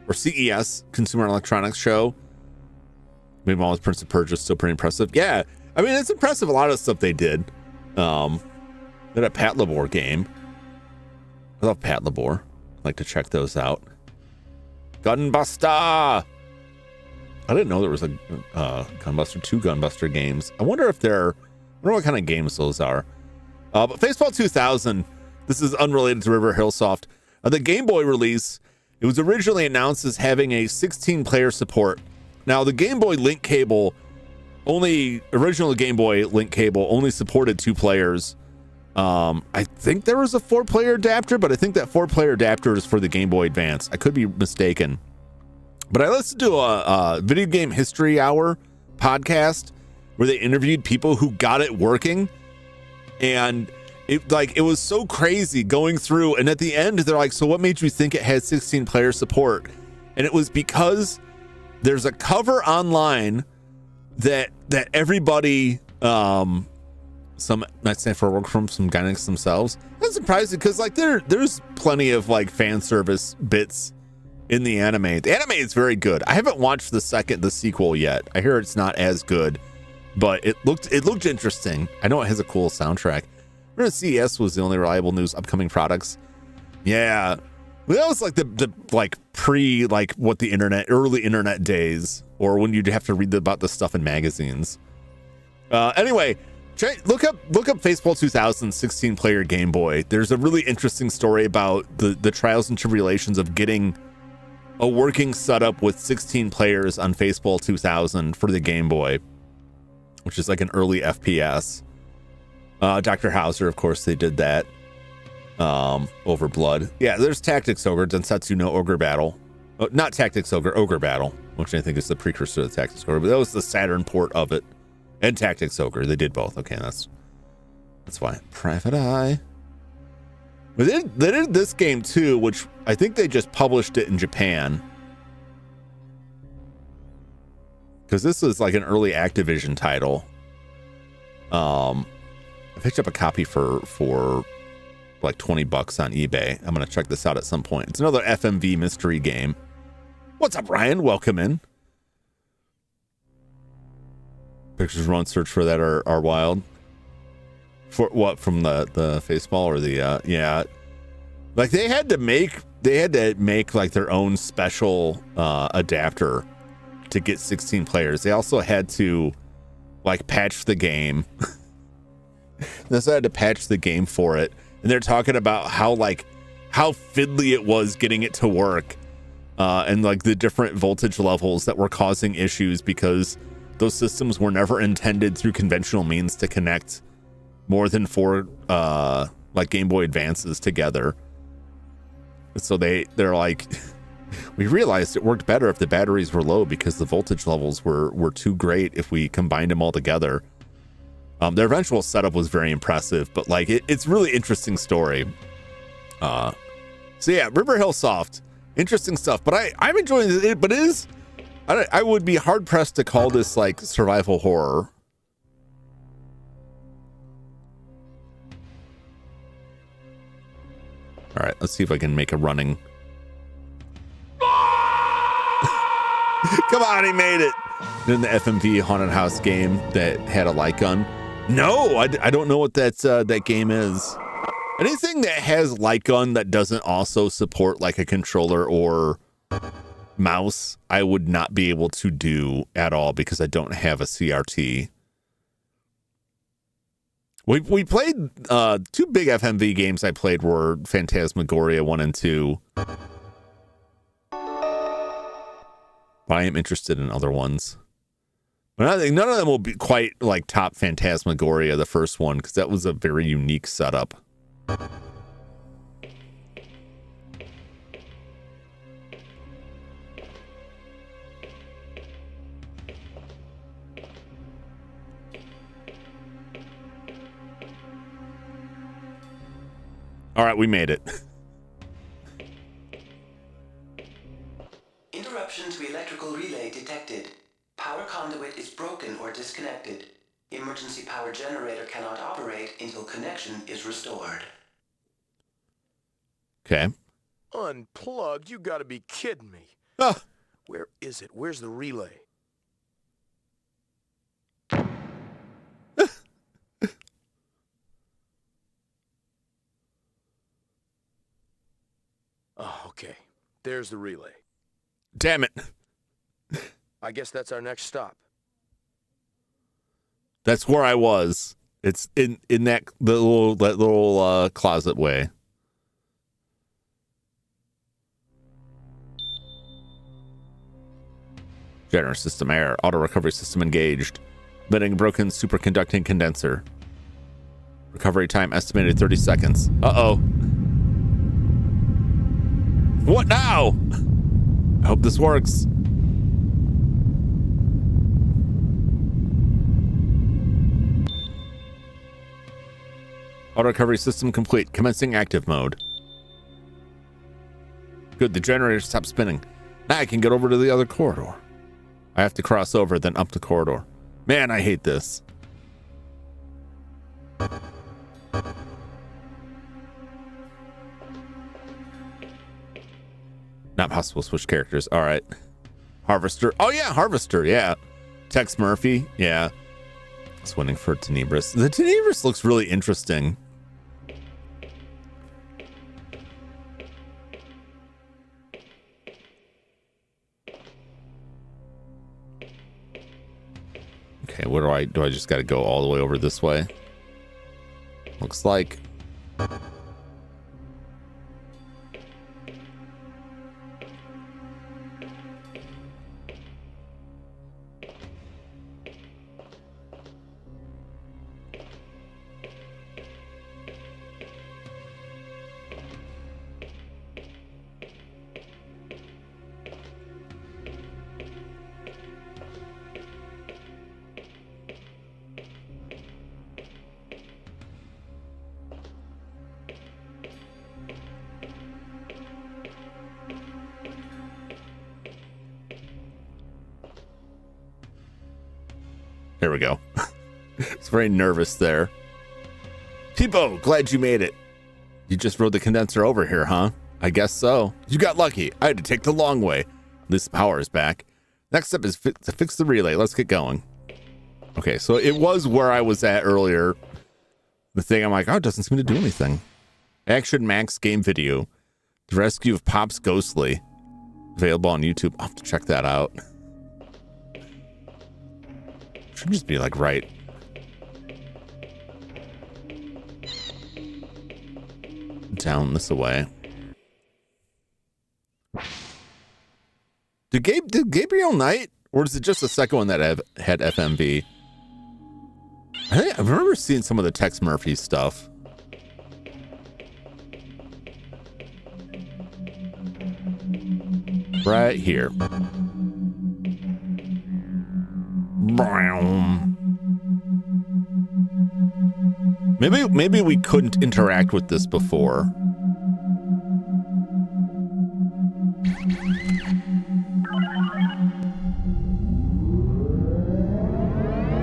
or CES, Consumer Electronics show. Meanwhile, with Prince of Persia is still pretty impressive. Yeah, I mean, it's impressive a lot of the stuff they did. They had a Pat Labor game. I love Pat Labor. I like to check those out. Gunbuster! I didn't know there was a Gunbuster, 2 Gunbuster games. I wonder what kind of games those are. But Baseball 2000, this is unrelated to River Hillsoft. The Game Boy release, it was originally announced as having a 16-player support. Now, the Game Boy link cable, original Game Boy link cable only supported 2 players. I think there was a 4-player adapter, but I think that 4-player adapter is for the Game Boy Advance. I could be mistaken. But I listened to a video game history hour podcast where they interviewed people who got it working, and it was so crazy going through. And at the end, they're like, "So what made you think it had 16 player support?" And it was because there's a cover online that everybody some might say for work from some Dynamics themselves. I'm surprised because like there's plenty of like fan service bits in the anime. The anime is very good. I haven't watched the sequel yet. I hear it's not as good, but it looked interesting. I know it has a cool soundtrack. Remember CES was the only reliable news upcoming products. Yeah. Well, that was like the like pre like what the early internet days, or when you'd have to read about the stuff in magazines. Anyway, look up Baseball 2000 16 player Game Boy. There's a really interesting story about the trials and tribulations of getting a working setup with 16 players on Baseball 2000 for the Game Boy, which is like an early FPS. Dr. Hauser, of course, they did that. Overblood. Yeah, there's Tactics Ogre, Densetsu no Ogre Battle. Not Tactics Ogre, Ogre Battle, which I think is the precursor to the Tactics Ogre, but that was the Saturn port of it. And Tactics Ogre, they did both. Okay, that's why. Private Eye. But they did this game too, which I think they just published it in Japan. Because this is like an early Activision title. I picked up a copy for like $20 on eBay. I'm gonna check this out at some point. It's another FMV mystery game. What's up, Ryan? Welcome in. Pictures run search for that are wild. For what, from the Faceball or the yeah, like they had to make like their own special adapter to get 16 players. They also had to like patch the game. They also had to patch the game for it, and they're talking about how fiddly it was getting it to work, and like the different voltage levels that were causing issues because those systems were never intended through conventional means to connect more than 4 like Game Boy Advances together. So they're like, we realized it worked better if the batteries were low because the voltage levels were too great if we combined them all together. Their eventual setup was very impressive, but like it's really interesting story. So yeah, River Hill Soft, interesting stuff. But I'm enjoying it. But it is, I would be hard pressed to call this like survival horror. All right, let's see if I can make a running. Come on, he made it. In the FMV haunted house game that had a light gun. No, I don't know what that game is. Anything that has light gun that doesn't also support like a controller or mouse, I would not be able to do at all because I don't have a CRT. We played 2 big FMV games I played were Phantasmagoria 1 and 2. But I am interested in other ones. But I think none of them will be quite like top Phantasmagoria, the first one, because that was a very unique setup. All right, we made it. Interruption to electrical relay detected. Power conduit is broken or disconnected. Emergency power generator cannot operate until connection is restored. Okay. Unplugged? You gotta be kidding me. Ah. Where is it? Where's the relay? Oh, okay. There's the relay. Damn it. I guess that's our next stop. That's where I was. It's in that little closet way. Generator system error. Auto recovery system engaged. Emitting broken superconducting condenser. Recovery time estimated 30 seconds. Uh-oh. What now? I hope this works. Auto recovery system complete. Commencing active mode. Good, the generator stopped spinning. Now I can get over to the other corridor. I have to cross over, then up the corridor. Man, I hate this. Not possible to switch characters. All right. Harvester. Oh, yeah, Harvester. Yeah. Tex Murphy. Yeah. It's winning for Tenebris. The Tenebris looks really interesting. Okay, what do I just got to go all the way over this way? Looks like. There we go. It's very nervous there. Tipo, glad you made it. You just rode the condenser over here, huh? I guess so. You got lucky. I had to take the long way. At least the power is back. Next step is to fix the relay. Let's get going. Okay, so it was where I was at earlier. The thing, I'm like, oh, it doesn't seem to do anything. Action Max game video. The rescue of Pops Ghostly. Available on YouTube. I'll have to check that out. Should just be like right. Down this way. Did Gabriel Knight, or is it just the second one that had FMV? I remember seeing some of the Tex Murphy stuff. Right here. Maybe we couldn't interact with this before.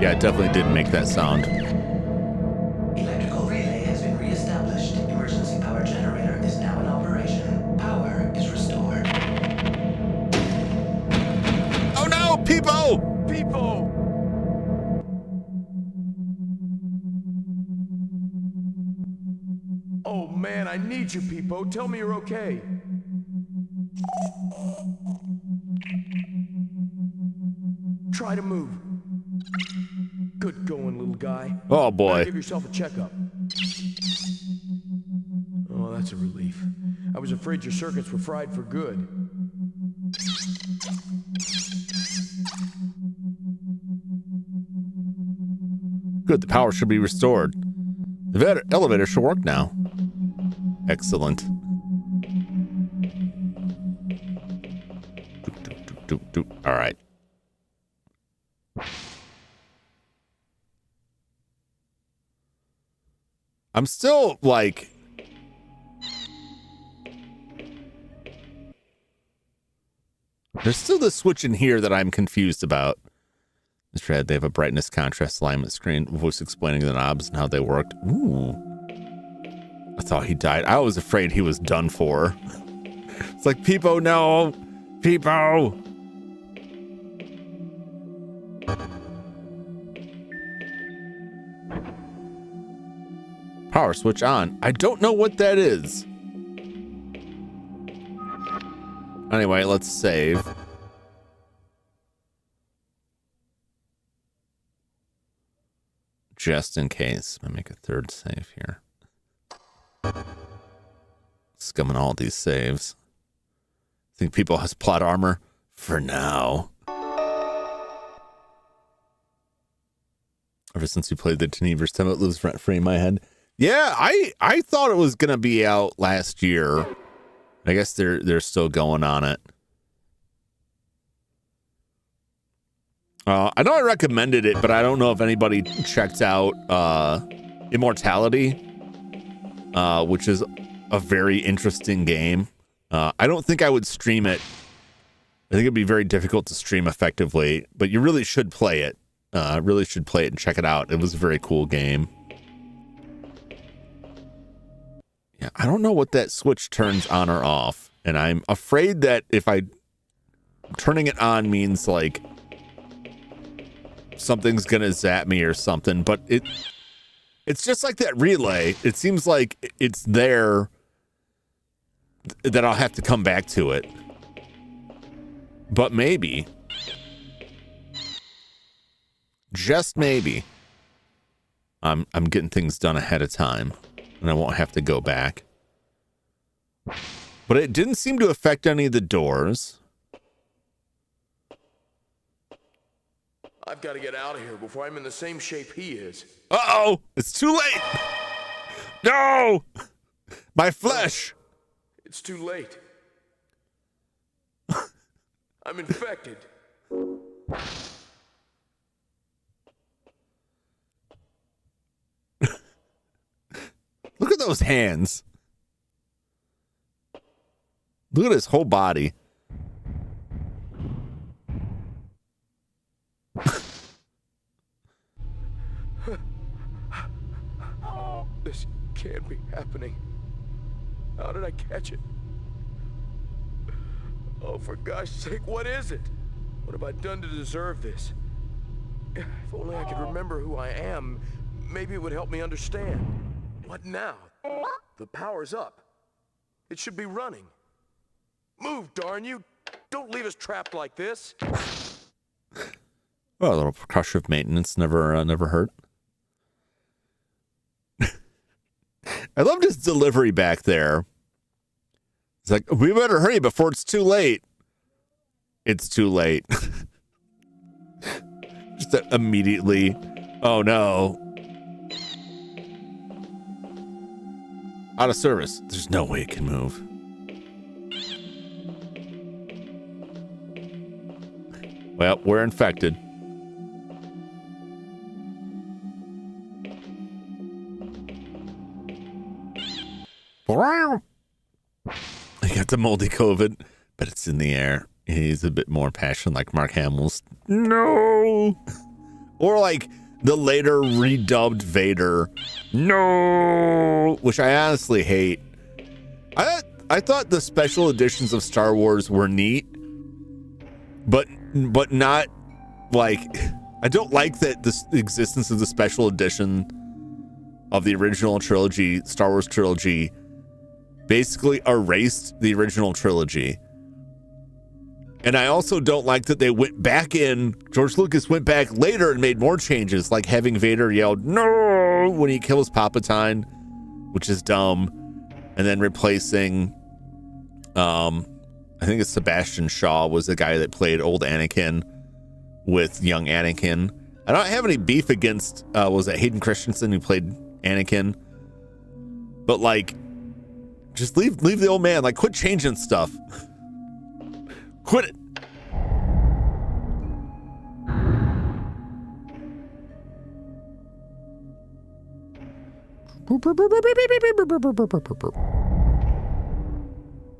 Yeah, it definitely didn't make that sound. Electrical relay has been reestablished. Emergency power generator is now in operation. Power is restored. Oh no, Peepo! People! Oh man, I need you, Peepo. Tell me you're okay. Try to move. Good going, little guy. Oh boy. Now give yourself a checkup. Oh, that's a relief. I was afraid your circuits were fried for good. Good, the power should be restored. The elevator should work now. Excellent. All right. I'm still like... There's still this switch in here that I'm confused about. Mr. Head, they have a brightness contrast alignment screen, voice explaining the knobs and how they worked. Ooh. I thought he died. I was afraid he was done for. It's like, Peepo, no. Peepo. Power switch on. I don't know what that is. Anyway, let's save. Just in case. I'm gonna make a third save here. Scumming all these saves. Think people has plot armor? For now. Ever since you played the Tenebris time, it lives rent free in my head. Yeah, I thought it was gonna be out last year. I guess they're still going on it. I know I recommended it, but I don't know if anybody checked out Immortality. which is a very interesting game. I don't think I would stream it. I think it'd be very difficult to stream effectively, but you really should play it. Really should play it and check it out. It was a very cool game. Yeah, I don't know what that switch turns on or off, and I'm afraid that if turning it on means like something's gonna zap me or something, but it's just like that relay. It seems like it's there that I'll have to come back to it. But maybe, just maybe, I'm getting things done ahead of time and I won't have to go back. But it didn't seem to affect any of the doors. I've got to get out of here before I'm in the same shape he is. Uh-oh, it's too late. No, my flesh. It's too late. I'm infected. Look at those hands. Look at his whole body. This can't be happening. How did I catch it? Oh, for gosh sake, what is it? What have I done to deserve this? If only I could remember who I am, maybe it would help me understand. What now? The power's up. It should be running. Move, darn you! Don't leave us trapped like this. Oh, a little percussive maintenance never hurt. I loved his delivery back there. It's like, we better hurry before it's too late. It's too late. Just immediately. Oh no. Out of service. There's no way it can move. Well, we're infected. I got the moldy COVID, but it's in the air. He's a bit more passionate, like Mark Hamill's. No. Or like the later redubbed Vader. No. Which I honestly hate. I thought the special editions of Star Wars were neat, but not like, I don't like that the existence of the special edition of the original trilogy, Star Wars trilogy, basically erased the original trilogy. And I also don't like that they went back in, George Lucas went back later and made more changes, like having Vader yelled, no, when he kills Palpatine, which is dumb. And then replacing, I think it's Sebastian Shaw was the guy that played old Anakin with young Anakin. I don't have any beef against, was it Hayden Christensen who played Anakin? But like, just leave the old man. Like, quit changing stuff. Quit it.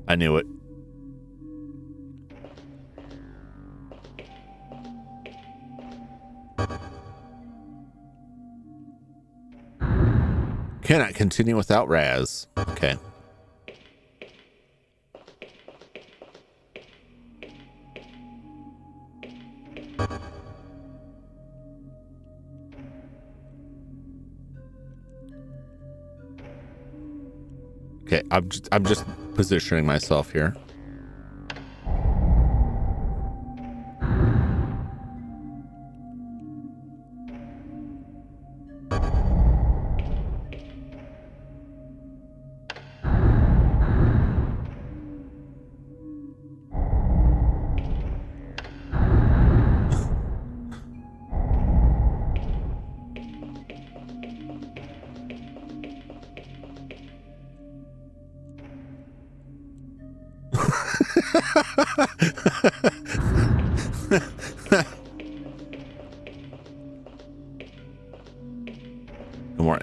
I knew it. Cannot continue without Raz. Okay. Okay, I'm just positioning myself here.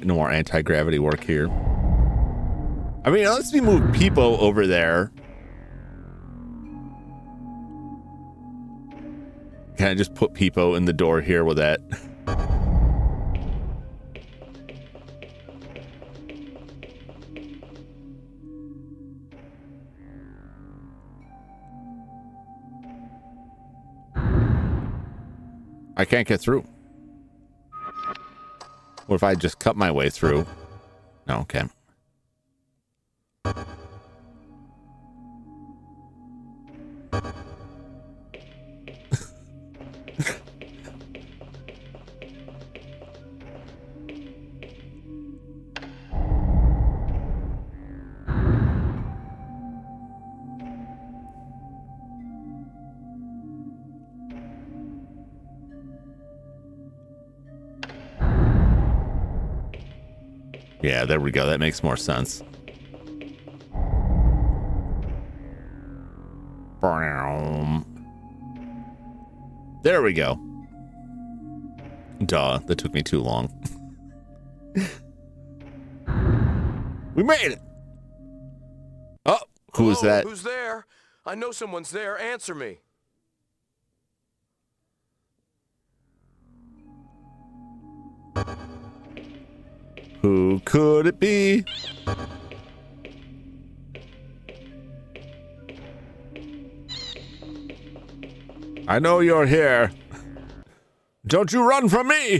No more anti-gravity work here. I mean, unless we move Peepo over there. Can I just put Peepo in the door here with that? I can't get through. What if I just cut my way through? No, okay. Yeah, there we go. That makes more sense. There we go. Duh, that took me too long. We made it. Oh, who's Hello, that? Who's there? I know someone's there. Answer me. Who could it be? I know you're here. Don't you run from me!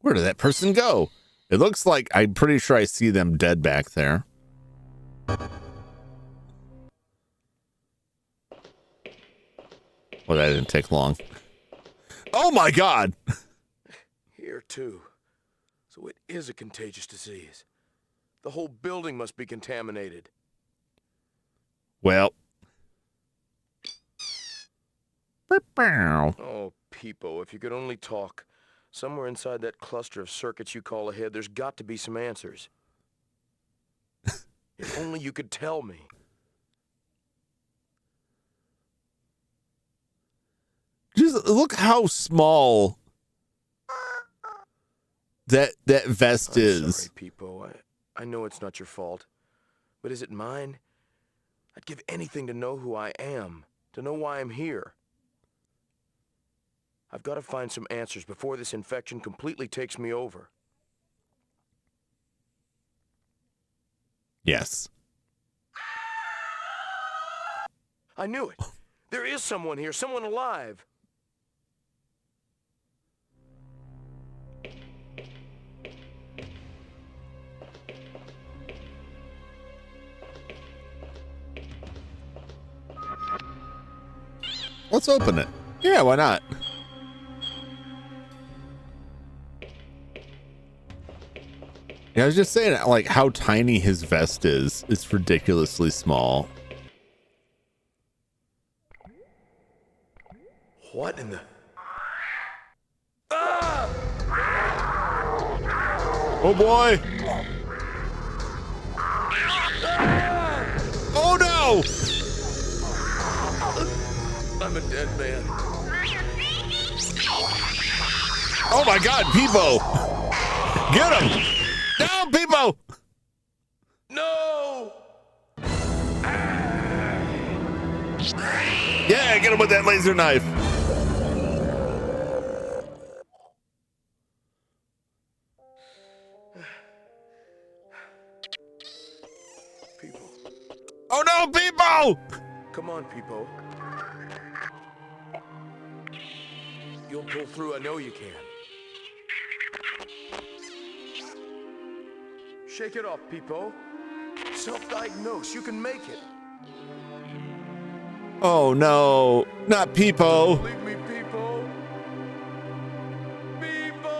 Where did that person go? It looks like I'm pretty sure I see them dead back there. Well, that didn't take long. Oh my God! Here too. So it is a contagious disease. The whole building must be contaminated. Well. Oh, Peepo, if you could only talk. Somewhere inside that cluster of circuits you call a head, there's got to be some answers. If only you could tell me. Just look how small that vest is. Sorry, Peepo. I know it's not your fault. But is it mine? I'd give anything to know who I am, to know why I'm here. I've got to find some answers before this infection completely takes me over. Yes. I knew it. There is someone here, someone alive. Let's open it. Yeah, why not? Yeah, I was just saying, like, how tiny his vest is. It's ridiculously small. What in the... Ah! Oh boy! Oh no! I'm a dead man. Oh my God, Peepo! Get him! Down, Peepo! No! Yeah, get him with that laser knife. Peepo. Oh no, Peepo! Come on, Peepo. You'll pull through, I know you can. Shake it off, Peepo. Self-diagnose, you can make it. Oh no, not Peepo. Leave me, Peepo. Peepo!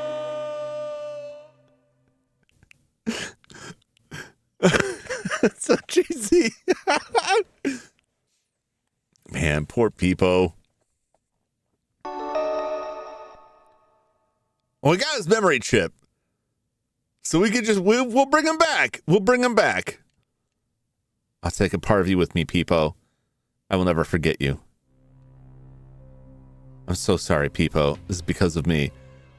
That's so cheesy. Man, poor Peepo. Well, we got his memory chip. So we could just, we'll bring him back. We'll bring him back. I'll take a part of you with me, Peepo. I will never forget you. I'm so sorry, Peepo. This is because of me.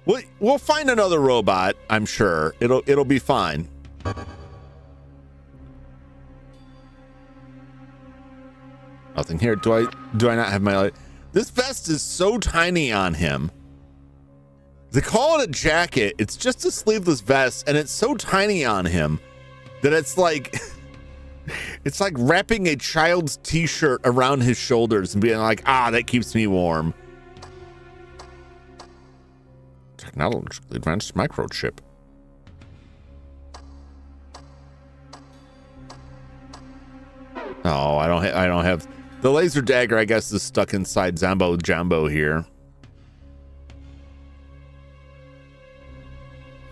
We'll find another robot, I'm sure. It'll be fine. Nothing here. Do I not have my light? This vest is so tiny on him. They call it a jacket. It's just a sleeveless vest, and it's so tiny on him that it's like it's like wrapping a child's t-shirt around his shoulders and being like, that keeps me warm. Technologically advanced microchip. Oh, I don't have the laser dagger. I guess is stuck inside Zambo Jumbo here.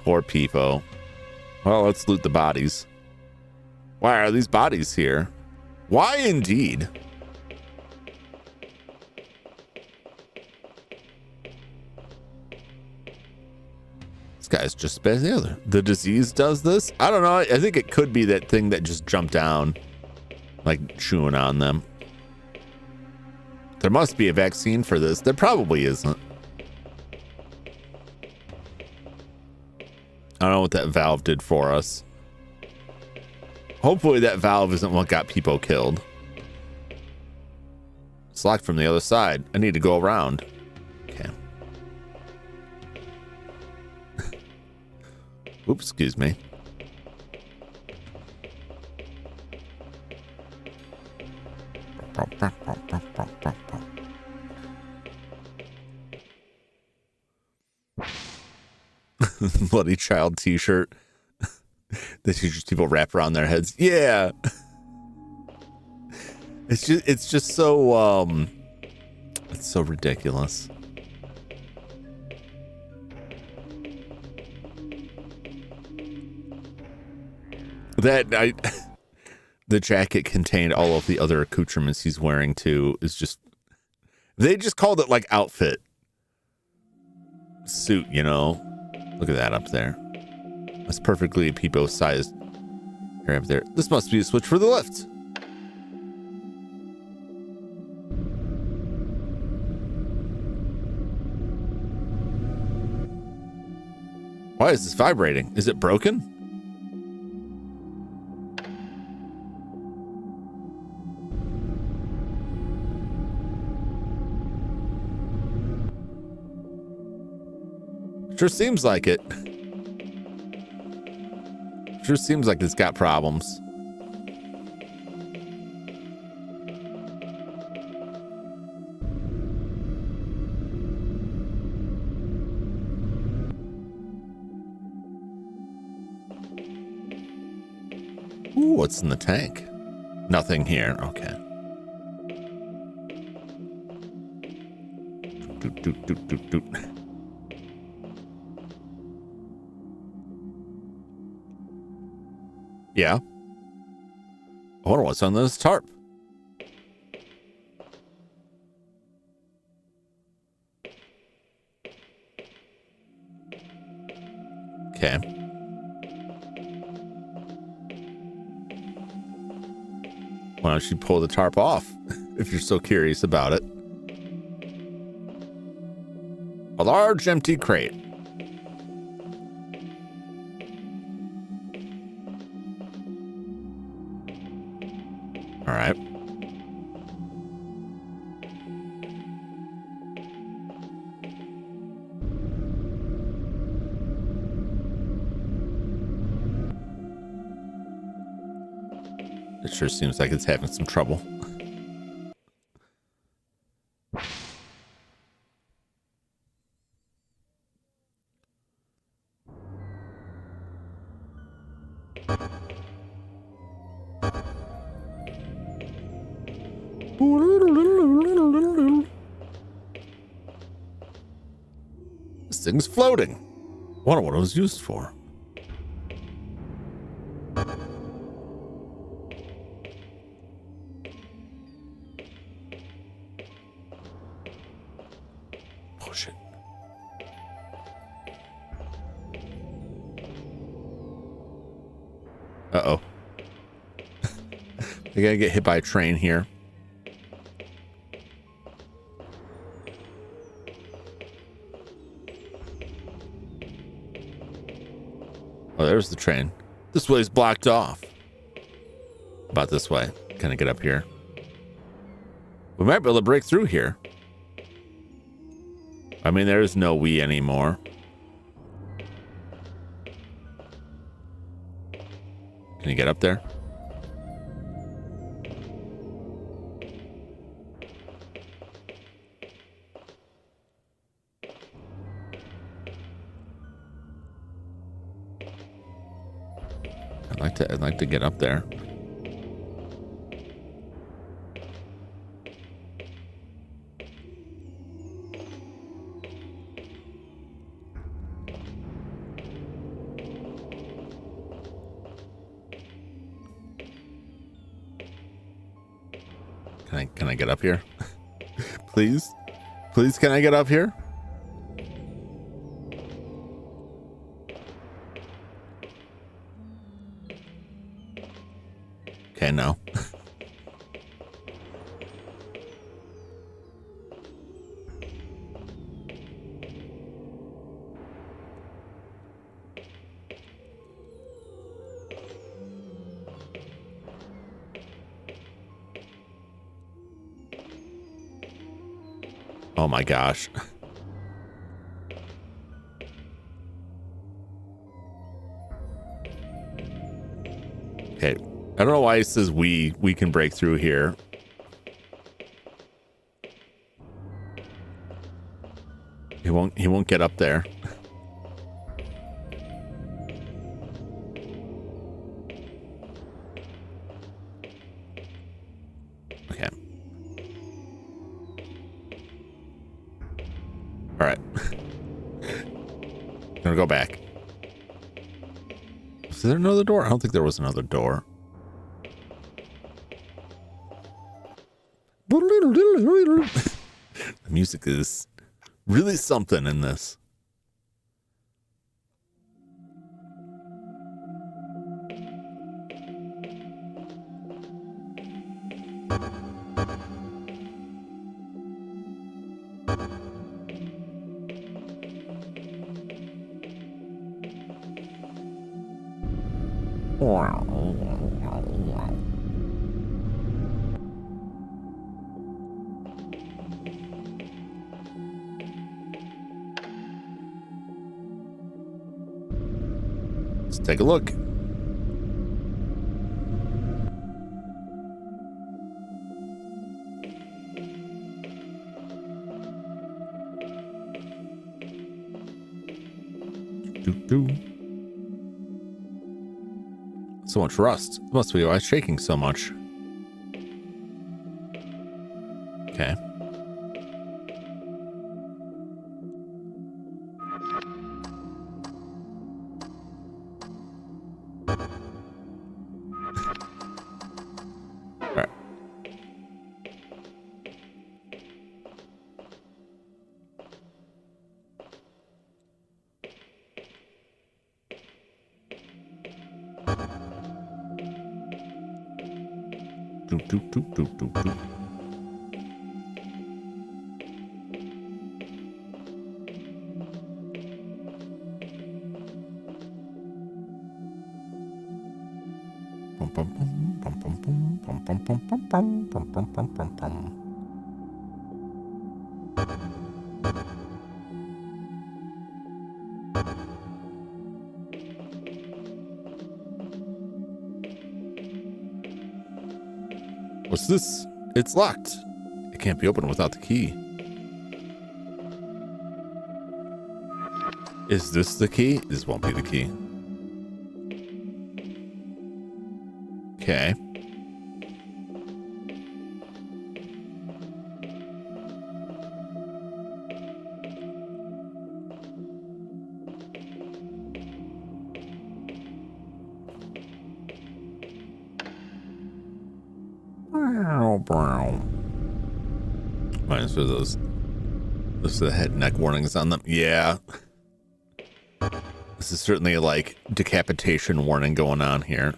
Poor Peepo. Well, let's loot the bodies. Why are these bodies here? Why indeed? This guy's just bad as the other. The disease does this? I don't know. I think it could be that thing that just jumped down, like chewing on them. There must be a vaccine for this. There probably isn't. I don't know what that valve did for us. Hopefully that valve isn't what got people killed. It's locked from the other side. I need to go around. Okay. Oops, excuse me. Bloody child t-shirt that people wrap around their heads. Yeah. It's just so it's so ridiculous. The jacket contained all of the other accoutrements he's wearing too. Is just, they just called it like outfit suit, you know. Look at that up there. That's perfectly Peepo sized. Here, up there. This must be a switch for the lift. Why is this vibrating? Is it broken? Sure seems like it. Sure seems like it's got problems. Ooh, what's in the tank? Nothing here. Okay. Doot, doot, doot, doot, doot. Yeah. I wonder what's on this tarp. Okay. Why don't you pull the tarp off if you're so curious about it? A large empty crate. All right. It sure seems like it's having some trouble. This thing's floating. Wonder what it was used for. Push it. Uh-oh. They gotta get hit by a train here. Oh, there's the train. This way's blocked off. About this way. Can I get up here? We might be able to break through here. I mean, there's no we anymore. Can you get up there? I'd like to get up there. Can I get up here? Please? Please, can I get up here? Okay, no. Oh my gosh. Okay. I don't know why it says we can break through here. He won't get up there. Okay. All right. Gonna go back. Is there another door? I don't think there was another door. The music is really something in this. Let's take a look. So much rust. It must be why it's shaking so much. Okay. All right. What's this? It's locked. It can't be opened without the key. Is this the key? This won't be the key. Okay. Right, so those the head and neck warnings on them. Yeah. This is certainly like decapitation warning going on here.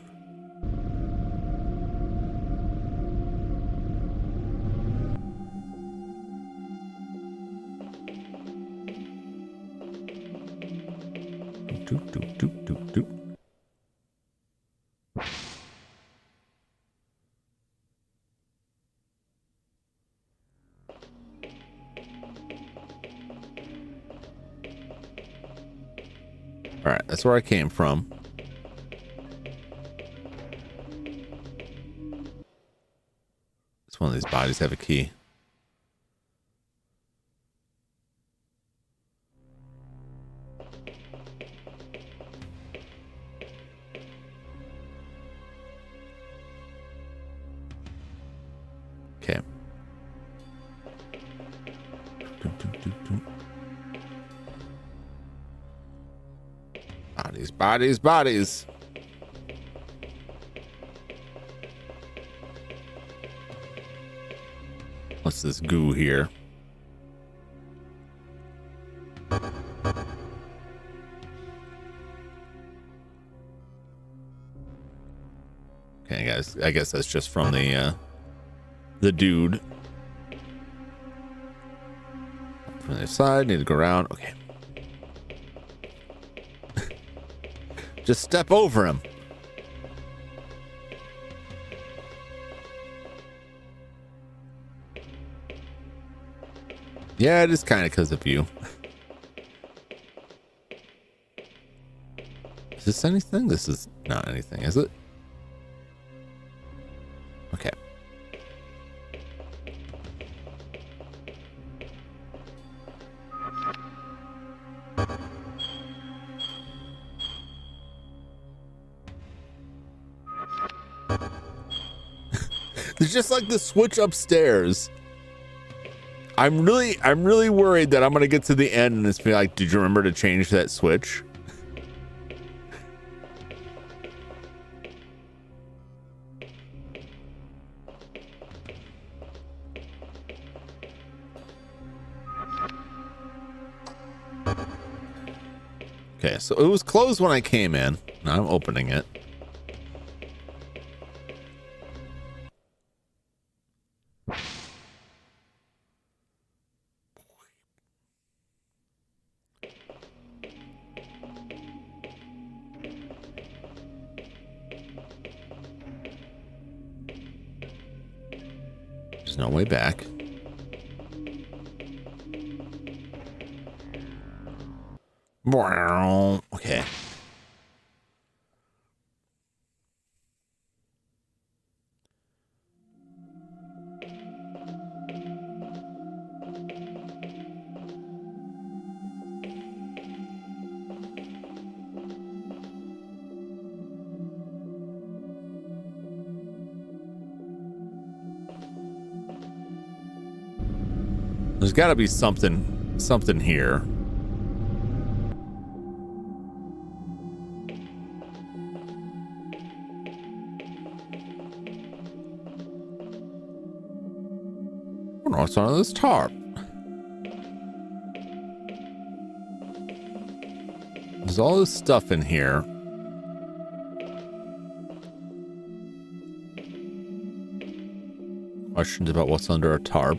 All right, that's where I came from. Does one of these bodies have a key? Okay. Bodies, bodies, bodies. What's this goo here? Okay, guys. I guess that's just from the dude. From the other side, need to go around. Okay. Just step over him. Yeah, it is kind of because of you. Is this anything? This is not anything, is it? Okay. It's just like the switch upstairs. I'm really worried that I'm gonna get to the end and it's be like, did you remember to change that switch? Okay, so it was closed when I came in. Now I'm opening it. There's no way back. Okay. There's got to be something here. I don't know what's on this tarp. There's all this stuff in here. Questions about what's under a tarp.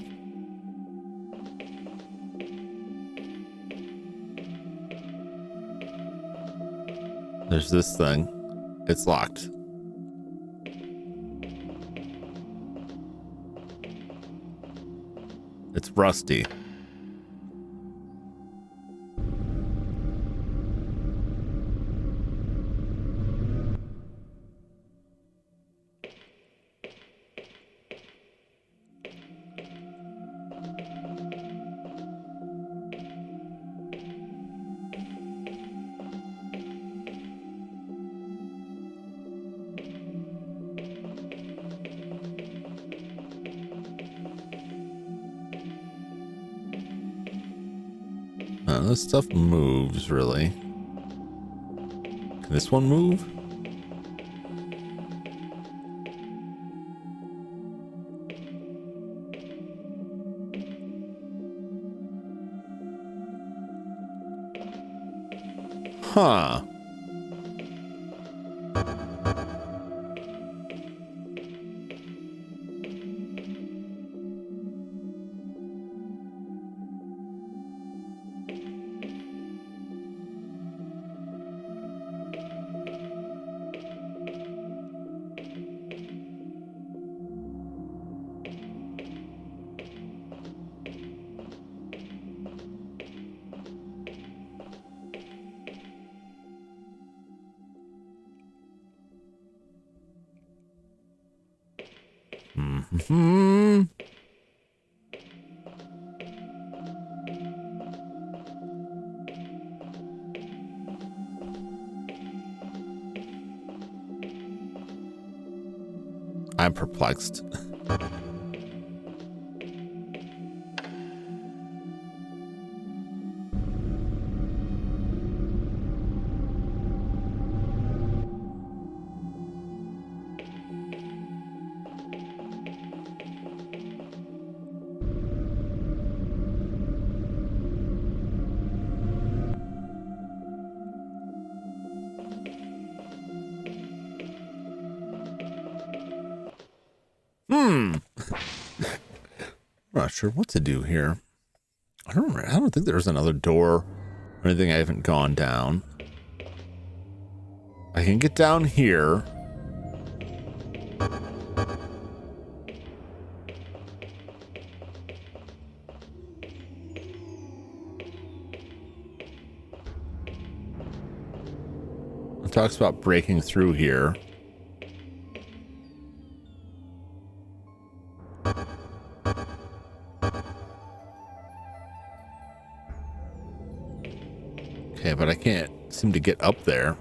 There's this thing. It's locked. It's rusty. This stuff moves, really. Can this one move? Huh. I'm perplexed. I'm not sure what to do here. I don't think there's another door or anything I haven't gone down. I can get down here. It talks about breaking through here. Okay, but I can't seem to get up there.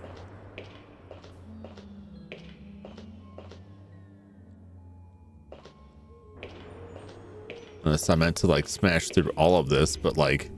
Unless I meant to like smash through all of this, but like...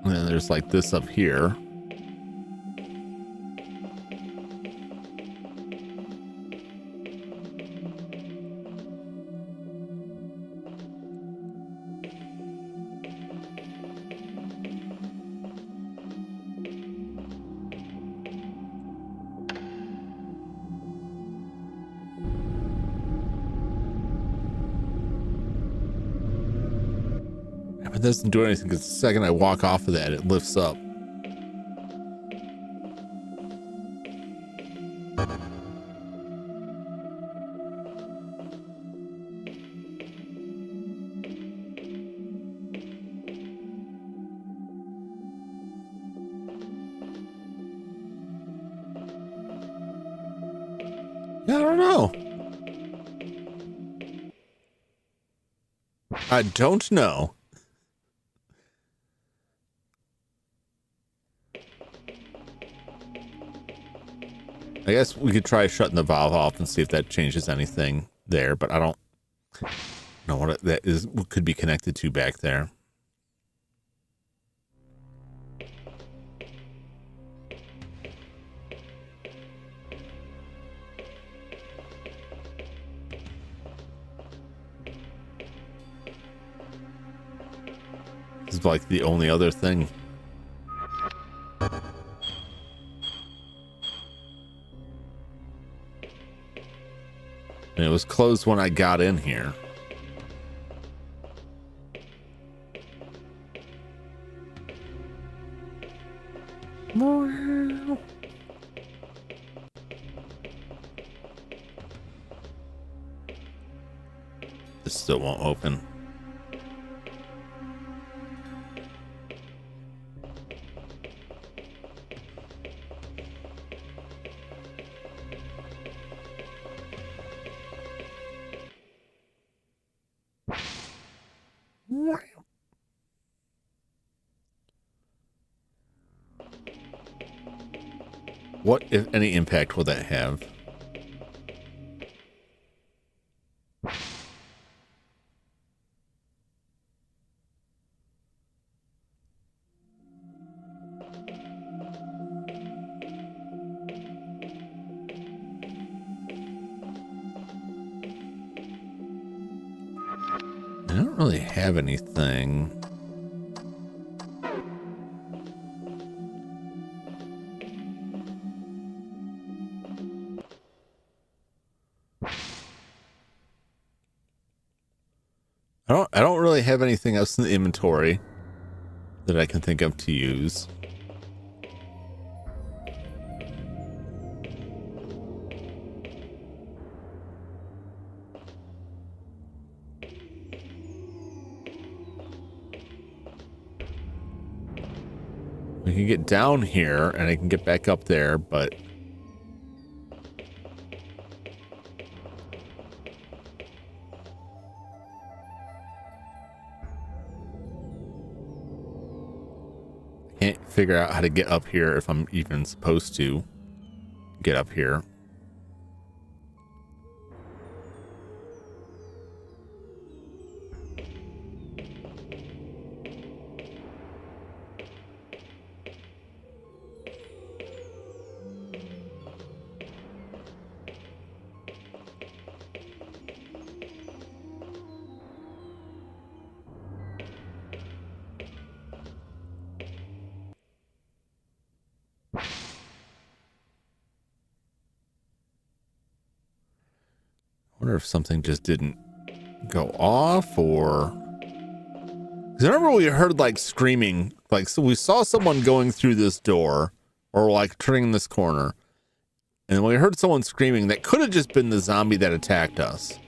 And then there's like this up here. It doesn't do anything because the second I walk off of that, it lifts up. Yeah, I don't know. I don't know. I guess we could try shutting the valve off and see if that changes anything there, but I don't know what that is, what could be connected to back there. This is like the only other thing. And it was closed when I got in here. This still won't open. What, if any, impact will that have? I don't really have anything. I don't really have anything else in the inventory that I can think of to use. We can get down here and I can get back up there, but can't figure out how to get up here if I'm even supposed to get up here. I wonder if something just didn't go off, or... 'Cause I remember we heard like screaming, like, so we saw someone going through this door or like turning this corner, and we heard someone screaming. That could have just been the zombie that attacked us.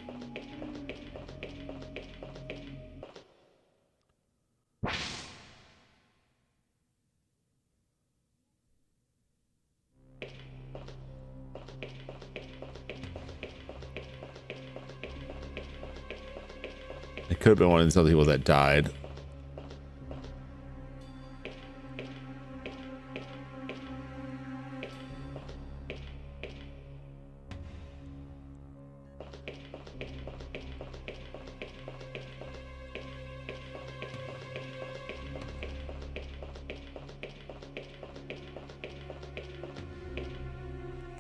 It could have been one of these other people that died.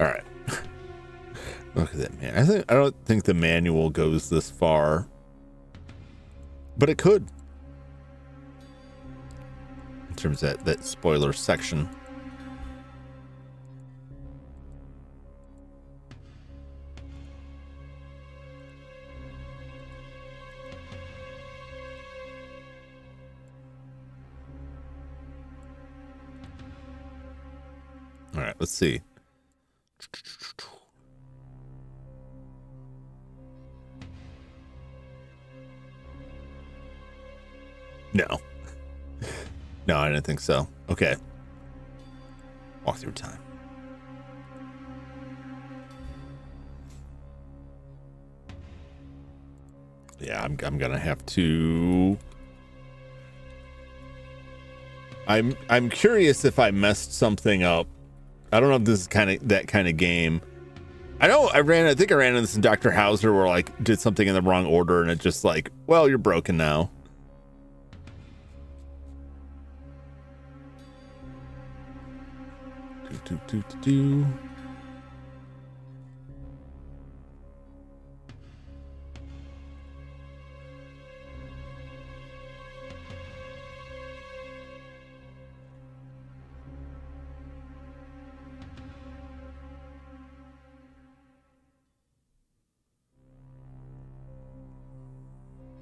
All right. Look at that, man. I don't think the manual goes this far. But it could. In terms of that spoiler section. All right, let's see. No. No, I didn't think so. Okay. Walk through time. Yeah, I'm gonna have to. I'm curious if I messed something up. I don't know if this is that kind of game. I think I ran into this in Dr. Hauser where I did something in the wrong order and it just like, well, you're broken now. Do.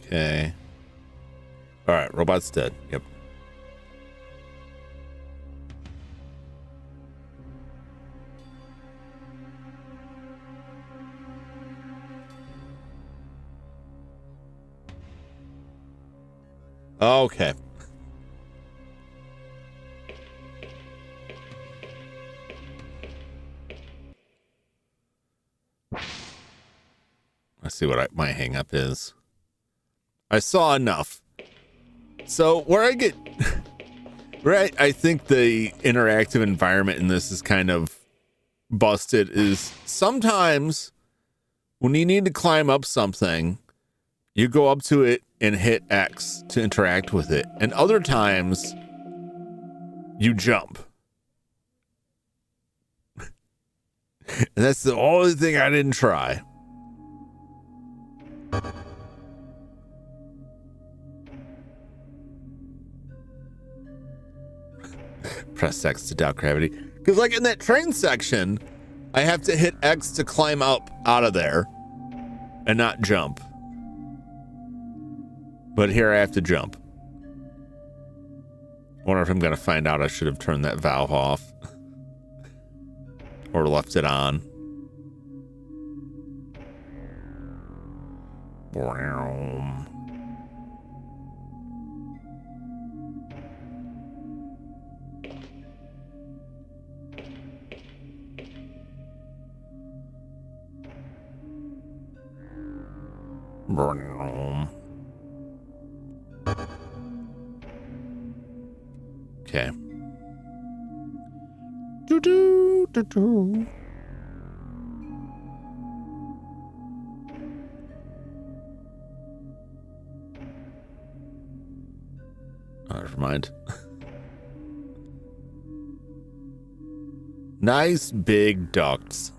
Okay. All right, robot's dead. Yep. Okay. Let's see what my hang up is. I saw enough. So where I think the interactive environment in this is kind of busted is sometimes when you need to climb up something, you go up to it and hit X to interact with it. And other times you jump. And that's the only thing I didn't try. Press X to doubt gravity. Because like in that train section, I have to hit X to climb up out of there and not jump. But here I have to jump. Wonder if I'm gonna find out I should have turned that valve off. Or left it on. Okay. Do do do do. Oh, never mind. Nice big ducts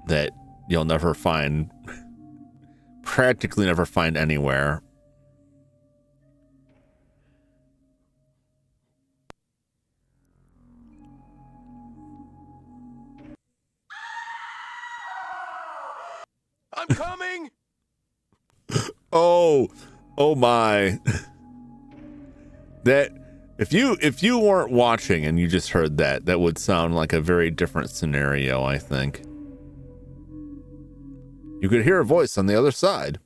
that you'll never find, practically never find anywhere. I'm coming! Oh my. That if you weren't watching and you just heard that, that would sound like a very different scenario, I think. You could hear a voice on the other side.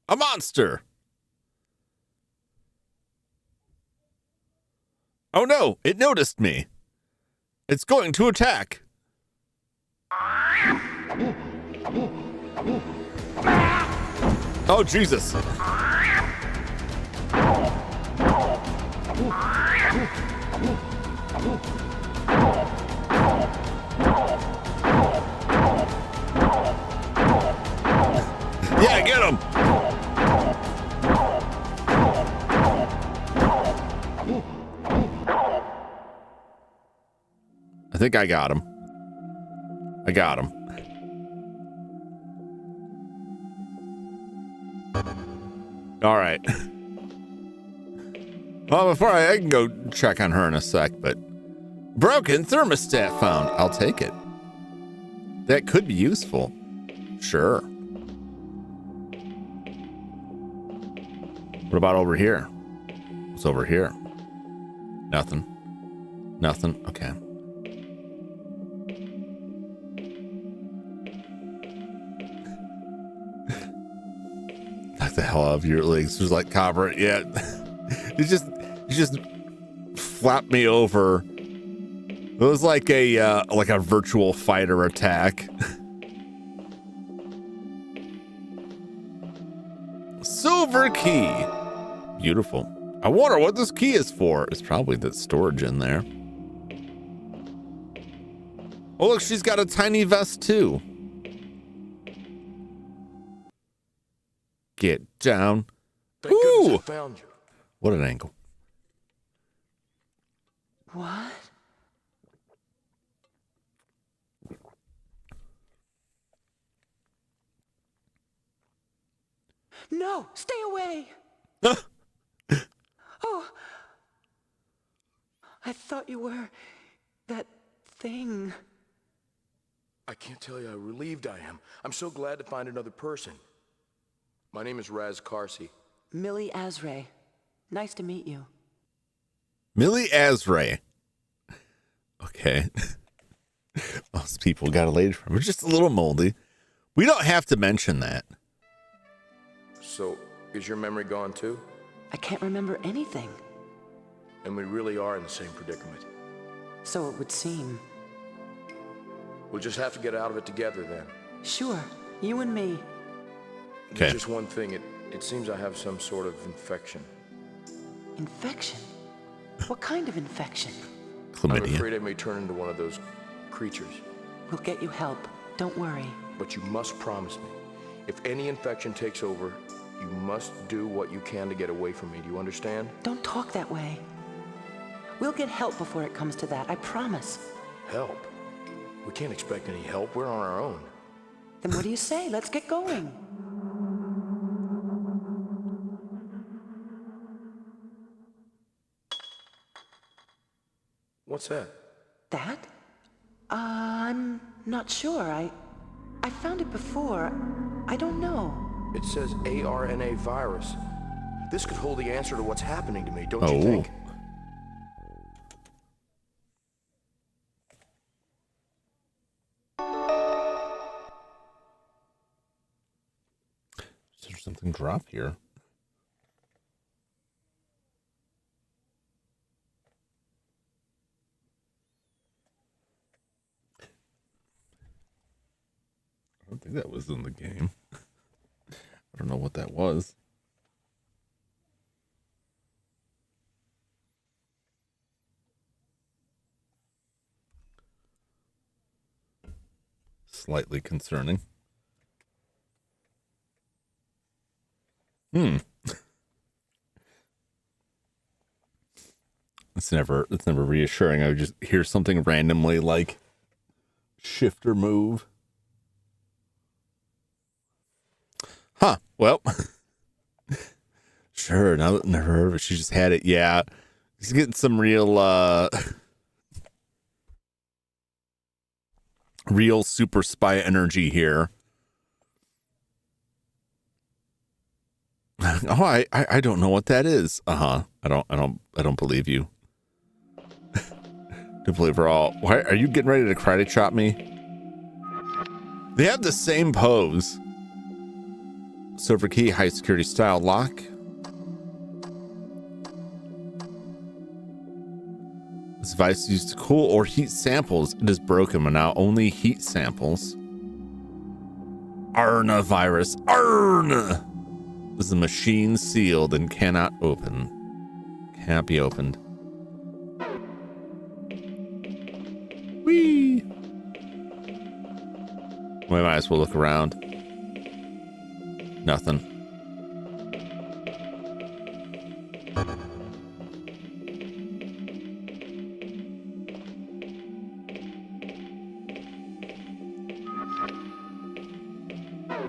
A monster. Oh no, it noticed me. It's going to attack. Oh, Jesus. Yeah, get him. I think I got him. I got him. All right. Well, before I can go check on her in a sec, but broken thermostat found. I'll take it. That could be useful. Sure. What about over here? What's over here? Nothing. Nothing. Okay. Knock the hell out of your legs. Just like Cobra. Yeah. You just flapped me over. It was like a virtual fighter attack. Silver key. Beautiful. I wonder what this key is for. It's probably the storage in there. Oh, look, she's got a tiny vest too. Get down. Thank goodness I found you. What an angle. What? No, stay away. Oh, I thought you were that thing. I can't tell you how relieved I am. I'm so glad to find another person. My name is Raz Carsey. Millie Azray. Nice to meet you. Millie Azray. Okay. Most people got a lady from her. Just a little moldy. We don't have to mention that. So, is your memory gone too? I can't remember anything. And we really are in the same predicament. So it would seem. We'll just have to get out of it together then. Sure, you and me. Okay. Just one thing, it seems I have some sort of infection. Infection? What kind of infection? I'm Chlamydia. afraid I may turn into one of those creatures. We'll get you help. Don't worry. But you must promise me, if any infection takes over, you must do what you can to get away from me. Do you understand? Don't talk that way. We'll get help before it comes to that, I promise. Help? We can't expect any help. We're on our own. Then what do you say? Let's get going. What's that? That? I'm not sure. I found it before. I don't know. It says ARNA virus. This could hold the answer to what's happening to me, don't Oh. you think? Is there something drop here? I don't think that was in the game. I don't know what that was. Slightly concerning. It's never reassuring. I would just hear something randomly like shift or move. Huh. Well, sure. Never heard of it. She just had it. Yeah. She's getting some real real super spy energy here. Oh, I don't know what that is. I don't believe you. Don't believe her all. Why are you getting ready to karate chop me? They have the same pose. Server key, high security style lock. This device is used to cool or heat samples. It is broken, but now only heat samples. Arna virus. Arna. This is a machine sealed and cannot open. Cannot be opened. Whee! We might as well look around. Nothing.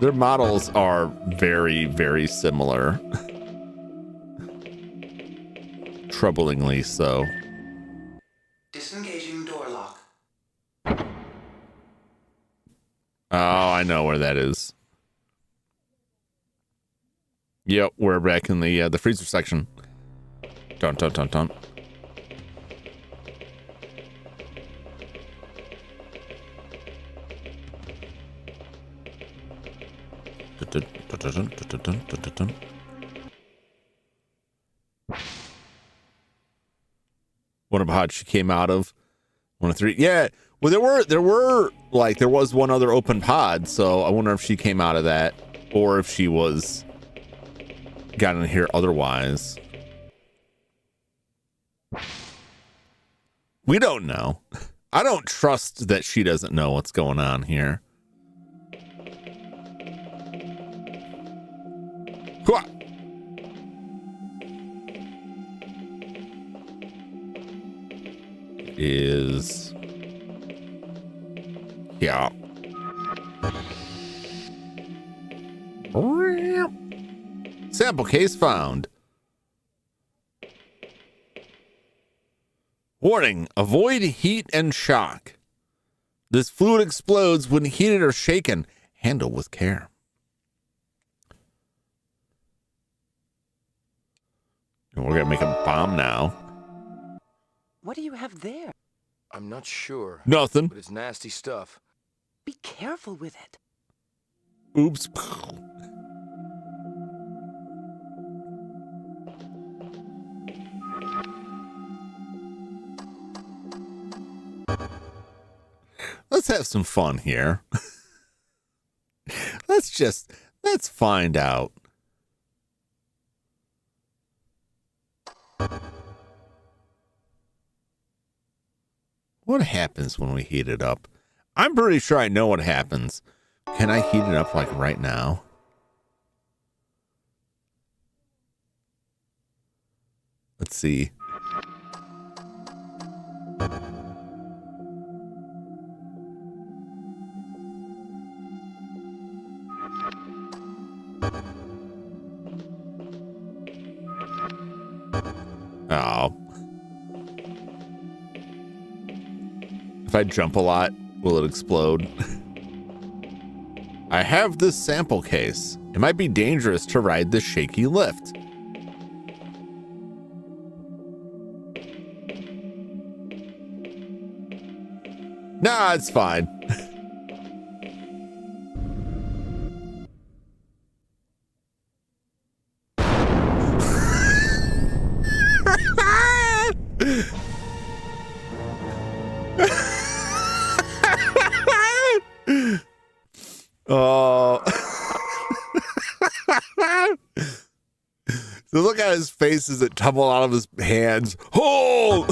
Their models are very, very similar. Troublingly so. Disengaging door lock. Oh, I know where that is. Yep, we're back in the freezer section. Dun dun dun dun. One of how she came out of 1 of 3. Yeah, well, there was one other open pod, so I wonder if she came out of that or if she was got in here otherwise. We don't know. I don't trust that she doesn't know what's going on here. Hua! Is yeah. Sample case found. Warning, avoid heat and shock. This fluid explodes when heated or shaken. Handle with care. And we're gonna make a bomb now. What do you have there? I'm not sure. Nothing. But it's nasty stuff. Be careful with it. Oops. Let's have some fun here. Let's find out. What happens when we heat it up? I'm pretty sure I know what happens. Can I heat it up like right now? Let's see. Oh. If I jump a lot, will it explode? I have this sample case. It might be dangerous to ride this shaky lift. Nah, it's fine. Oh. So look at his face as it tumbled out of his hands. Oh!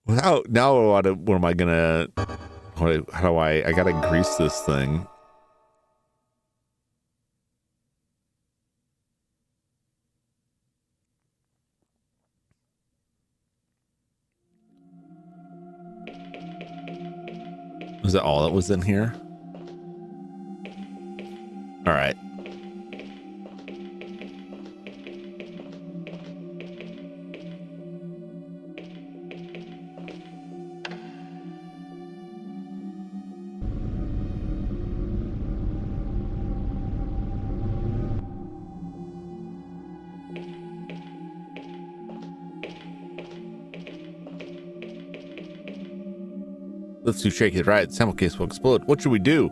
Well, now what am I gonna? How do I gotta grease this thing. Was that all that was in here? All right. Let's too shaky to ride. Sample case will explode. What should we do?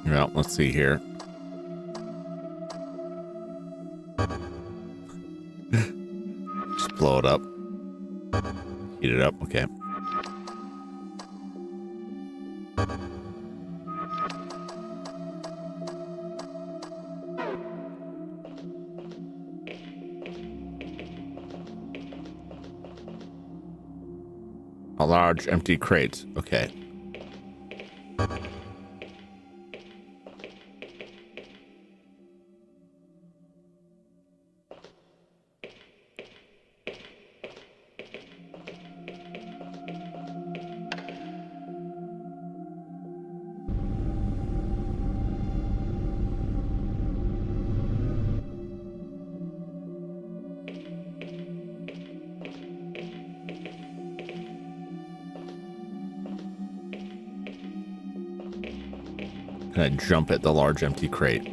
Well, let's see here. Just blow it up. Heat it up. Okay. A large empty crate. Okay. And I jump at the large empty crate.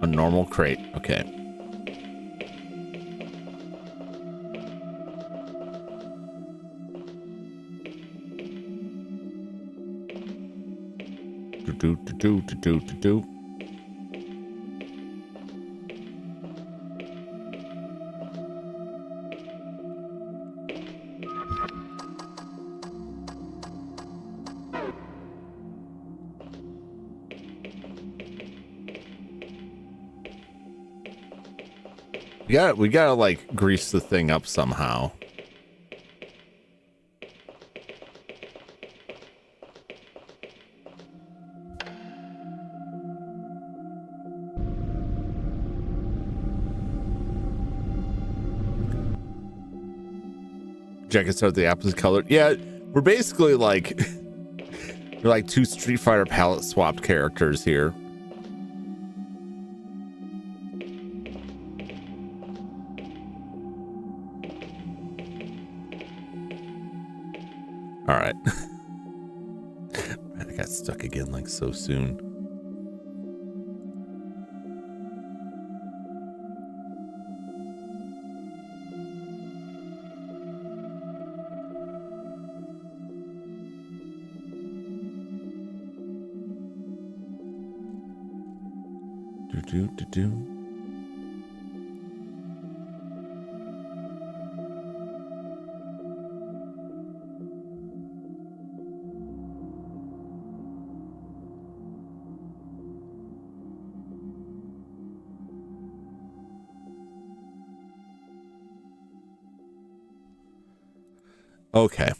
A normal crate. Okay. Do. We gotta like grease the thing up somehow. Jackets are the opposite color. Yeah, we're basically like we're like two Street Fighter palette swapped characters here. All right. I got stuck again like so soon. Do. Okay.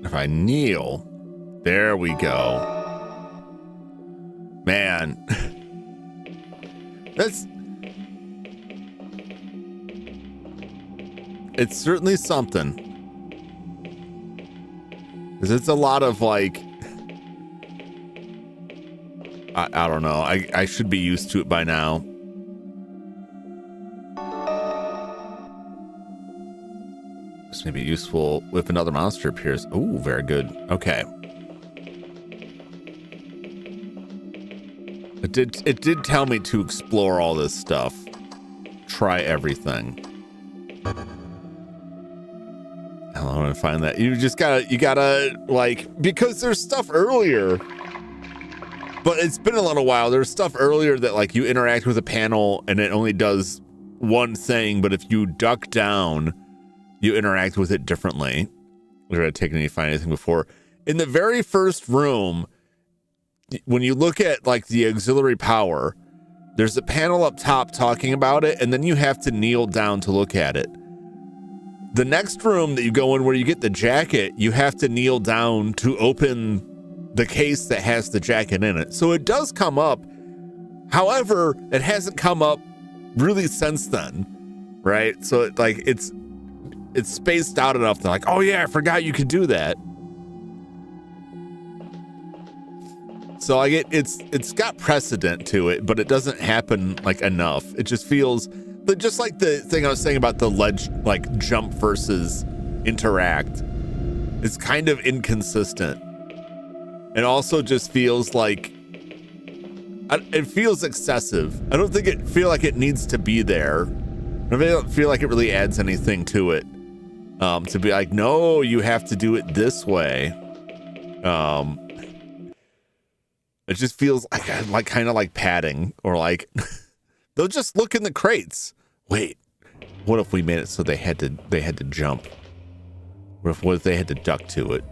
If I kneel, there we go. Man, it's certainly something. Because it's a lot of like, I don't know. I should be used to it by now. This may be useful if another monster appears. Ooh, very good. Okay. It did tell me to explore all this stuff. Try everything. I don't want to find that. You gotta like, because there's stuff earlier. But it's been a little while. There's stuff earlier that like you interact with a panel and it only does one thing, but if you duck down, you interact with it differently. We're gonna take any find anything before. In the very first room, when you look at like the auxiliary power, there's a panel up top talking about it, and then you have to kneel down to look at it. The next room that you go in where you get the jacket, you have to kneel down to open the case that has the jacket in it. So it does come up. However, it hasn't come up really since then, right? So it's spaced out enough to like, oh yeah, I forgot you could do that. So I get it's got precedent to it, but it doesn't happen like enough. It just feels just like the thing I was saying about the ledge, like jump versus interact. It's kind of inconsistent. And also just feels like it feels excessive. I don't think it feel like it needs to be there. I don't feel like it really adds anything to it. To be like, no, you have to do it this way. It just feels like kind of like padding, or like they'll just look in the crates. Wait, what if we made it so they had to jump? What if they had to duck to it?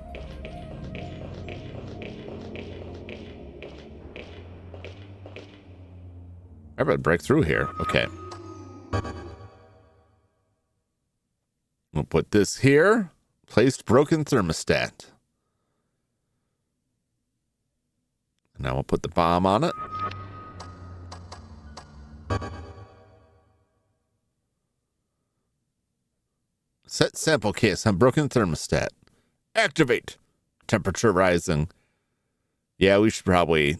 I better break through here. Okay. We'll put this here. Placed broken thermostat. Now we'll put the bomb on it. Set sample case on broken thermostat. Activate. Temperature rising. Yeah, we should probably...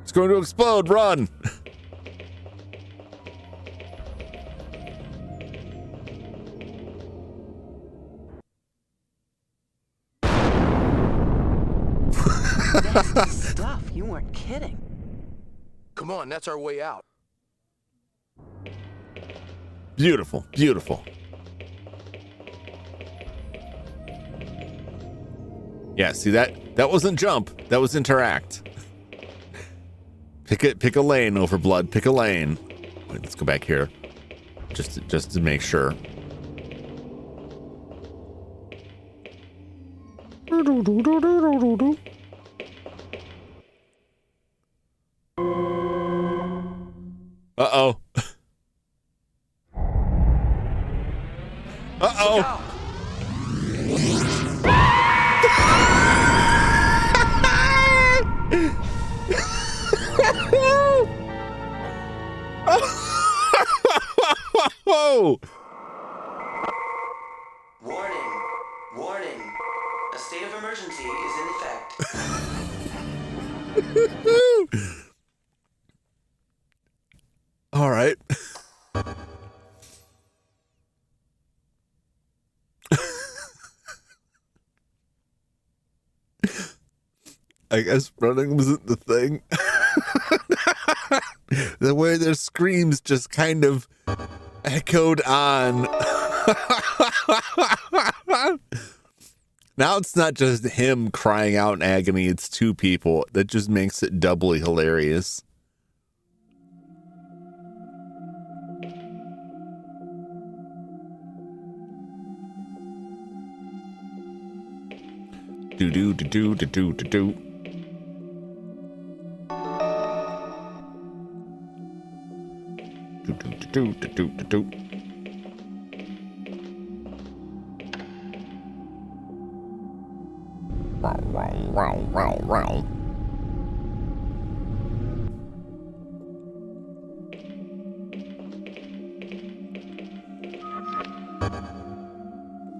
It's going to explode. Run. Nasty stuff. You weren't kidding. Come on, that's our way out. Beautiful, beautiful. Yeah, see that wasn't jump. That was interact. Pick a lane, Overblood. Pick a lane. Wait, let's go back here. Just to make sure. Uh-oh. Uh-oh. Whoa. Warning. A state of emergency is in effect. All right. I guess running wasn't the thing. The way their screams just kind of echoed on. Now it's not just him crying out in agony, it's two people. That just makes it doubly hilarious. Do do do do do do do do. Do do do do do do do.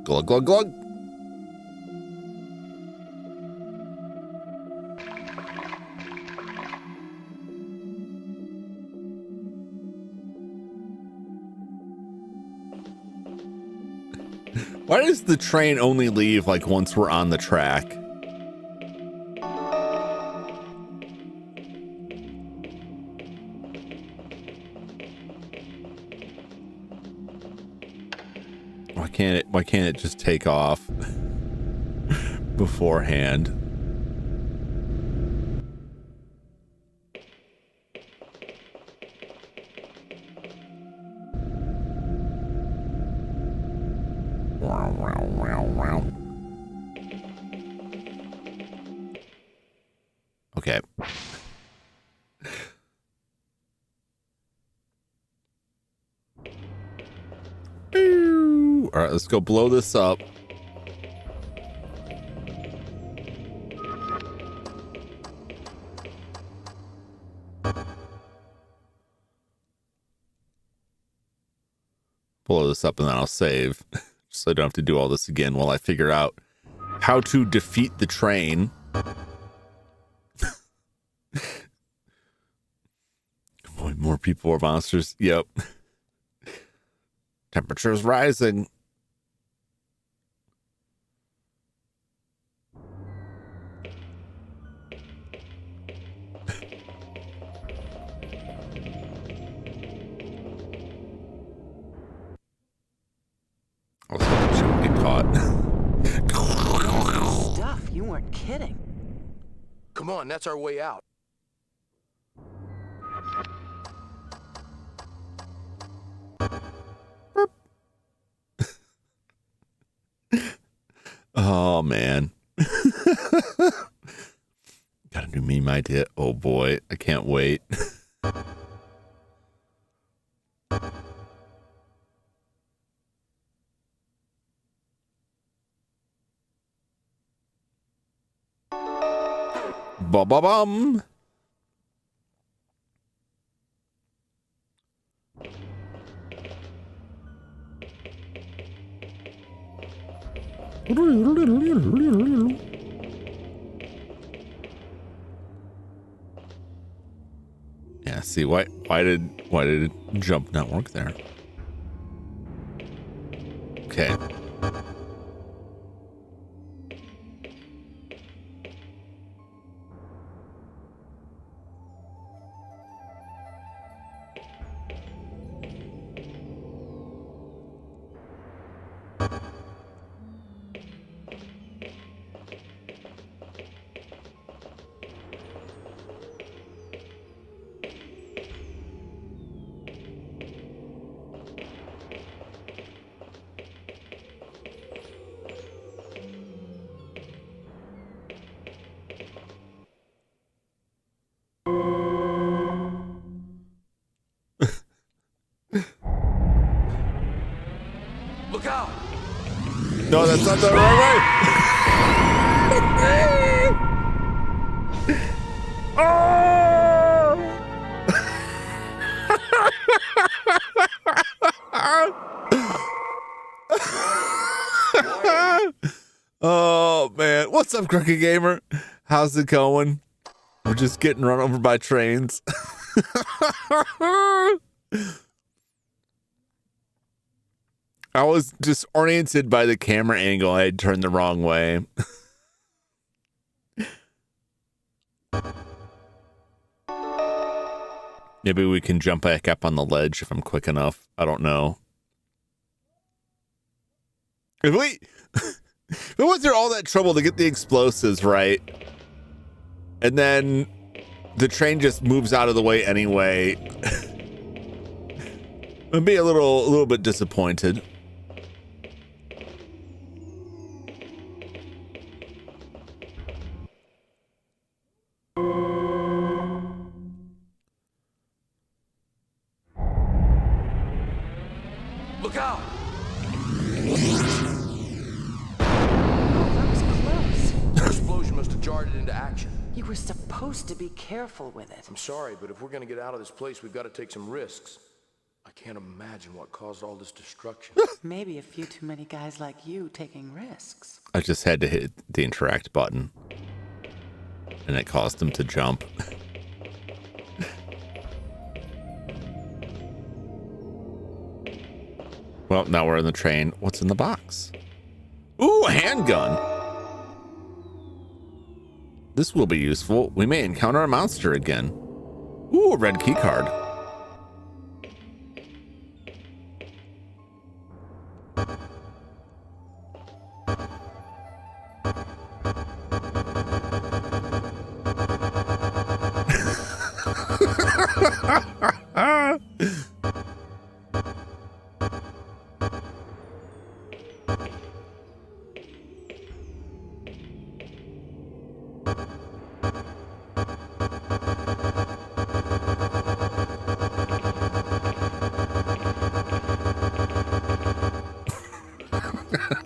Glug, glug, glug. Why does the train only leave like once we're on the track? Why can't it just take off beforehand? Okay. All right, let's go blow this up. Blow this up and then I'll save. So I don't have to do all this again while I figure out how to defeat the train. Boy, more people or monsters. Yep. Temperature's rising. I was hoping she would get caught. Stuff, you weren't kidding. Come on, that's our way out. Oh, man. Got a new meme idea. Oh, boy. I can't wait. Ba-ba-bum. Yeah, see, why did jump not work there? Okay. Look out! No, that's not the right way. Oh man, what's up, Crooked Gamer? How's it going? We're just getting run over by trains. I was disoriented by the camera angle. I had turned the wrong way. Maybe we can jump back up on the ledge if I'm quick enough. I don't know. If we went through all that trouble to get the explosives, right? And then the train just moves out of the way anyway. I'd be a little bit disappointed. Look out! Oh, that was close. Explosion started into action. You were supposed to be careful with it. I'm sorry, but if we're gonna get out of this place, we've got to take some risks. I can't imagine what caused all this destruction. Maybe a few too many guys like you taking risks. I just had to hit the interact button. And it caused him to jump. Well, now we're in the train. What's in the box? Ooh, a handgun. This will be useful. We may encounter a monster again. Ooh, a red key card.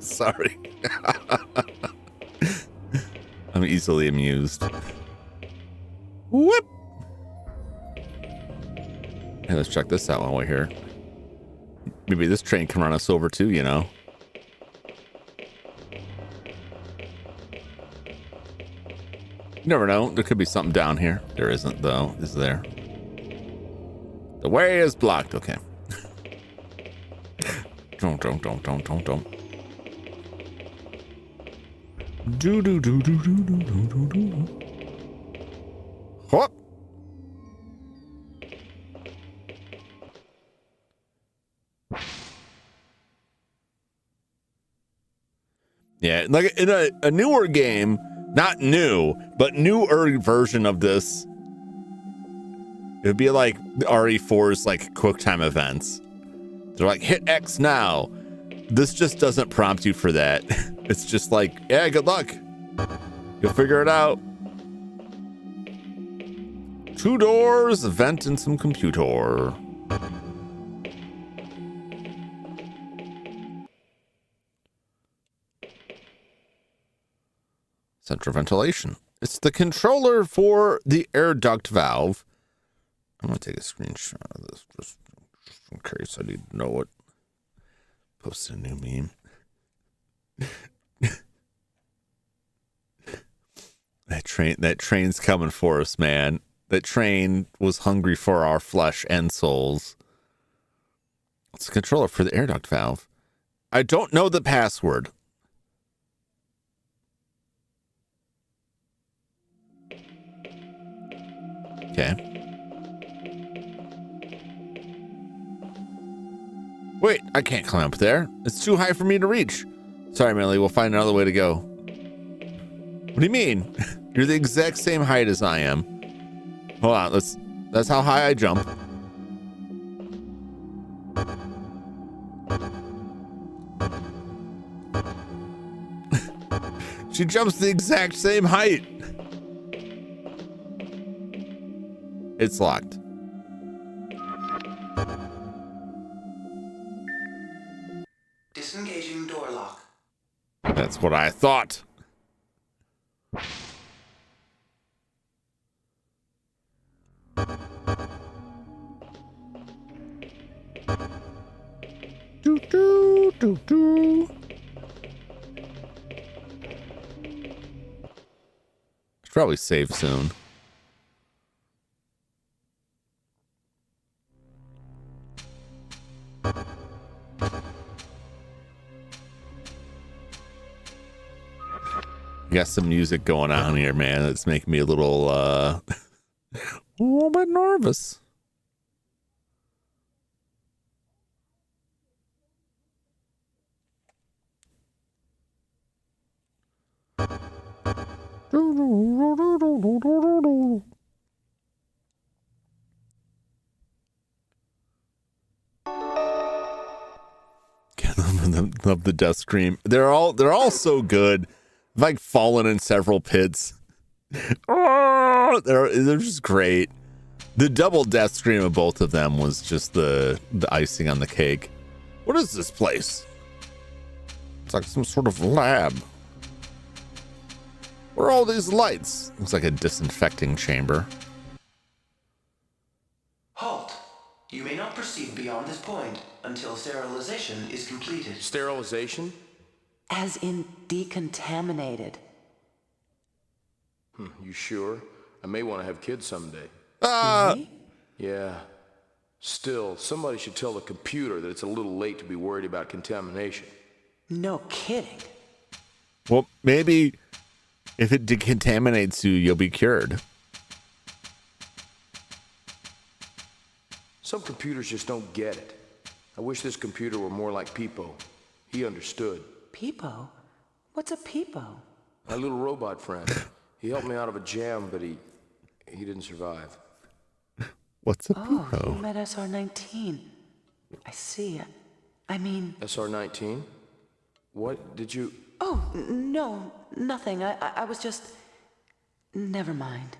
Sorry. I'm easily amused. Whoop. Hey, let's check this out while we're here. Maybe this train can run us over too, you know? You never know. There could be something down here. There isn't, though, is there? The way is blocked. Okay. Don't. Do. Hop. Yeah, like in a newer game, not new, but newer version of this, it would be like RE4's like QuickTime events. They're like, hit X now. This just doesn't prompt you for that. It's just like, yeah, good luck. You'll figure it out. 2 doors, a vent, and some computer. Central ventilation. It's the controller for the air duct valve. I'm going to take a screenshot of this just in case I need to know it. Post a new meme. That train's coming for us, man. That train was hungry for our flesh and souls. It's a controller for the air duct valve. I don't know the password. Okay. Wait, I can't climb up there. It's too high for me to reach. Sorry, Millie, we'll find another way to go. What do you mean? You're the exact same height as I am. Hold on, that's how high I jump. She jumps the exact same height. It's locked. Disengaging door lock. That's what I thought. Do. Should probably save soon. Got some music going on here, man. It's making me a little bit nervous. Love the death scream. They're all so good. I've like fallen in several pits. Oh, they're just great. The double death scream of both of them was just the icing on the cake. What is this place? It's like some sort of lab. Where are all these lights? Looks like a disinfecting chamber. Halt. You may not proceed beyond this point until sterilization is completed. Sterilization? As in decontaminated. You sure? I may want to have kids someday. Really? Yeah. Still, somebody should tell the computer that it's a little late to be worried about contamination. No kidding. Well, maybe if it decontaminates you, you'll be cured. Some computers just don't get it. I wish this computer were more like Peepo. He understood. Peepo? What's a peepo? My little robot friend. He helped me out of a jam, but he didn't survive. What's a Oh, peepo? you met SR-19. I see. I mean... SR-19? What did you... Oh, no, nothing. I was just... Never mind.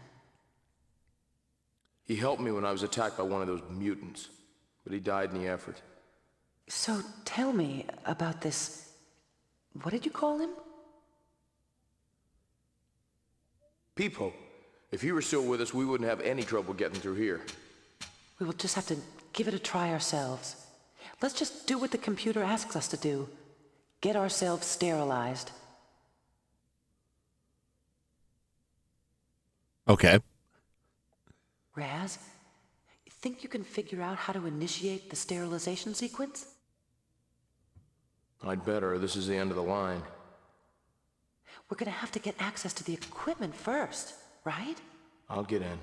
He helped me when I was attacked by one of those mutants, but he died in the effort. So tell me about this... What did you call him? Peepo, if he were still with us, we wouldn't have any trouble getting through here. We will just have to give it a try ourselves. Let's just do what the computer asks us to do. Get ourselves sterilized. Okay. Raz, you think you can figure out how to initiate the sterilization sequence? I'd better. This is the end of the line. We're gonna have to get access to the equipment first, right? I'll get in.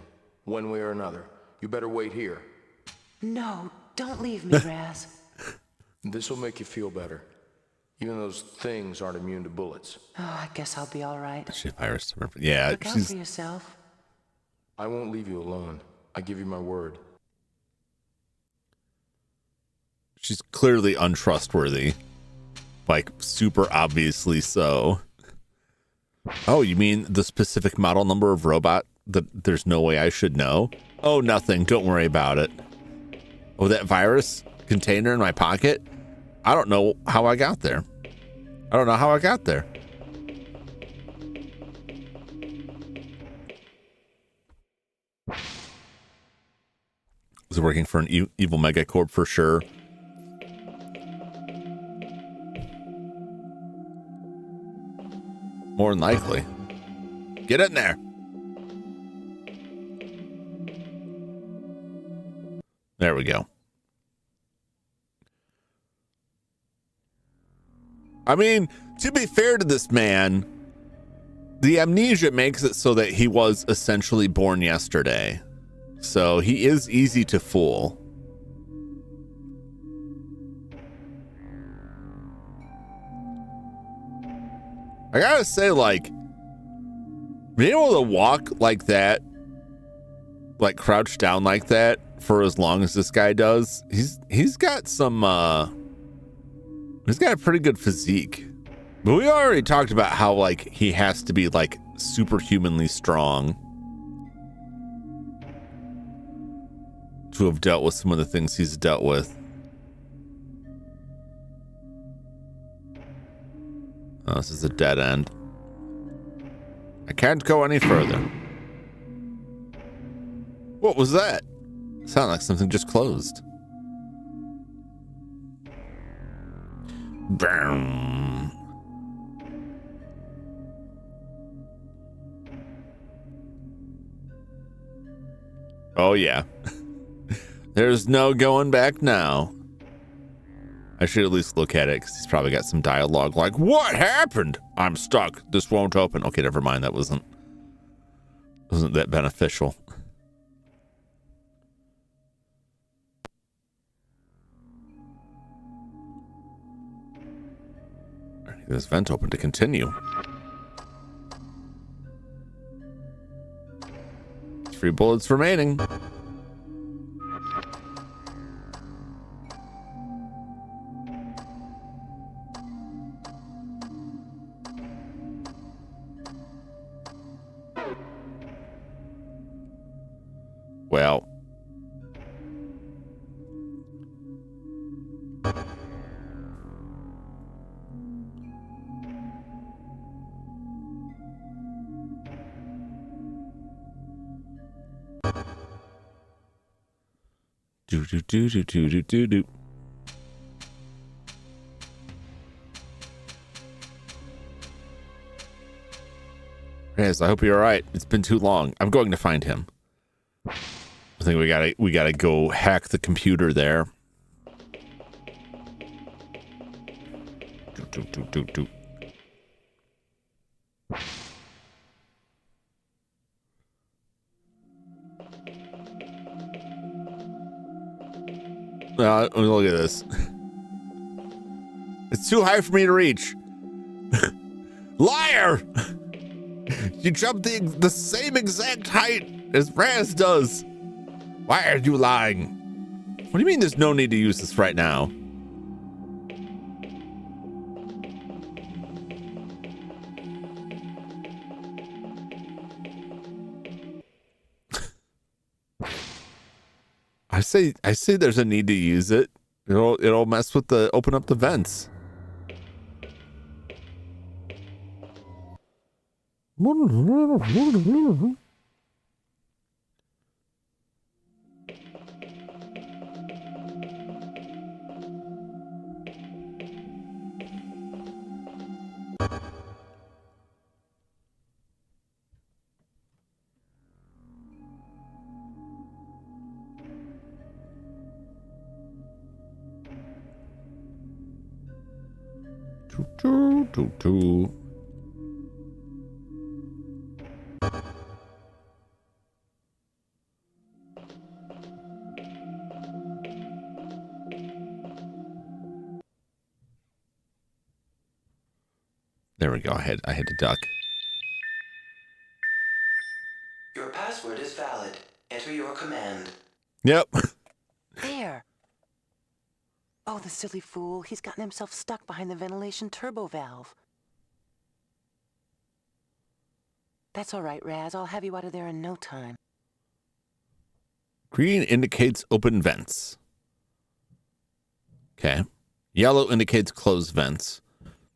One way or another. You better wait here. No, don't leave me, Raz. This'll make you feel better. Even those things aren't immune to bullets. Oh, I guess I'll be all right. She virus. Yeah, Look out she's for yourself. I won't leave you alone. I give you my word. she's clearly untrustworthy. Like, super obviously so. Oh, you mean the specific model number of robot that there's no way I should know? Oh, nothing. Don't worry about it. Oh, that virus container in my pocket? I don't know how I got there. I don't know how I got there. Was working for an evil megacorp for sure. More than likely. Get in there. There we go. I mean, to be fair to this man, the amnesia makes it so that he was essentially born yesterday. So he is easy to fool. I gotta say, like, being able to walk like that, like crouched down like that for as long as this guy does, he's got some he's got a pretty good physique. But we already talked about how, like, he has to be like superhumanly strong to have dealt with some of the things he's dealt with. Oh, this is a dead end. I can't go any further. What was that? Sounded like something just closed. Boom. Oh, yeah. There's no going back now. I should at least look at it because he's probably got some dialogue like, "What happened? I'm stuck. This won't open." Okay, never mind. That wasn't that beneficial. This vent open to continue. 3 bullets remaining. Well, Do do do do do do do do. Yes, I hope you're all right. It's been too long. I'm going to find him. I think we gotta go hack the computer there. Do do do do do. Look at this. It's too high for me to reach. Liar! You jumped the same exact height as Raz does. Why are you lying? What do you mean there's no need to use this right now? I say there's a need to use it. It'll mess with open up the vents. There we go. I had to duck. Your password is valid. Enter your command. Yep. There. Oh, the silly fool. He's gotten himself stuck behind the ventilation turbo valve. That's all right, Raz. I'll have you out of there in no time. Green indicates open vents. Okay. Yellow indicates closed vents.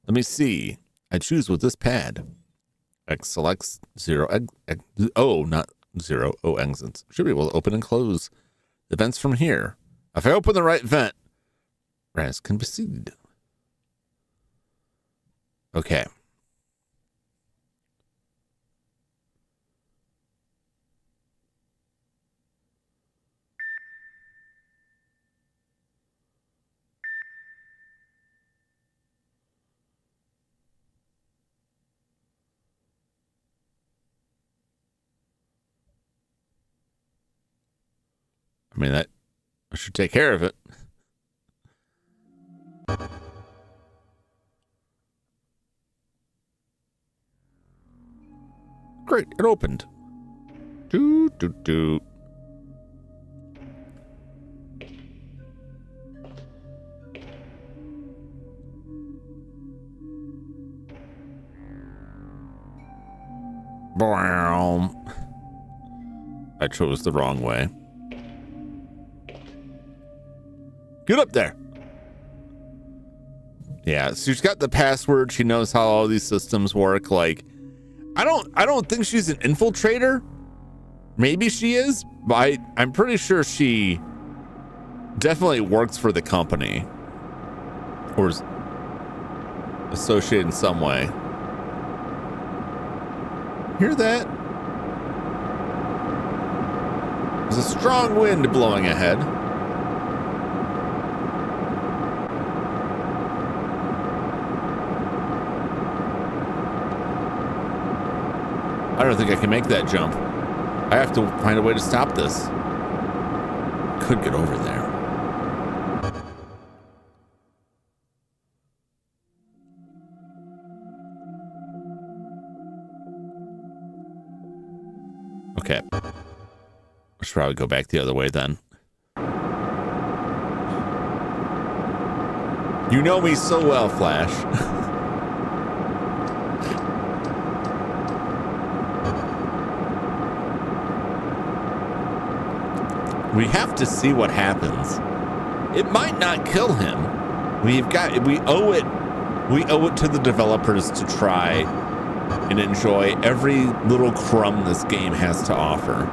Let me see. I choose with this pad. X selects 0. Not 0. O exits. Should be able to open and close the vents from here. If I open the right vent, Raz can proceed. Okay. I mean, that I should take care of it. Great, it opened. Do do do. Boom. I chose the wrong way. Get up there. Yeah, she's got the password. She knows how all these systems work. Like, I don't think she's an infiltrator. Maybe she is, but I'm pretty sure she definitely works for the company or is associated in some way. Hear that? There's a strong wind blowing ahead. I don't think I can make that jump. I have to find a way to stop this. Could get over there. Okay. I should probably go back the other way then. You know me so well, Flash. We have to see what happens. It might not kill him. We owe it to the developers to try and enjoy every little crumb this game has to offer.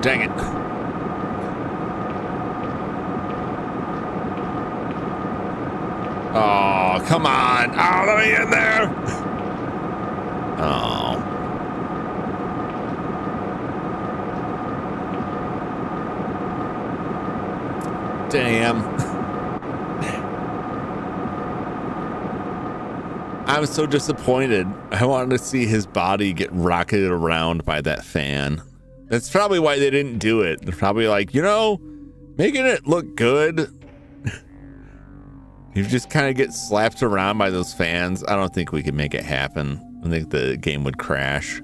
dang it. Oh, come on. Oh, let me in there. Oh. Damn. I'm so disappointed. I wanted to see his body get rocketed around by that fan. That's probably why they didn't do it. They're probably like, you know, making it look good. You just kind of get slapped around by those fans. I don't think we could make it happen. I think the game would crash.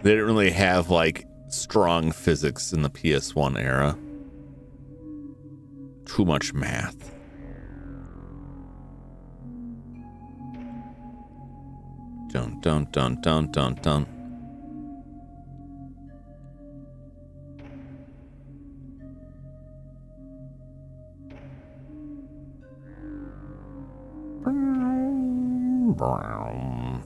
They didn't really have like strong physics in the PS1 era. Too much math. Dun dun dun dun dun dun. Brown.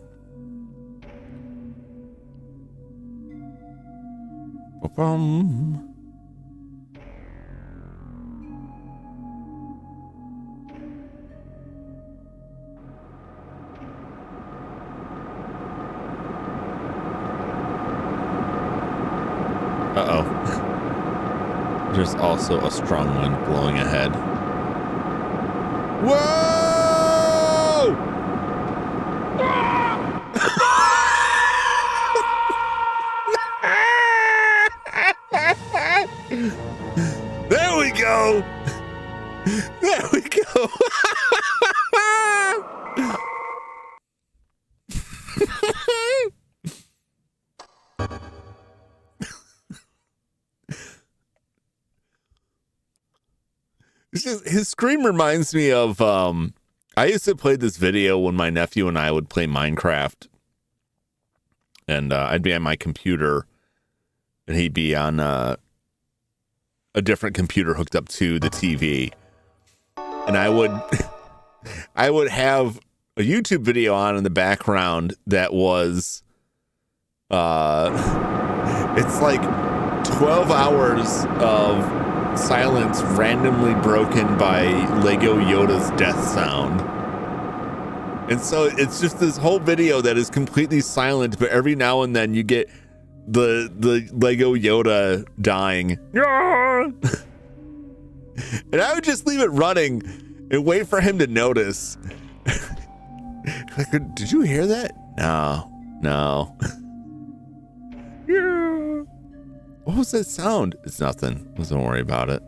Uh-oh. There's also a strong wind blowing ahead. Whoa! There we go. There we go. It's just, his scream reminds me of I used to play this video when my nephew and I would play Minecraft, and I'd be on my computer and he'd be on a different computer hooked up to the TV, and I would have a YouTube video on in the background that was it's like 12 hours of silence randomly broken by Lego Yoda's death sound. And so it's just this whole video that is completely silent, but every now and then you get the Lego Yoda dying. And I would just leave it running and wait for him to notice. Like, did you hear that? No. Yeah. What was that sound? It's nothing. Don't worry about it.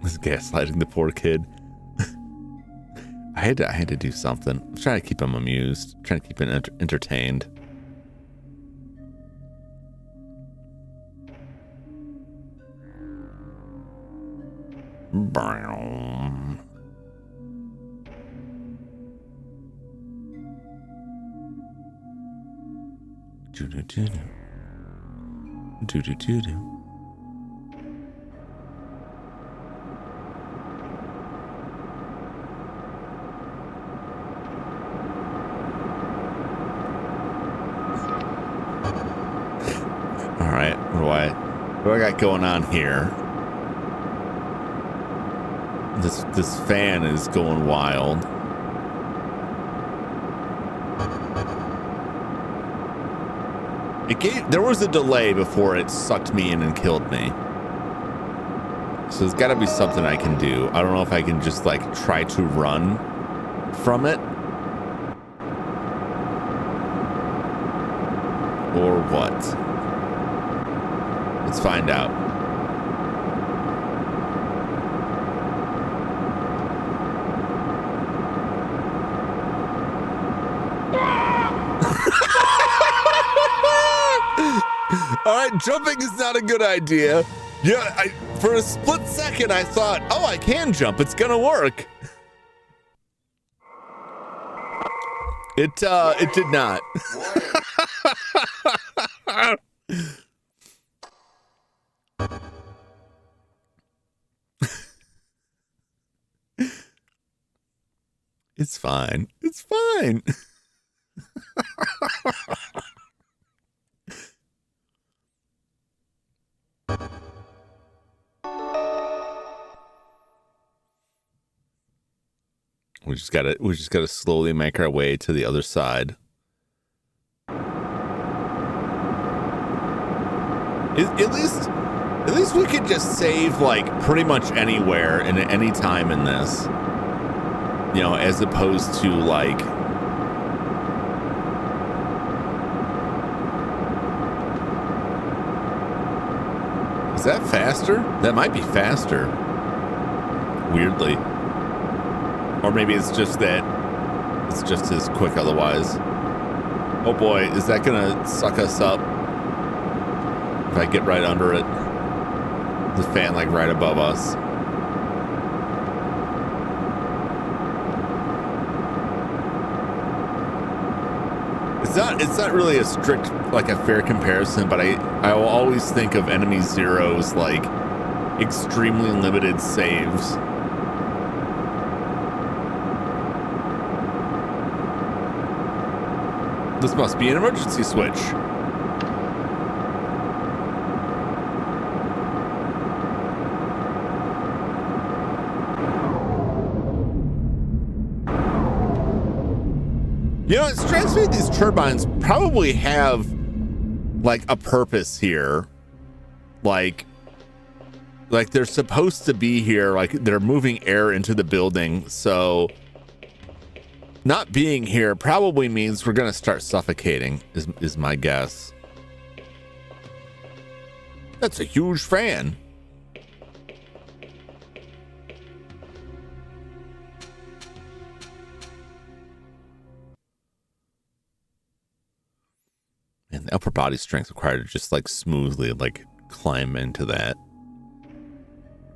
This gaslighting the poor kid. I had to do something. I'm trying to keep him amused. I'm trying to keep him entertained. Brown. Do-do-do-do. Do-do-do-do. All right, what do I got going on here? This fan is going wild. There was a delay before it sucked me in and killed me. So there's got to be something I can do. I don't know if I can just like try to run from it or what. Let's find out. All right, jumping is not a good idea. Yeah, for a split second I thought, oh, I can jump. It's gonna work. It did not. It's fine. It's fine. We just gotta slowly make our way to the other side. At least we could just save like pretty much anywhere and at any time in this. You know, as opposed to like is that faster? That might be faster. Weirdly. Or maybe it's just that it's just as quick otherwise. Oh boy, is that gonna suck us up? If I get right under it. The fan like right above us. It's not really a strict, like a fair comparison, but I will always think of Enemy Zero's like extremely limited saves. This must be an emergency switch. You know, it strikes me these turbines probably have like a purpose here. Like they're supposed to be here, like they're moving air into the building. So not being here probably means we're gonna start suffocating, is my guess. That's a huge fan. And the upper body strength required to just like smoothly like climb into that.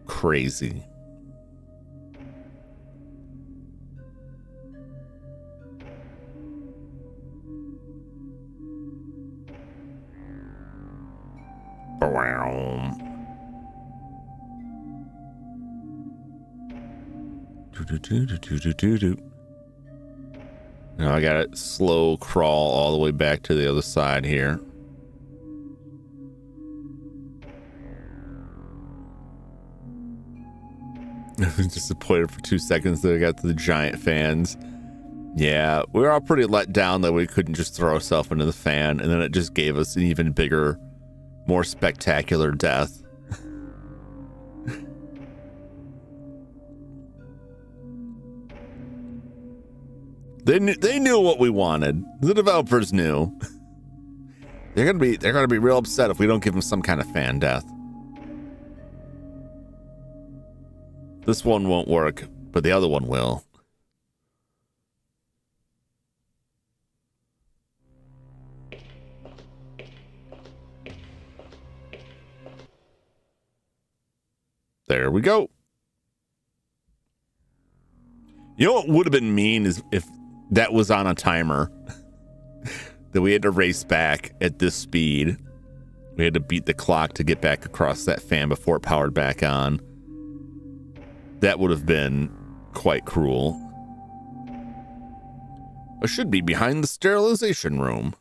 Crazy. Now I gotta slow crawl all the way back to the other side here. I was disappointed for 2 seconds that I got to the giant fans. Yeah, we were all pretty let down that we couldn't just throw ourselves into the fan, and then it just gave us an even bigger, more spectacular death. They knew what we wanted. The developers knew. They're gonna be real upset if we don't give them some kind of fan death. This one won't work, but the other one will. There we go. You know what would have been mean is if that was on a timer that we had to race back at this speed. We had to beat the clock to get back across that fan before it powered back on. That would have been quite cruel. I should be behind the sterilization room.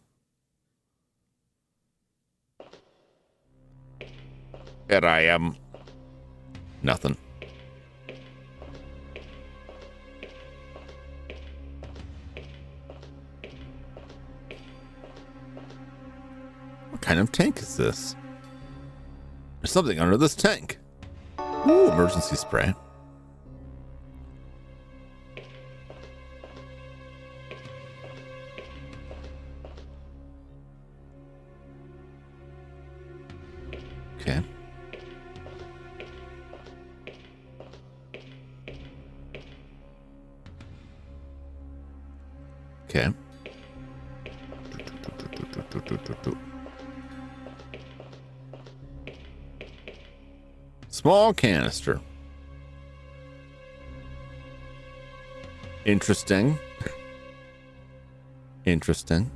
And I am nothing. What kind of tank is this? There's something under this tank. Ooh, emergency spray. Okay. Okay. Small canister. Interesting. Interesting.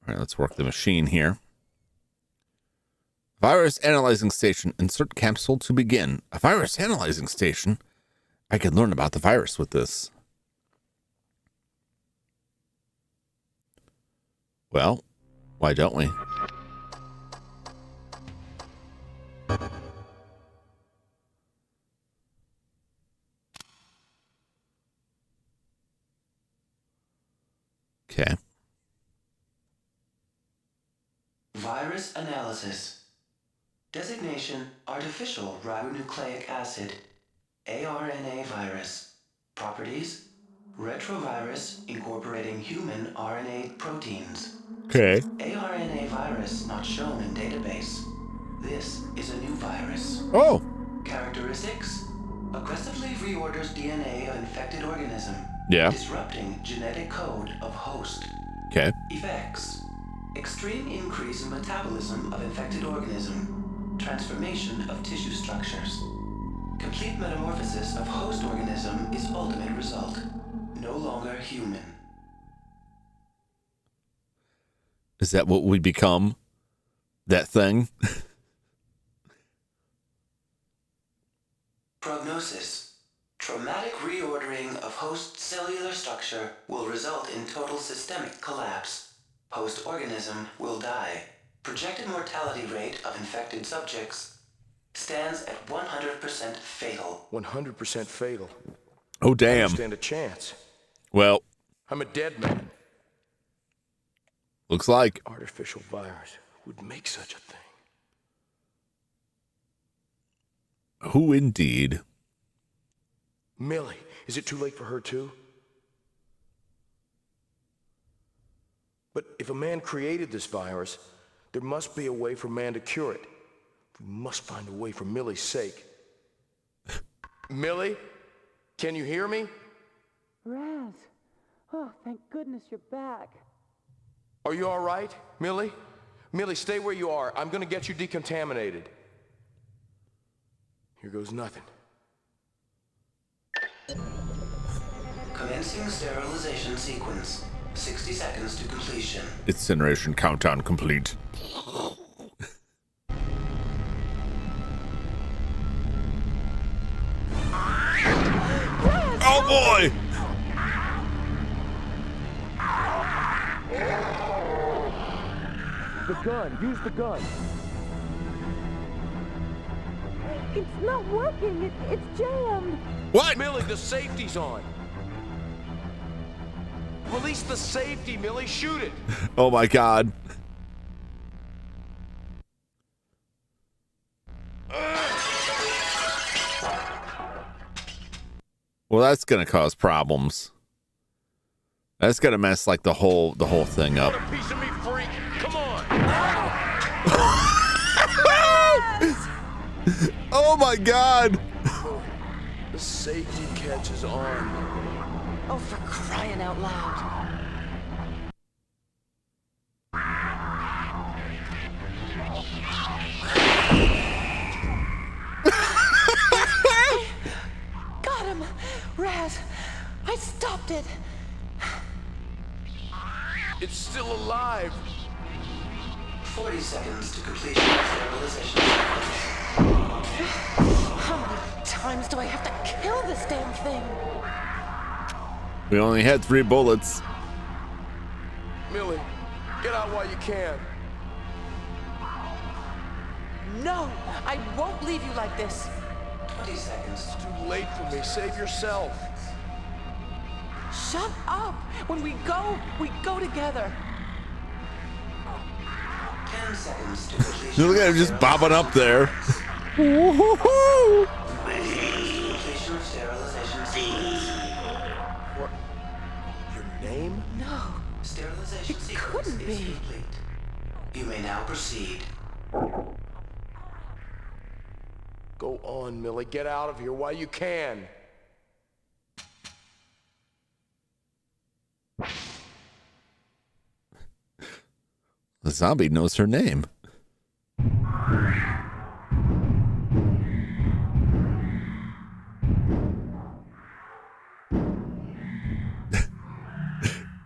All right, let's work the machine here. Virus analyzing station. Insert capsule to begin. A virus analyzing station? I could learn about the virus with this. Well, why don't we? Okay. Virus analysis. Designation: artificial ribonucleic acid. ARNA virus. Properties: retrovirus incorporating human RNA proteins. Okay. ARNA virus not shown in database. This is a new virus. Oh. Characteristics: aggressively reorders DNA of infected organism. Yeah. Disrupting genetic code of host. Okay. Effects: extreme increase in metabolism of infected organism. Transformation of tissue structures. Complete metamorphosis of host organism is ultimate result. No longer human. Is that what we become? That thing? Prognosis: traumatic reordering of host cellular structure will result in total systemic collapse. Host organism will die. Projected mortality rate of infected subjects stands at 100% fatal. 100% fatal. Oh, I damn. don't stand a chance. Well, I'm a dead man. looks like. Artificial virus would make such a thing. Who indeed? Millie, is it too late for her too? But if a man created this virus, there must be a way for man to cure it. We must find a way for Millie's sake. Millie, can you hear me? Raz. Oh, thank goodness you're back. Are you all right, Millie? Millie, stay where you are. I'm gonna get you decontaminated. Here goes nothing. Commencing sterilization sequence. 60 seconds to completion. Incineration countdown complete. Oh boy! The gun! Use the gun! It's not working. It's jammed. What? Millie, the safety's on! Release the safety, Millie! Shoot it! Oh my god. Well, that's gonna cause problems. That's gonna mess like the whole thing up. What a piece of me freak! Come on! Oh my god! The safety catch is on. Oh, for crying out loud. Got him! Raz, I stopped it. It's still alive! 40 seconds to completion of sterilization. How many times do I have to kill this damn thing? We only had 3 bullets. Millie, get out while you can. No, I won't leave you like this. 20 seconds. It's too late for me. Save yourself. Shut up. When we go together. 10 seconds to completion. Look at him just bobbing up there. Completion of sterilization sequence. What? Your name? No. Sterilization It sequence couldn't is be. complete. You may now proceed. Go on, Millie. Get out of here while you can. The zombie knows her name.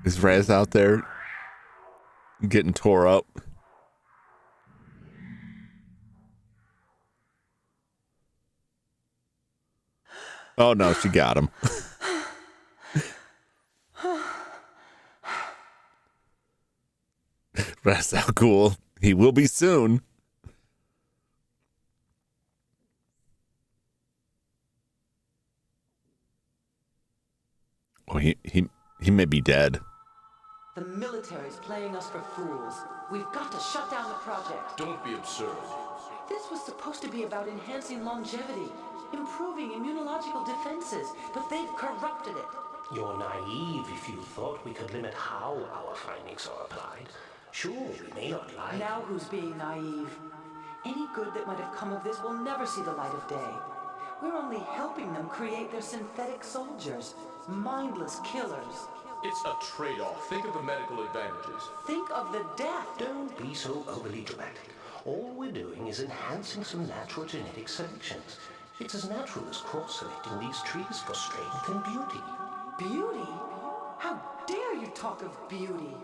Is Raz out there getting tore up? Oh no, she got him. That's how cool. He will be soon. Oh, he may be dead. The military's playing us for fools. We've got to shut down the project. Don't be absurd. This was supposed to be about enhancing longevity, improving immunological defenses, but they've corrupted it. You're naive if you thought we could limit how our findings are applied. Sure, we may not like... Now who's being naive? Any good that might have come of this will never see the light of day. We're only helping them create their synthetic soldiers, mindless killers. It's a trade-off. Think of the medical advantages. Think of the death. Don't be so overly dramatic. All we're doing is enhancing some natural genetic selections. It's as natural as cross-selecting these trees for strength and beauty. Beauty? How dare you talk of beauty?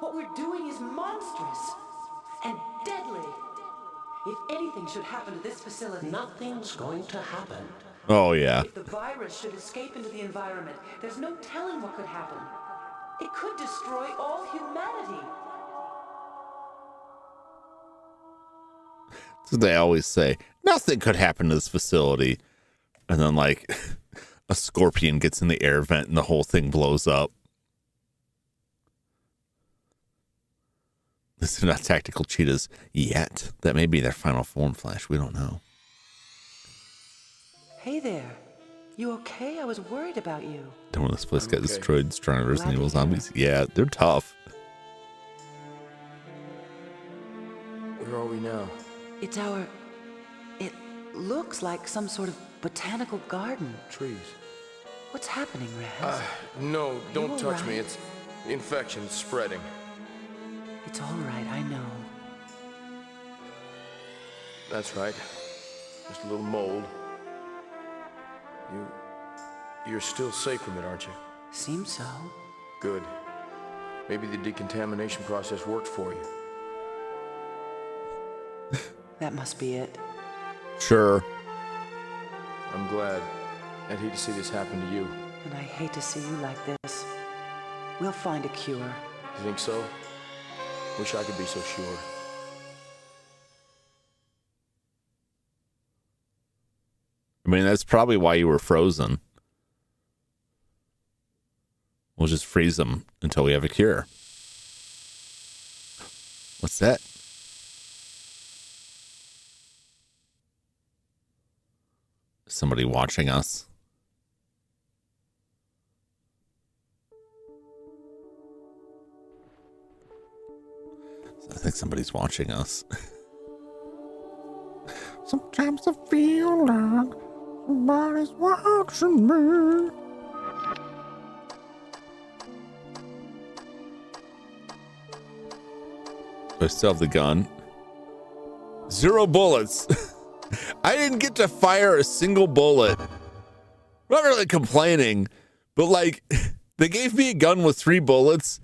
What we're doing is monstrous and deadly. If anything should happen to this facility... Nothing's going to happen. Oh, yeah. If the virus should escape into the environment, there's no telling what could happen. It could destroy all humanity. So they always say, nothing could happen to this facility. And then, like, a scorpion gets in the air vent and the whole thing blows up. This is not tactical cheetahs yet. That may be their final form, Flash. We don't know. Hey there. You okay? I was worried about you. Don't know this place got okay. destroyed. Stronger than Glad evil to hear zombies. Yeah, they're tough. Where are we now? It's our... It looks like some sort of botanical garden. Trees. What's happening, Raz? No, don't all touch me. right? It's... The infection's spreading. It's all right, I know. That's right. Just a little mold. You're still safe from it, aren't you? Seems so. Good. Maybe the decontamination process worked for you. That must be it. Sure. I'm glad. I'd hate to see this happen to you. And I hate to see you like this. We'll find a cure. You think so? Wish I could be so sure. I mean, that's probably why you were frozen. We'll just freeze them until we have a cure. What's that? Somebody watching us. I think somebody's watching us. Sometimes I feel like somebody's watching me. I still have the gun. 0 bullets. I didn't get to fire a single bullet. I'm not really complaining, but like, they gave me a gun with 3 bullets,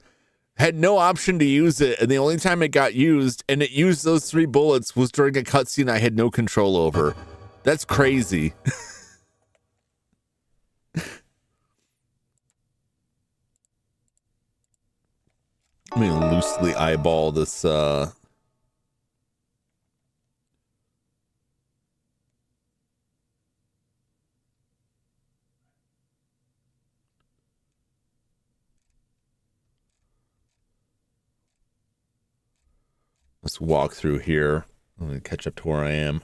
had no option to use it, and the only time it got used, and it used those 3 bullets, was during a cutscene I had no control over. That's crazy. Let me loosely eyeball this, let's walk through here. I'm going to catch up to where I am.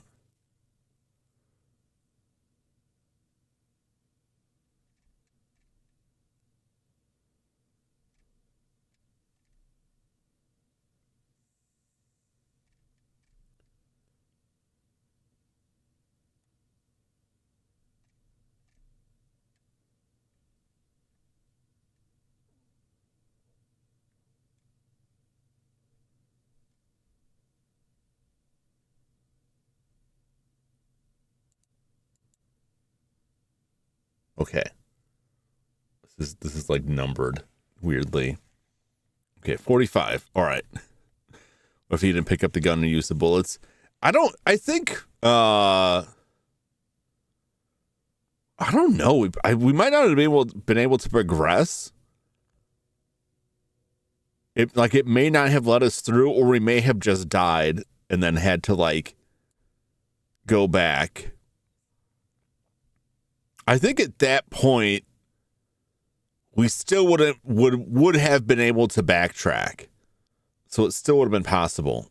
Okay. This is like numbered weirdly. Okay, 45. All right. What if you didn't pick up the gun and use the bullets? I think I don't know. We might not have been able to progress. It may not have let us through, or we may have just died and then had to like go back. I think at that point we still would have been able to backtrack. So it still would have been possible.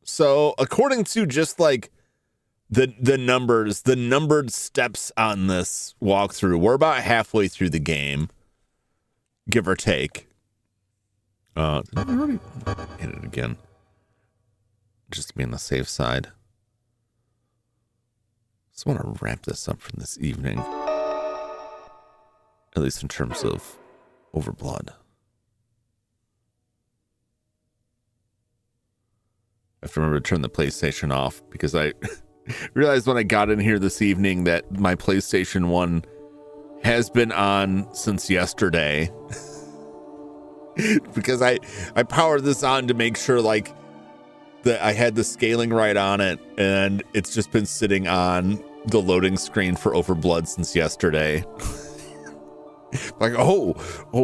So according to just like the numbers, the numbered steps on this walkthrough, we're about halfway through the game, give or take. Did I already hit it again? Just to be on the safe side. Just want to wrap this up for this evening. At least in terms of Overblood. I have to remember to turn the PlayStation off because I realized when I got in here this evening that my PlayStation 1 has been on since yesterday. Because I powered this on to make sure like that I had the scaling right on it, and it's just been sitting on the loading screen for Overblood since yesterday. Like, oh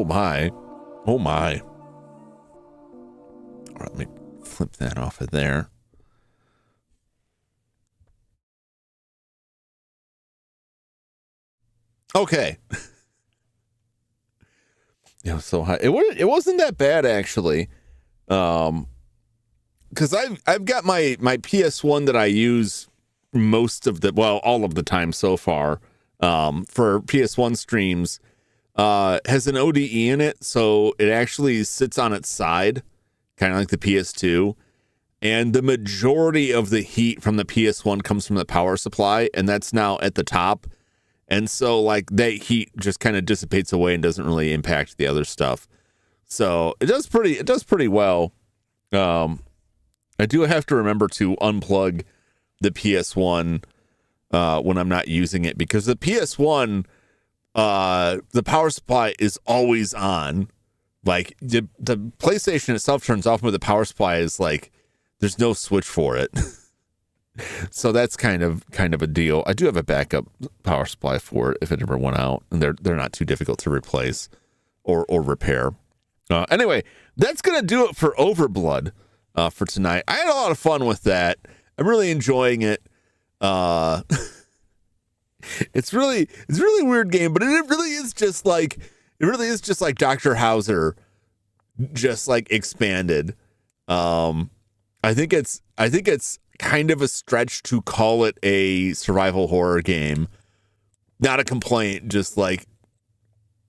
my. All right, let me flip that off of there. Okay. It was so high. It wasn't that bad actually. Because I've got my PS1 that I use all of the time so far, for PS1 streams, has an ODE in it, so it actually sits on its side, kind of like the PS2, and the majority of the heat from the PS1 comes from the power supply, and that's now at the top. And so like that heat just kind of dissipates away and doesn't really impact the other stuff. So it does pretty well. I do have to remember to unplug the PS1 when I'm not using it, because the PS1, the power supply is always on. Like the PlayStation itself turns off, but the power supply is like there's no switch for it. So that's kind of a deal. I do have a backup power supply for it if it ever went out, and they're not too difficult to replace or repair. Anyway, that's gonna do it for Overblood for tonight. I had a lot of fun with that. I'm really enjoying it. It's really a weird game, but it really is just like Dr. Hauser, just like expanded. I think it's kind of a stretch to call it a survival horror game. Not a complaint, just like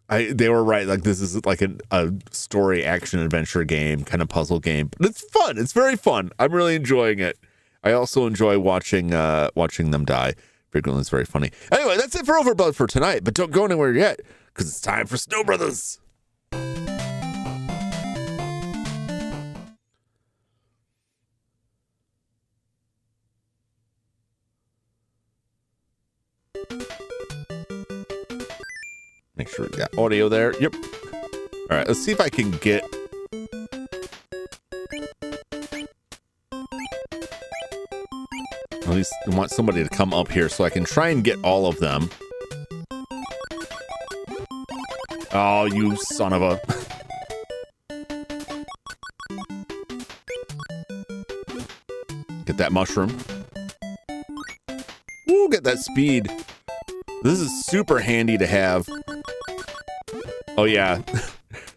they were right. Like this is like a story action adventure game, kind of puzzle game. But it's fun. It's very fun. I'm really enjoying it. I also enjoy watching them die. Frequently, it's very funny. Anyway, that's it for Overblood for tonight. But don't go anywhere yet, because it's time for Snow Brothers. Make sure we got audio there. Yep. All right, let's see if I can get... At least I want somebody to come up here so I can try and get all of them. Oh, you son of a... Get that mushroom. Ooh, get that speed. This is super handy to have. Oh, yeah.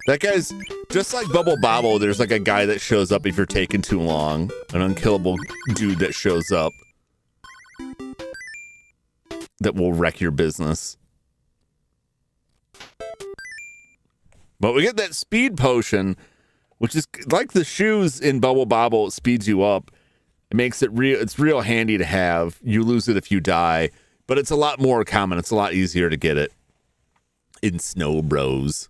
That guy's just like Bubble Bobble. There's like a guy that shows up if you're taking too long. An unkillable dude that shows up that will wreck your business. But we get that speed potion, which is like the shoes in Bubble Bobble. It speeds you up. It makes it real. It's real handy to have. You lose it if you die, but it's a lot more common. It's a lot easier to get it in Snow Bros.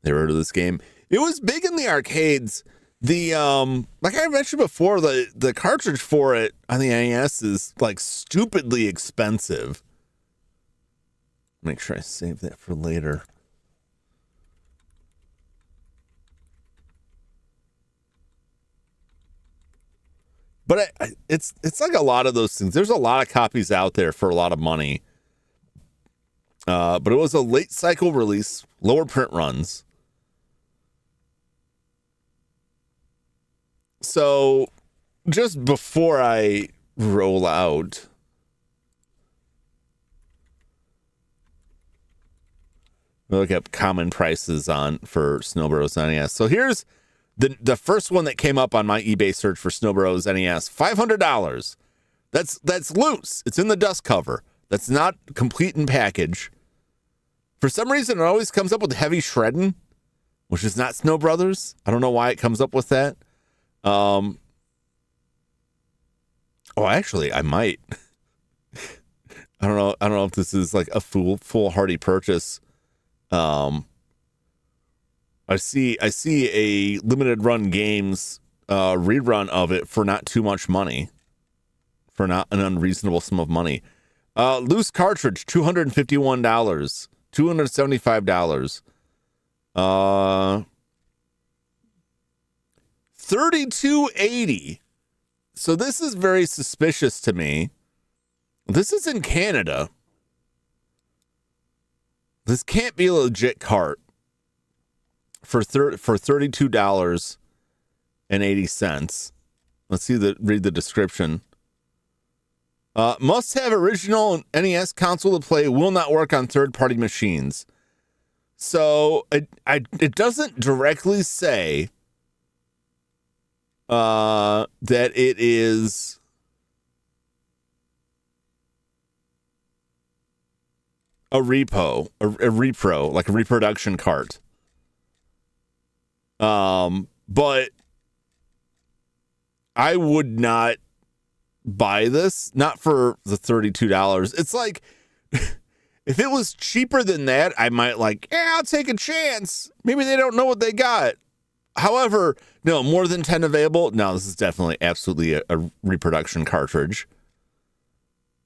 Never heard of this game. It was big in the arcades. The like I mentioned before, the cartridge for it on the NES is like stupidly expensive. Make sure I save that for later. But it's like a lot of those things. There's a lot of copies out there for a lot of money. But it was a late cycle release, lower print runs. So just before I roll out, we'll look at common prices for Snow Bros NES. So here's the first one that came up on my eBay search for Snow Bros NES, $500. That's loose. It's in the dust cover. That's not complete in package. For some reason, it always comes up with heavy shredding, which is not Snow Brothers. I don't know why it comes up with that. Actually, I might. I don't know. I don't know if this is like a foolhardy purchase. I see a limited run games rerun of it for not too much money, for not an unreasonable sum of money. Loose cartridge, $251, $275. $32.80. So this is very suspicious to me. This is in Canada. This can't be a legit cart for $32.80. Let's read the description. Must have original NES console to play, will not work on third-party machines. So it doesn't directly say that it is a repro, like a reproduction cart. But I would not buy this, not for the $32. It's like, if it was cheaper than that, I might I'll take a chance. Maybe they don't know what they got. However, no, more than 10 available. No, this is definitely absolutely a reproduction cartridge,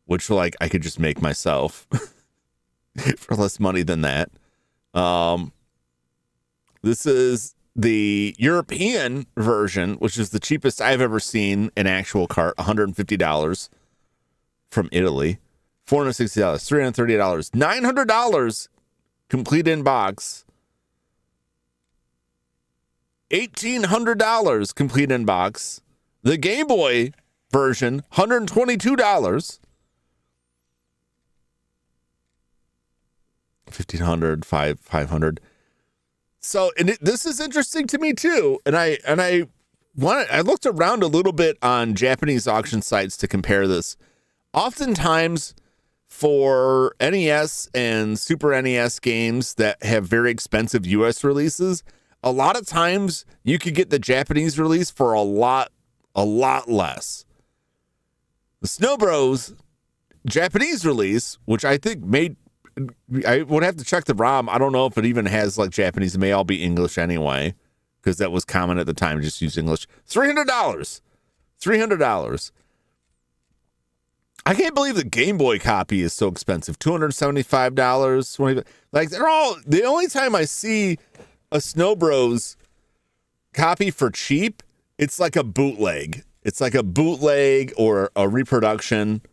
which I could just make myself for less money than that. This is the European version, which is the cheapest I've ever seen an actual cart, $150 from Italy. $460, $330, $900 complete in box. $1,800 complete in box. The Game Boy version, $122. $1,500, $500. So, and this is interesting to me too. And I looked around a little bit on Japanese auction sites to compare this. Oftentimes, for NES and Super NES games that have very expensive US releases, a lot of times you could get the Japanese release for a lot less. The Snow Bros Japanese release, which I think I would have to check the ROM. I don't know if it even has Japanese. It may all be English anyway, because that was common at the time, just use English. $300. $300. I can't believe the Game Boy copy is so expensive. $275. They're all, the only time I see a Snow Bros copy for cheap, it's like a bootleg. It's like a bootleg or a reproduction.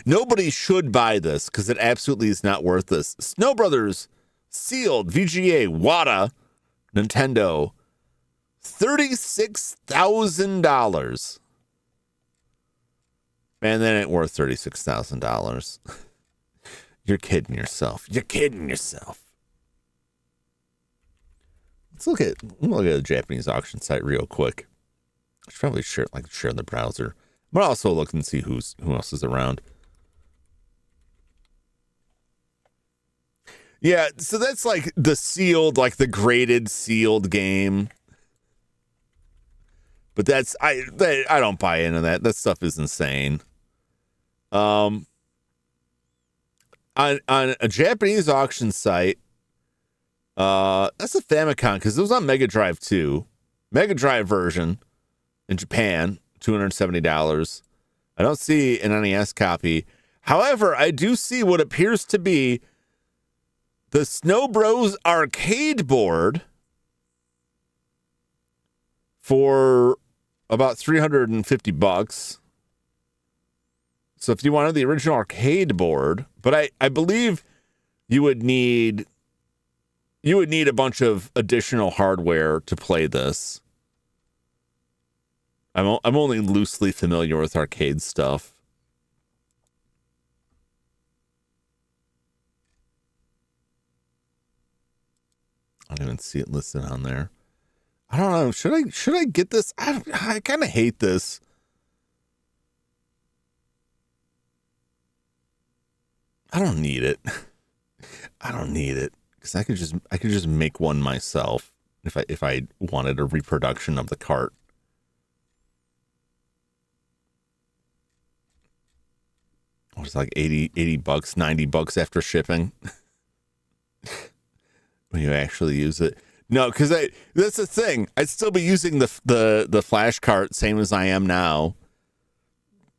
Nobody should buy this because it absolutely is not worth this. Snow Brothers sealed VGA WATA Nintendo, $36,000. Man, that ain't worth $36,000. You're kidding yourself. You're kidding yourself. Let's look at a Japanese auction site real quick. I should probably share the browser. But also look and see who else is around. Yeah, so that's the sealed, the graded sealed game. But I don't buy into that. That stuff is insane. On a Japanese auction site, that's a Famicom because it was on Mega Drive too. Mega Drive version in Japan, $270. I don't see an NES copy. However, I do see what appears to be the Snow Bros arcade board for about $350. So if you wanted the original arcade board, but I believe you would need a bunch of additional hardware to play this. I'm only loosely familiar with arcade stuff. I don't even see it listed on there. I don't know. Should I get this? I kind of hate this. I don't need it. I don't need it because I could just make one myself if I wanted a reproduction of the cart. It was like $80, $90 after shipping. When you actually use it. No, because that's the thing. I'd still be using the flash cart same as I am now.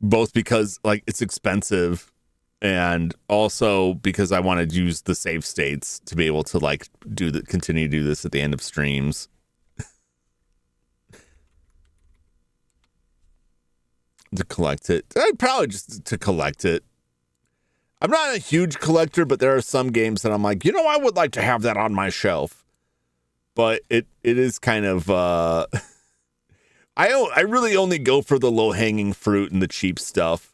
Both because like it's expensive and also because I want to use the save states to be able to like continue to do this at the end of streams. To collect it. I'd probably just to collect it. I'm not a huge collector, but there are some games that I'm like, I would like to have that on my shelf. But it is kind of I really only go for the low-hanging fruit and the cheap stuff,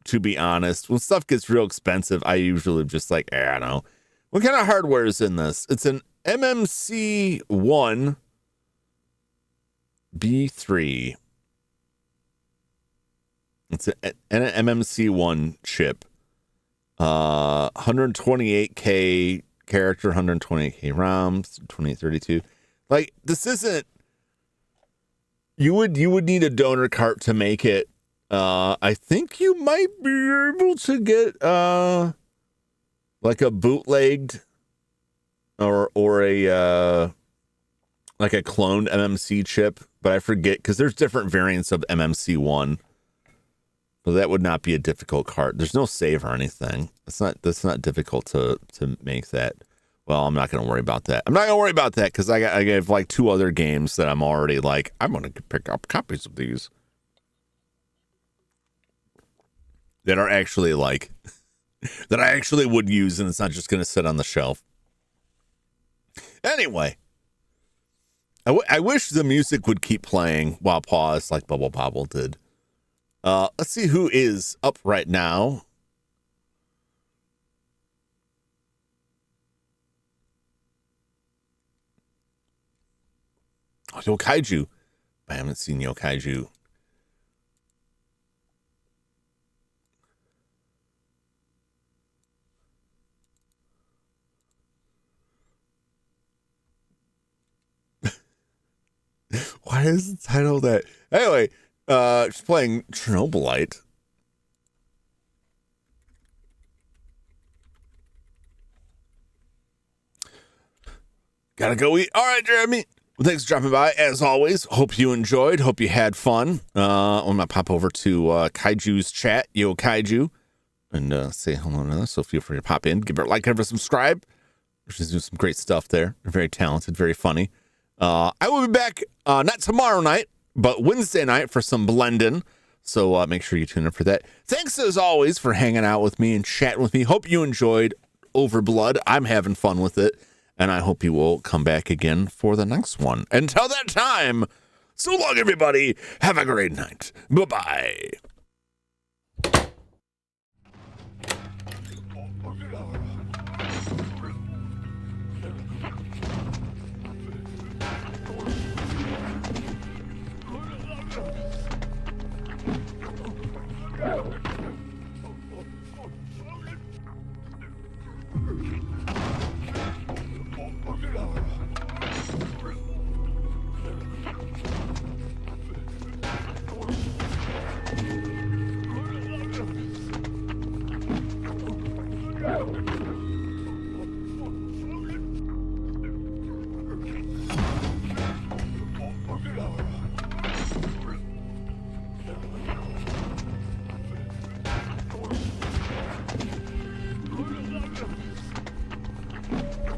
to be honest. When stuff gets real expensive, I usually just like, I don't know. What kind of hardware is in this? It's an MMC1 B3. It's an MMC1 chip. 128K character, 128K ROM, 2832. Like, this isn't... You would need a donor cart to make it. I think you might be able to get like a bootlegged or a like a cloned MMC chip, but I forget because there's different variants of MMC1. So that would not be a difficult cart. There's no save or anything. That's not difficult to make that. Well, I'm not going to worry about that. I'm not going to worry about that because I have like 2 other games that I'm already like, I'm going to pick up copies of these that are actually like, that I actually would use, and it's not just going to sit on the shelf. Anyway, I wish the music would keep playing while paused like Bubble Bobble did. Let's see who is up right now. Oh, Yokaiju. I haven't seen Yokaiju. Why is the title that? Anyway, just playing Chernobylite. Gotta go eat. All right, Jeremy. Well, thanks for dropping by, as always. Hope you enjoyed. Hope you had fun. I'm going to pop over to Kaiju's chat, Yo Kaiju, and say hello to us. So feel free to pop in. Give it a like, give it a subscribe. She's doing some great stuff there. Very talented, very funny. I will be back, not tomorrow night, but Wednesday night for some blending. So make sure you tune in for that. Thanks, as always, for hanging out with me and chatting with me. Hope you enjoyed Overblood. I'm having fun with it. And I hope you will come back again for the next one. Until that time, so long, everybody. Have a great night. Bye-bye.